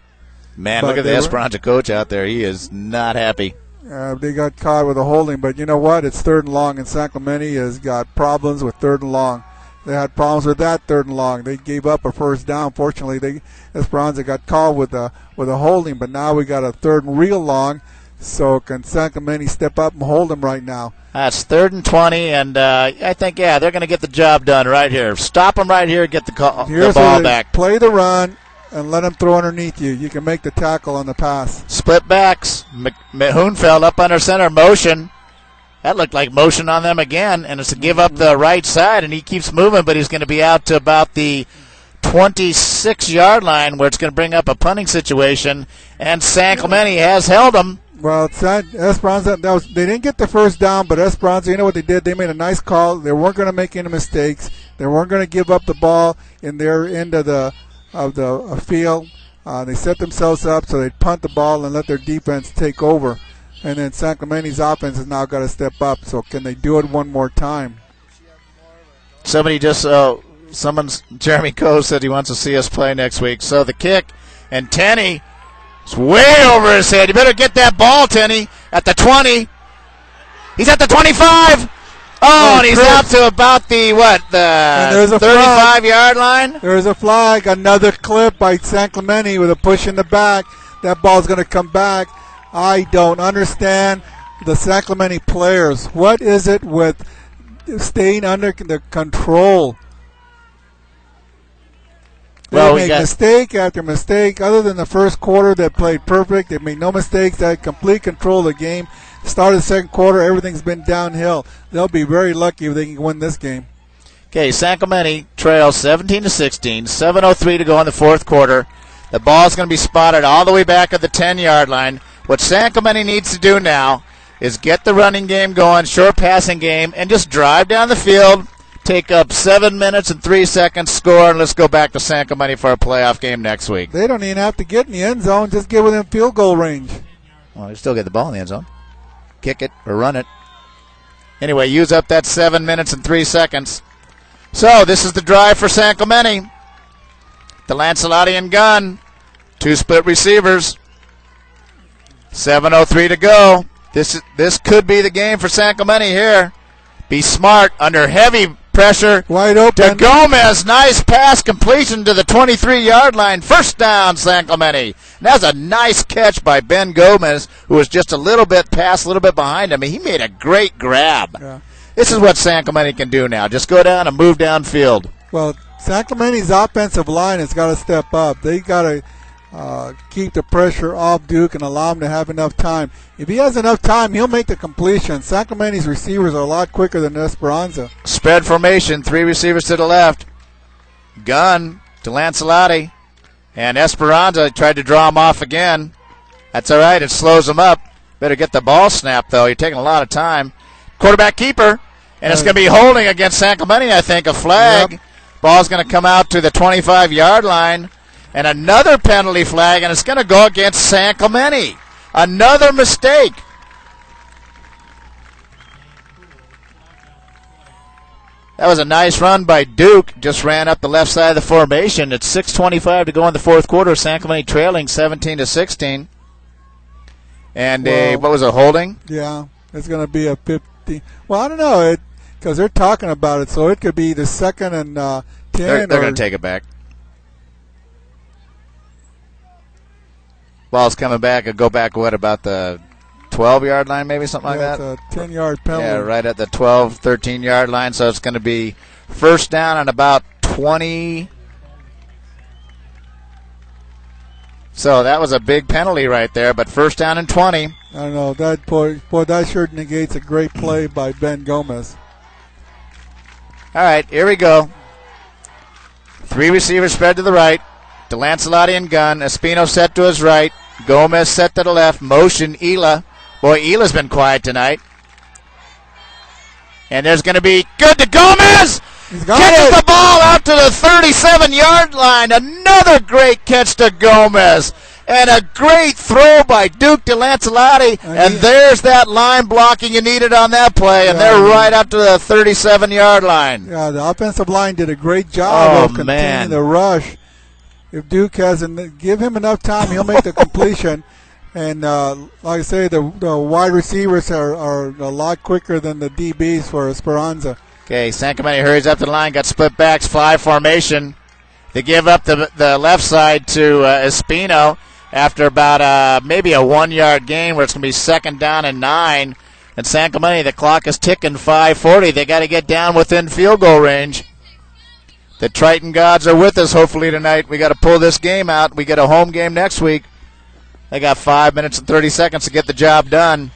Man, look at the Esperanza coach out there. He is not happy. They got caught with a holding, but you know what? It's 3rd and long, and San Clemente has got problems with 3rd and long. They had problems with that 3rd and long. They gave up a 1st down. Fortunately, Esperanza got called with a holding, but now we got a 3rd and real long. So can San Clemente step up and hold them right now? That's 3rd and 20, and I think, they're going to get the job done right here. Stop them right here, get the ball back. Play the run and let them throw underneath you. You can make the tackle on the pass. Split backs. Hoonfeld up under center. Motion. That looked like motion on them again, and it's to give up the right side, and he keeps moving, but he's going to be out to about the 26-yard line where it's going to bring up a punting situation, and San Clemente has held him. Well, Esperanza, they didn't get the 1st down, but Esperanza, you know what they did? They made a nice call. They weren't going to make any mistakes. They weren't going to give up the ball in their end of the field. They set themselves up so they'd punt the ball and let their defense take over. And then San Clemente's offense has now got to step up. So can they do it one more time? Jeremy Coe said he wants to see us play next week. So the kick, and Tenney is way over his head. You better get that ball, Tenney, at the 20. He's at the 25. Oh, and he's out to about the 35-yard line? There's a flag. Another clip by San Clemente with a push in the back. That ball's going to come back. I don't understand the San Clemente players. What is it with staying under the control? They make mistake after mistake. Other than the first quarter, they played perfect. They made no mistakes. They had complete control of the game. Start of the 2nd quarter, everything's been downhill. They'll be very lucky if they can win this game. Okay, San Clemente trails 17-16. 7:03 to go in the 4th quarter. The ball's going to be spotted all the way back at the 10-yard line. What San Clemente needs to do now is get the running game going, short passing game, and just drive down the field, take up 7 minutes and 3 seconds, score, and let's go back to San Clemente for a playoff game next week. They don't even have to get in the end zone. Just get within field goal range. Well, they still get the ball in the end zone. Kick it or run it. Anyway, use up that 7 minutes and 3 seconds. So this is the drive for San Clemente. The Lancelotti gun. 2 split receivers. 7:03 to go. This could be the game for San Clemente here. Be smart under heavy pressure. Wide open. To Gomez. Nice pass completion to the 23-yard line. 1st down, San Clemente. And that's a nice catch by Ben Gomez, who was just a little bit behind him. He made a great grab. Yeah. This is what San Clemente can do now. Just go down and move downfield. Well, San Clemente's offensive line has got to step up. They got to keep the pressure off Duke and allow him to have enough time. If he has enough time, he'll make the completion. San Clemente's receivers are a lot quicker than Esperanza. Spread formation, 3 receivers to the left. Gun to Lancelotti. And Esperanza tried to draw him off again. That's all right. It slows him up. Better get the ball snapped, though. You're taking a lot of time. Quarterback keeper. And it's going to be holding against San Clemente, I think, a flag. Yep. Ball's going to come out to the 25-yard line. And another penalty flag, and it's going to go against San Clemente. Another mistake. That was a nice run by Duke. Just ran up the left side of the formation. It's 6:25 to go in the fourth quarter. San Clemente trailing 17-16. And what was it, holding? Yeah, it's going to be a 50. Well, I don't know, because they're talking about it, so it could be the second and 10. They're going to take it back. Ball's coming back. It'll go back, what, about the 12-yard line, maybe, something like that? It's a 10-yard penalty. Yeah, right at the 12, 13-yard line. So it's going to be first down and about 20. So that was a big penalty right there, but first down and 20. I don't know. That sure negates a great play by Ben Gomez. All right, here we go. 3 receivers spread to the right. DeLancelotti and gun. Espino set to his right. Gomez set to the left. Motion, Ela. Boy, Ela's been quiet tonight. And there's going to be good to Gomez. Catches the ball out to the 37-yard line. Another great catch to Gomez. And a great throw by Duke DeLancelotti. And there's that line blocking you needed on that play. And they're right up to the 37-yard line. Yeah, the offensive line did a great job of containing the rush. If Duke hasn't, give him enough time, he'll make the completion. And like I say, the wide receivers are a lot quicker than the DBs for Esperanza. Okay, San Clemente hurries up to the line, got split backs, 5 formation. They give up the left side to Espino after about maybe a 1-yard gain where it's going to be second down and 9. And San Clemente, the clock is ticking, 5:40. They got to get down within field goal range. The Triton gods are with us hopefully tonight. We got to pull this game out. We get a home game next week. They got 5 minutes and 30 seconds to get the job done.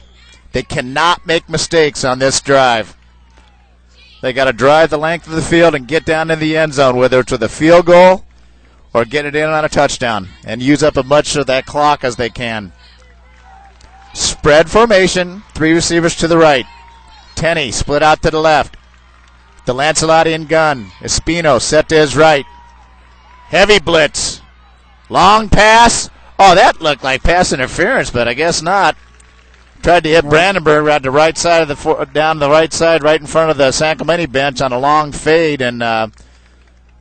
They cannot make mistakes on this drive. They got to drive the length of the field and get down in the end zone, whether it's with a field goal or get it in on a touchdown, and use up as much of that clock as they can. Spread formation, 3 receivers to the right. Tenney split out to the left. DeLancelotti and gun. Espino set to his right. Heavy blitz. Long pass. Oh, that looked like pass interference, but I guess not. Tried to hit Brandenburg right the right side of down the right side, right in front of the San Clemente bench on a long fade, and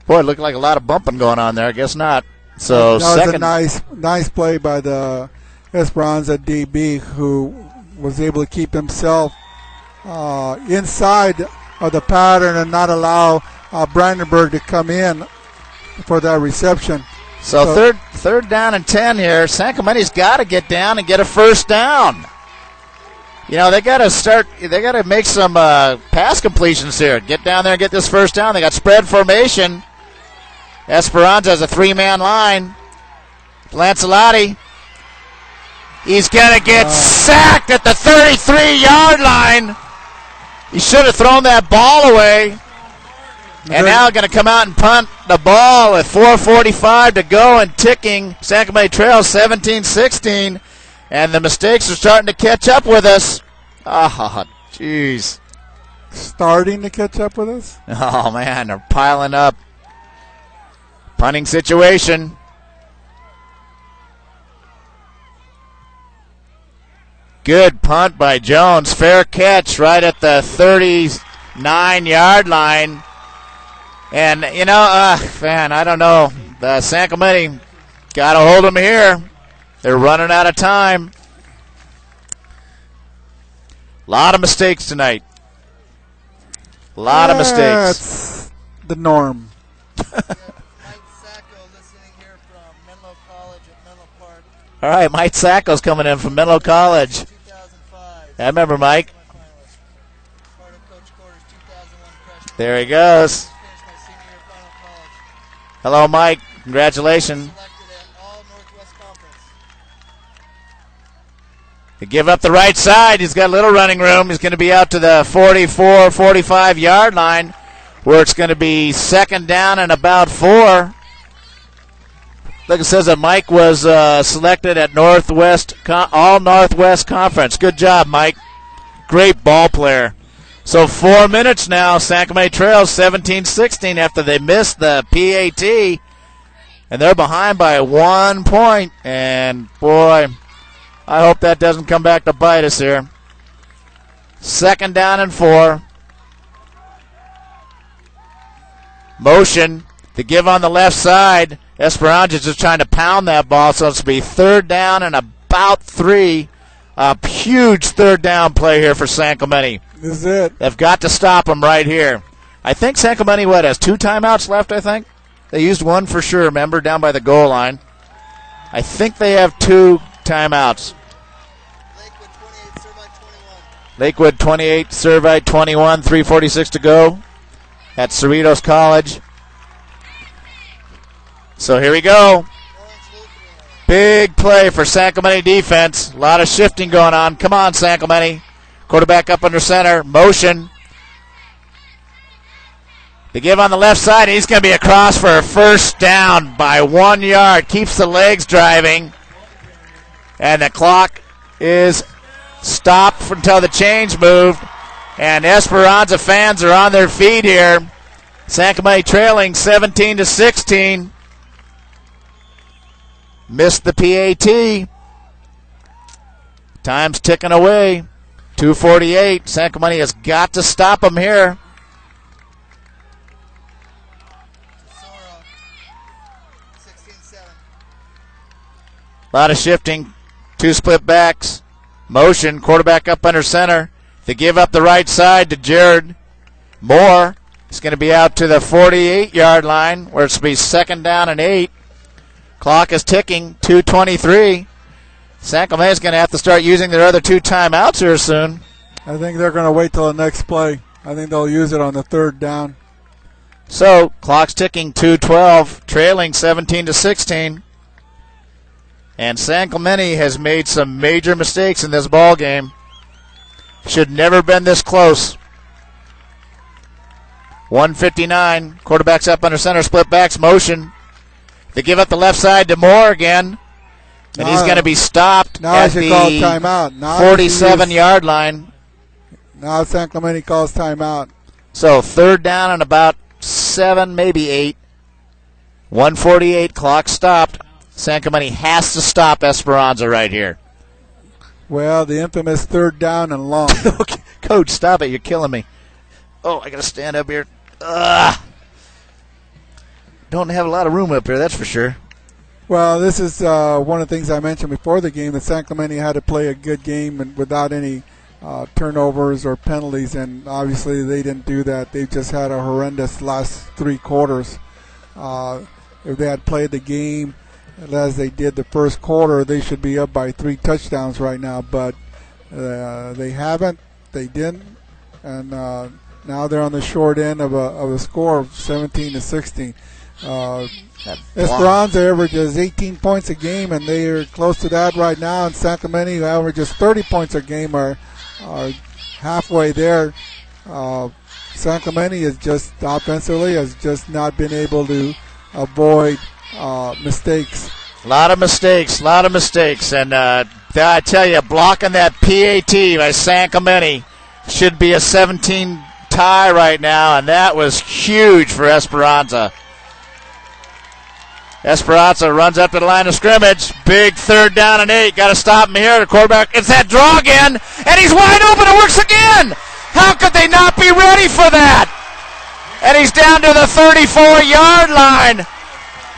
boy, it looked like a lot of bumping going on there. I guess not. So that second, was a nice play by the Esperanza DB, who was able to keep himself inside of the pattern and not allow Brandenburg to come in for that reception. So third down and 10 here. San Clemente's got to get down and get a first down. You know, they got to start. They got to make some pass completions here. Get down there and get this first down. They got spread formation. Esperanza has a 3-man line. Lancelotti. He's going to get sacked at the 33-yard line. He should have thrown that ball away. And now going to come out and punt the ball with 4:45 to go and ticking. San Clemente trails 17-16. And the mistakes are starting to catch up with us. Oh, jeez. Starting to catch up with us? Oh, man, they're piling up. Punting situation. Good punt by Jones. Fair catch right at the 39-yard line. And, you know, man, I don't know. San Clemente got to hold them here. They're running out of time. A lot of mistakes tonight. A lot of mistakes. That's the norm. Mike Sacco listening here from Menlo College at Menlo Park. All right, Mike Sacco's coming in from Menlo College. 2005. I remember Mike. Part of Coach Corder's 2001 freshman. There he goes. Finished my senior year at Menlo College. Hello, Mike. Congratulations. Selected at All Northwest Conference. They give up the right side. He's got a little running room. He's going to be out to the 44, 45-yard line where it's going to be second down and about 4. Look, it says that Mike was selected at All Northwest Conference. Good job, Mike. Great ball player. So 4 minutes now. San Clemente trails 17-16 after they missed the PAT. And they're behind by 1 point. And, boy, I hope that doesn't come back to bite us here. 2nd down and 4. Motion to give on the left side. Esperanza just trying to pound that ball, so it's going to be 3rd down and about 3. A huge 3rd down play here for San Clemente. This is it. They've got to stop them right here. I think San Clemente, has 2 timeouts left, I think? They used one for sure, remember, down by the goal line. I think they have 2 timeouts. Lakewood 28, Servite 21, 3:46 to go at Cerritos College. So here we go. Big play for San Clemente defense. A lot of shifting going on. Come on, San Clemente. Quarterback up under center. Motion. They give on the left side. He's going to be across for a 1st down by 1 yard. Keeps the legs driving. And the clock is stopped until the change moved. And Esperanza fans are on their feet here. San Clemente trailing 17-16. Missed the PAT. Time's ticking away. 2:48. San Clemente has got to stop them here. A lot of shifting. 2 split backs. Motion. Quarterback up under center. They give up the right side to Jared Moore. He's going to be out to the 48-yard line where it's going to be 2nd down and 8. Clock is ticking. 2:23. San Clemente is going to have to start using their other 2 timeouts here soon. I think they're going to wait till the next play. I think they'll use it on the 3rd down. So, clock's ticking. 2:12, trailing 17-16. And San Clemente has made some major mistakes in this ball game. Should never been this close. 1:59. Quarterback's up under center. Split backs. Motion. They give up the left side to Moore again. And he's going to be stopped at the 47-yard line. Now San Clemente calls timeout. So 3rd down and about 7, maybe 8. 1:48. Clock stopped. San Clemente has to stop Esperanza right here. Well, the infamous 3rd down and long. Okay, Coach, stop it. You're killing me. Oh, I got to stand up here. Ugh. Don't have a lot of room up here, that's for sure. Well, this is one of the things I mentioned before the game, that San Clemente had to play a good game and without any turnovers or penalties, and obviously they didn't do that. They just had a horrendous last 3 quarters. If they had played the game as they did the first quarter, they should be up by 3 touchdowns right now, but they haven't. They didn't, and now they're on the short end of a score of 17-16. Esperanza averages 18 points a game, and they are close to that right now. And San Clemente, who averages 30 points a game, are halfway there. San Clemente is just offensively has just not been able to avoid mistakes. A lot of mistakes. And I tell you, blocking that PAT by San Clemente should be a 17 tie right now, and that was huge for Esperanza. Esperanza runs up to the line of scrimmage. Big 3rd down and 8. Got to stop him here. The quarterback, it's that draw again, and he's wide open. It works again. How could they not be ready for that? And he's down to the 34-yard line.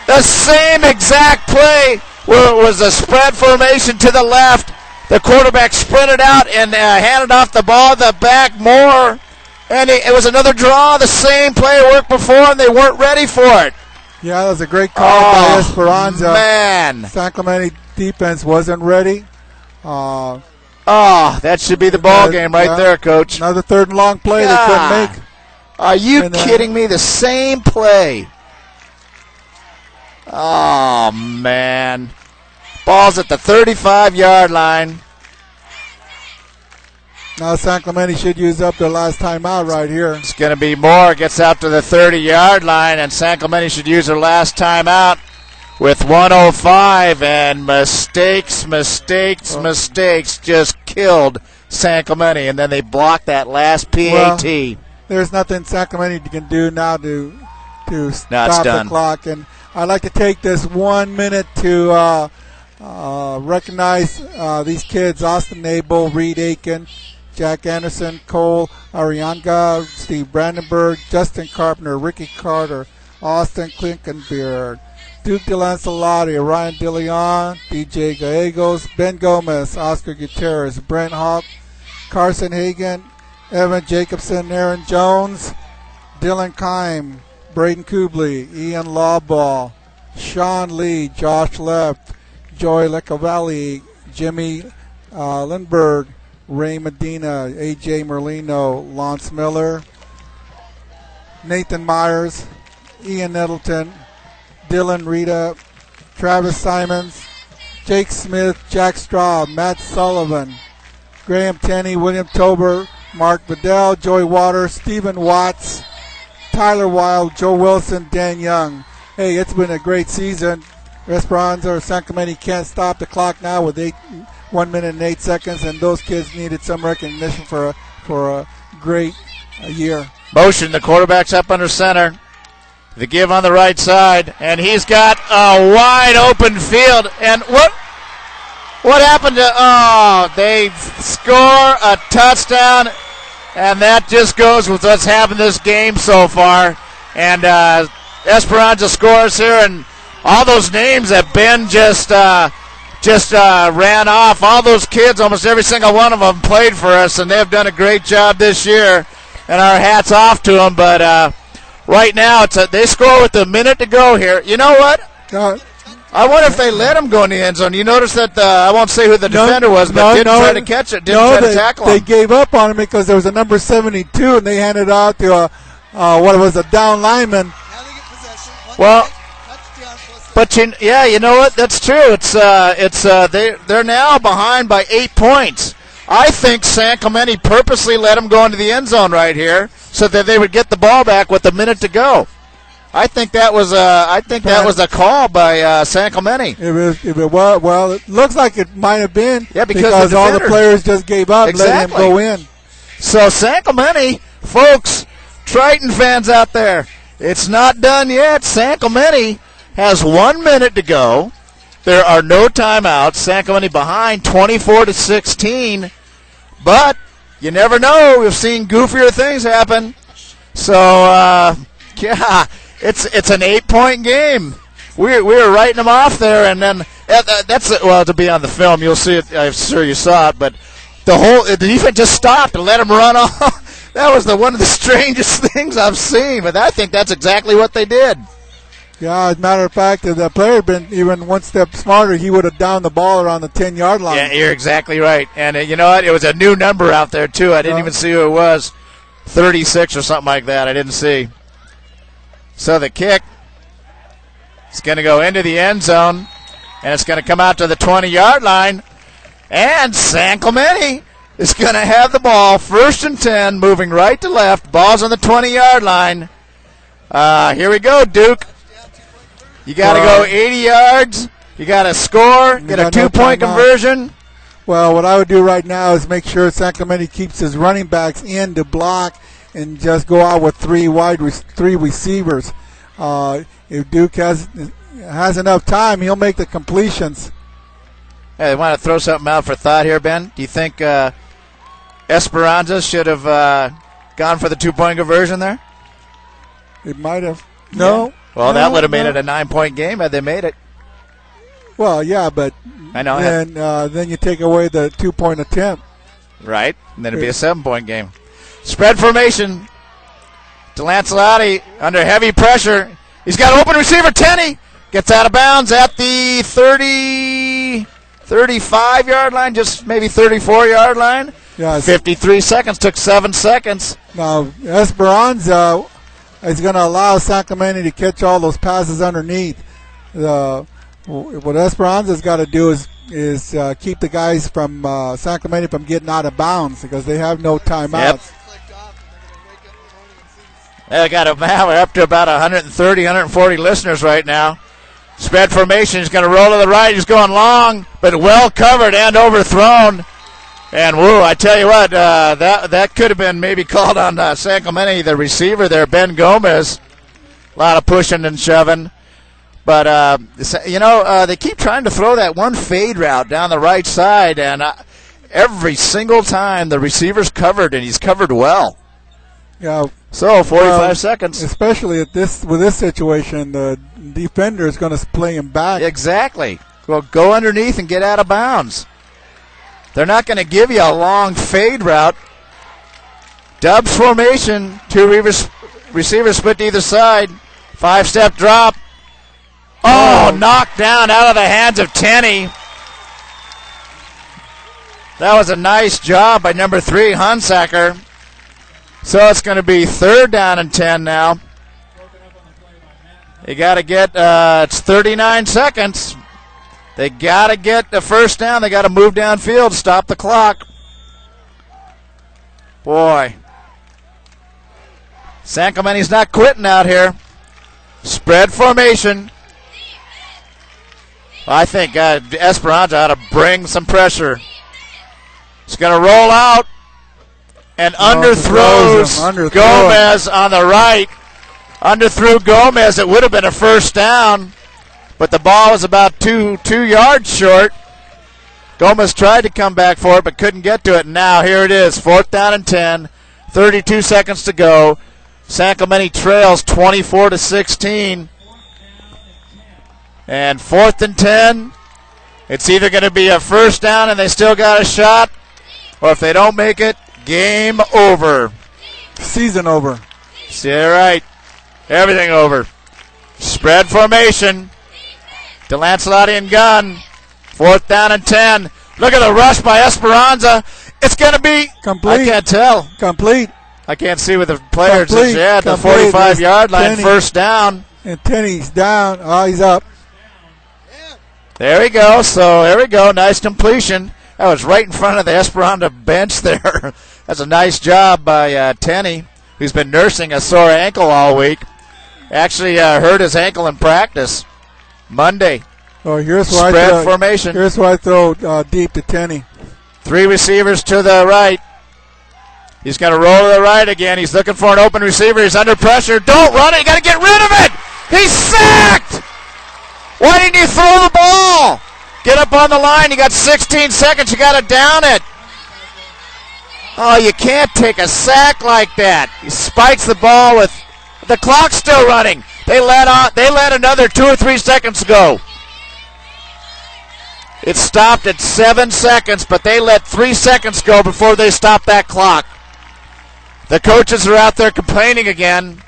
The same exact play where it was a spread formation to the left. The quarterback sprinted out and handed off the ball to the back Moore. And it was another draw. The same play worked before, and they weren't ready for it. Yeah, that was a great call by Esperanza. Man. San Clemente defense wasn't ready. That should be the ball game right there, Coach. Another 3rd and long play they couldn't make. Are you kidding me? The same play. Oh, man. Ball's at the 35-yard line. Now San Clemente should use up their last timeout right here. It's going to be Moore. Gets out to the 30-yard line, and San Clemente should use their last timeout with 1:05. And mistakes just killed San Clemente, and then they blocked that last PAT. Well, there's nothing San Clemente can do now to stop the clock. And I'd like to take this 1 minute to recognize these kids: Austin Abel, Reed Aiken, Jack Anderson, Cole Arianga, Steve Brandenburg, Justin Carpenter, Ricky Carter, Austin Klinkenbeard, Duke DeLancelotti, Ryan DeLeon, DJ Gallegos, Ben Gomez, Oscar Gutierrez, Brent Hawk, Carson Hagan, Evan Jacobson, Aaron Jones, Dylan Kime, Braden Kubley, Ian Lawball, Sean Lee, Josh Leff, Joy Lecavalli, Jimmy Lindberg, Ray Medina, AJ Merlino, Lance Miller, Nathan Myers, Ian Nettleton, Dylan Rita, Travis Simons, Jake Smith, Jack Straub, Matt Sullivan, Graham Tenney, William Tober, Mark Vidal, Joey Waters, Stephen Watts, Tyler Wild, Joe Wilson, Dan Young. Hey, it's been a great season. Esperanza or San Clemente can't stop the clock now with 1 minute and 8 seconds, and those kids needed some recognition for a great year. Motion, the quarterback's up under center. The give on the right side, and he's got a wide open field. And what happened to, they score a touchdown, and that just goes with what's happened this game so far. And Esperanza scores here, and all those names that Ben just ran off, all those kids, almost every single one of them played for us, and they've done a great job this year, and our hats off to them. But right now, they score with a minute to go here. You know what? I wonder if they let him go in the end zone. You notice that I won't say who the defender was, but didn't try to catch it, didn't try to tackle him. They gave up on him because there was a number 72, and they handed it out to a down lineman. Now they get possession. Well, Touchdown plus but you know what? That's true. They're now behind by 8 points. I think San Clemente purposely let him go into the end zone right here so that they would get the ball back with a minute to go. I think that was a call by San Clemente. If it was, well, it looks like it might have been. Yeah, because all the players just gave up, letting him go in. So San Clemente, folks, Triton fans out there, it's not done yet. San Clemente has 1 minute to go. There are no timeouts. San Clemente behind 24-16, but you never know. We've seen goofier things happen. So yeah. It's an 8-point game. We were writing them off there, and then to be on the film, you'll see it. I'm sure you saw it, but the defense just stopped and let him run off. That was one of the strangest things I've seen, but I think that's exactly what they did. Yeah, as a matter of fact, if the player had been even one step smarter, he would have downed the ball around the 10-yard line. Yeah, you're exactly right. And you know what? It was a new number out there too. I didn't even see who it was, 36 or something like that. I didn't see. So the kick is going to go into the end zone, and it's going to come out to the 20-yard line. And San Clemente is going to have the ball, 1st and 10, moving right to left. Ball's on the 20-yard line. Here we go, Duke. You got to go 80 yards. You got to score, get a 2-point conversion. Well, what I would do right now is make sure San Clemente keeps his running backs in to block and just go out with three receivers. If Duke has enough time, he'll make the completions. Hey, they want to throw something out for thought here, Ben. Do you think Esperanza should have gone for the 2-point conversion there? It might have. No. Yeah. Well, that would have made it a 9-point game had they made it. Well, yeah, but I know. Then you take away the 2-point attempt. Right, and then it'd be a 7-point game. Spread formation. DeLancelotti under heavy pressure. He's got open receiver. Tenney gets out of bounds at the 35-yard line, just maybe 34-yard line. Yes. 53 seconds. Took 7 seconds. Now, Esperanza is going to allow San Clemente to catch all those passes underneath. What Esperanza's got to do is keep the guys from San Clemente from getting out of bounds because they have no timeouts. Yep. They got we're up to about 130, 140 listeners right now. Spread formation. He's going to roll to the right. He's going long, but well covered and overthrown. And whoa, I tell you what, that could have been maybe called on San Clemente, the receiver there, Ben Gomez. A lot of pushing and shoving. But, they keep trying to throw that one fade route down the right side, and every single time the receiver's covered, and he's covered well. Yeah. So 45 seconds. Especially with this situation, the defender is going to play him back. Exactly. Well, go underneath and get out of bounds. They're not going to give you a long fade route. Dubs formation. Two receivers split to either side. 5-step drop. Oh, knocked down out of the hands of Tenney. That was a nice job by number 3, Hunsacker. So it's going to be 3rd down and 10 now. You got to get, it's 39 seconds. They got to get the first down. They got to move downfield, stop the clock. Boy. San Clemente's not quitting out here. Spread formation. I think Esperanza ought to bring some pressure. It's going to roll out and underthrows Gomez on the right. Underthrew Gomez. It would have been a first down, but the ball was about two yards short. Gomez tried to come back for it, but couldn't get to it. And now here it is, 4th down and 10, 32 seconds to go. San Clemente trails 24-16. And 4th and 10, it's either going to be a first down and they still got a shot, or if they don't make it, game over. Season over. Yeah, right. Everything over. Spread formation. DeLancelotti and gun. 4th down and 10. Look at the rush by Esperanza. It's going to be complete. I can't tell. Complete. I can't see with the players. Complete. Yeah, at the 45-yard line, Tenney. first down. And Tenney's down. Oh, he's up. There we go. So there we go. Nice completion. That was right in front of the Esperanza bench there. That's a nice job by Tenney, who's been nursing a sore ankle all week. Actually hurt his ankle in practice Monday. Oh, here's why Spread formation. Here's why I throw deep to Tenney. 3 receivers to the right. He's going to roll to the right again. He's looking for an open receiver. He's under pressure. Don't run it. You got to get rid of it. He's sacked. Why didn't you throw the ball? Get up on the line. You got 16 seconds. You got to down it. Oh, you can't take a sack like that. He spikes the ball with the clock still running. They let another 2 or 3 seconds go. It stopped at 7 seconds, but they let 3 seconds go before they stopped that clock. The coaches are out there complaining again.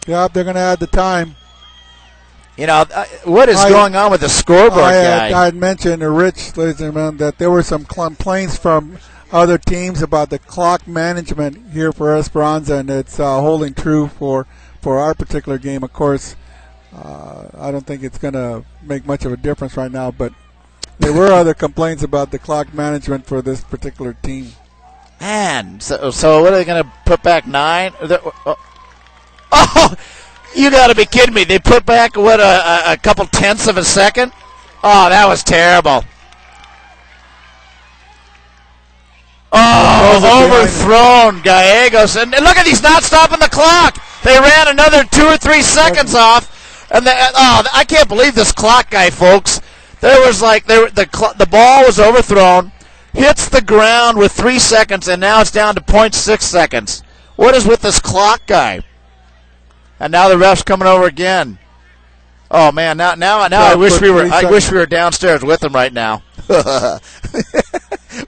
Yep, they're going to add the time. You know, what is going on with the scoreboard guy? I had mentioned to Rich, ladies and gentlemen, that there were some complaints from other teams about the clock management here for Esperanza, and it's holding true for our particular game. Of course, I don't think it's going to make much of a difference right now, but there were other complaints about the clock management for this particular team. Man, so what are they going to put back 9? Oh, you got to be kidding me. They put back, what, a couple tenths of a second? Oh, that was terrible. Oh, overthrown Gallegos. And look at, he's not stopping the clock. They ran another 2 or 3 seconds off. And I can't believe this clock guy, folks. There was the ball was overthrown, hits the ground with 3 seconds, and now it's down to 0.6 seconds. What is with this clock guy? And now the ref's coming over again. Oh man, now I wish we were downstairs with him right now.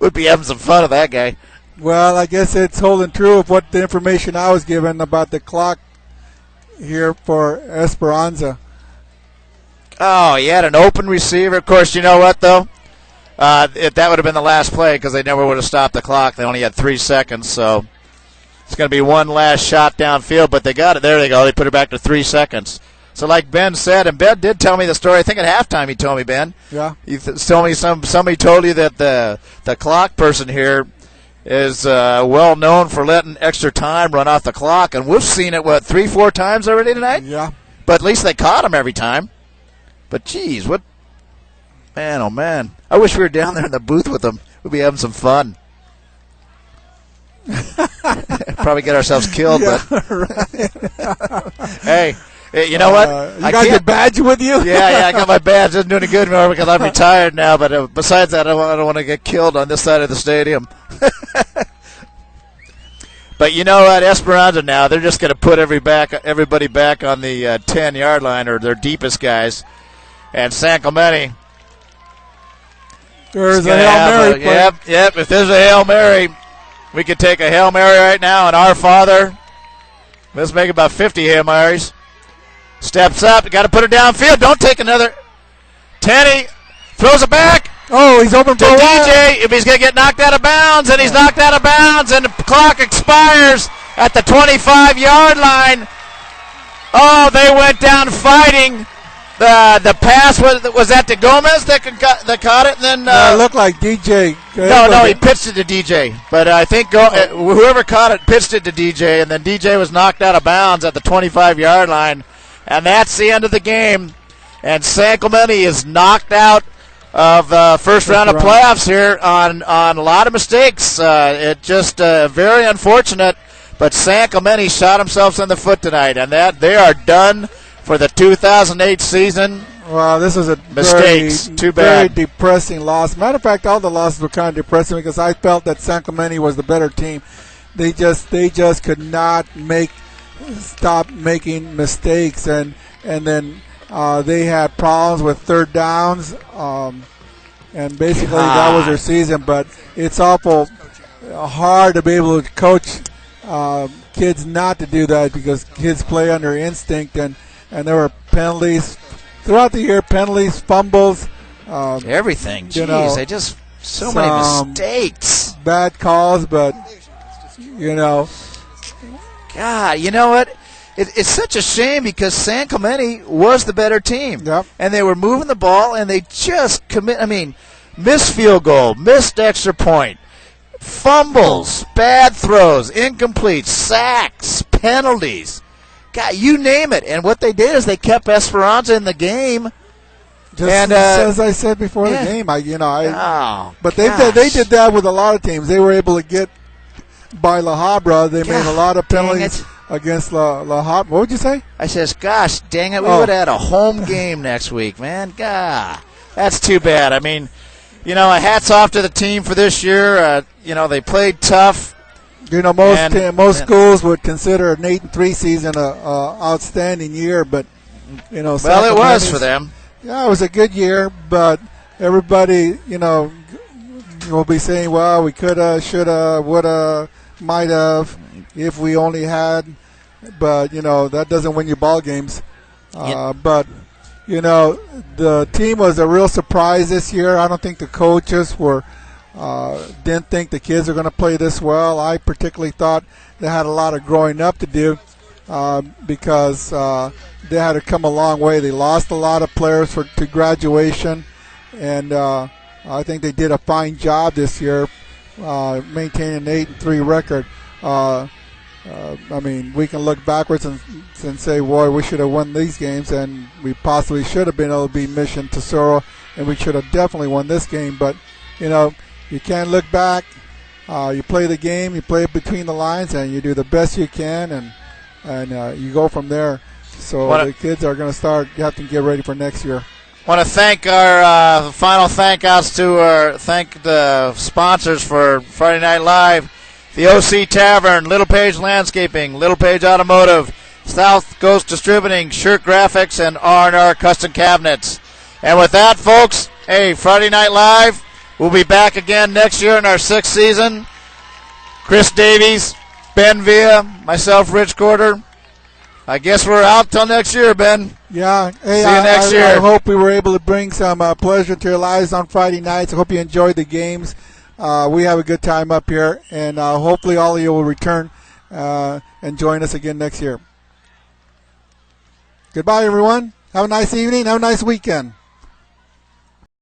Would be having some fun with that guy. Well, I guess it's holding true of what the information I was given about the clock here for Esperanza. Oh, he had an open receiver. Of course, you know what though? That would have been the last play because they never would have stopped the clock. They only had 3 seconds, so it's going to be one last shot downfield. But they got it. There they go. They put it back to 3 seconds. So like Ben said, and Ben did tell me the story. I think at halftime he told me, Ben. Yeah. He told me somebody told you that the clock person here is well known for letting extra time run off the clock, and we've seen it 3-4 times already tonight. Yeah. But at least they caught him every time. But geez, what? Man, oh man! I wish we were down there in the booth with them. We'll be having some fun. Probably get ourselves killed, Yeah, but right. hey, you know what? You got your badge with you? Yeah, I got my badge. Doesn't do any good anymore because I'm retired now. But besides that, I don't want to get killed on this side of the stadium. But you know what? Esperanza now, they're just going to put everybody back on the 10-yard line, or their deepest guys. And San Clemente. There's a Hail Mary. Yep. If there's a Hail Mary, we could take a Hail Mary right now. And Our Father, let's make about 50 Hail Marys. Steps up. Got to put it downfield. Don't take another. Tenney throws it back. Oh, he's open To for a DJ, if he's going to get knocked out of bounds, and he's knocked out of bounds, and the clock expires at the 25-yard line. Oh, they went down fighting. The pass was that to Gomez that caught it, and then it looked like DJ. No, he pitched it to DJ. But I think whoever caught it pitched it to DJ, and then DJ was knocked out of bounds at the 25-yard line, and that's the end of the game. And San Clemente is knocked out of first round of playoffs here on a lot of mistakes. It just very unfortunate, but San Clemente shot themselves in the foot tonight, and that they are done for the 2008 season. Well, this was a mistakes. Too bad. Very depressing loss. Matter of fact, all the losses were kind of depressing because I felt that San Clemente was the better team. They just could not stop making mistakes, and then they had problems with third downs, and basically that was their season. But it's awful hard to be able to coach kids not to do that because kids play under instinct, and there were penalties throughout the year, fumbles. Everything. Jeez, they just so many mistakes. Bad calls, but, God, you know what? It's such a shame because San Clemente was the better team. Yep. And they were moving the ball, and they just missed field goal, missed extra point, fumbles, bad throws, incomplete, sacks, penalties. God, you name it. And what they did is they kept Esperanza in the game. Just as I said before the game, but they did that with a lot of teams. They were able to get by La Habra. They made a lot of penalties against La Habra. What would you say? I says, gosh, dang it, we would have had a home game next week, man. God, that's too bad. Hats off to the team for this year. They played tough. Most schools would consider an 8-3 season a outstanding year, but well, it was for them. Yeah, it was a good year, but everybody, will be saying, well, we coulda, shoulda, woulda, might have, if we only had, but, that doesn't win you ball games. But, the team was a real surprise this year. I don't think the coaches didn't think the kids were going to play this well. I particularly thought they had a lot of growing up to do because they had to come a long way. They lost a lot of players to graduation, and I think they did a fine job this year maintaining an 8-3 record. We can look backwards and say, boy, we should have won these games, and we possibly should have been able to beat Mission Tesoro, and we should have definitely won this game. But, you can't look back. You play the game, you play it between the lines, and you do the best you can, and you go from there. So the kids are going to have to get ready for next year. Want to thank our final thank-outs thank the sponsors for Friday Night Live. The OC Tavern, Little Page Landscaping, Little Page Automotive, South Coast Distributing, Shirt Graphics, and R&R Custom Cabinets. And with that, folks, Friday Night Live, we'll be back again next year in our 6th season. Chris Davies, Ben Villa, myself, Rich Corder. I guess we're out till next year, Ben. Yeah. Hey, see you next year. I hope we were able to bring some pleasure to your lives on Friday nights. I hope you enjoyed the games. We have a good time up here, and hopefully all of you will return and join us again next year. Goodbye, everyone. Have a nice evening. Have a nice weekend.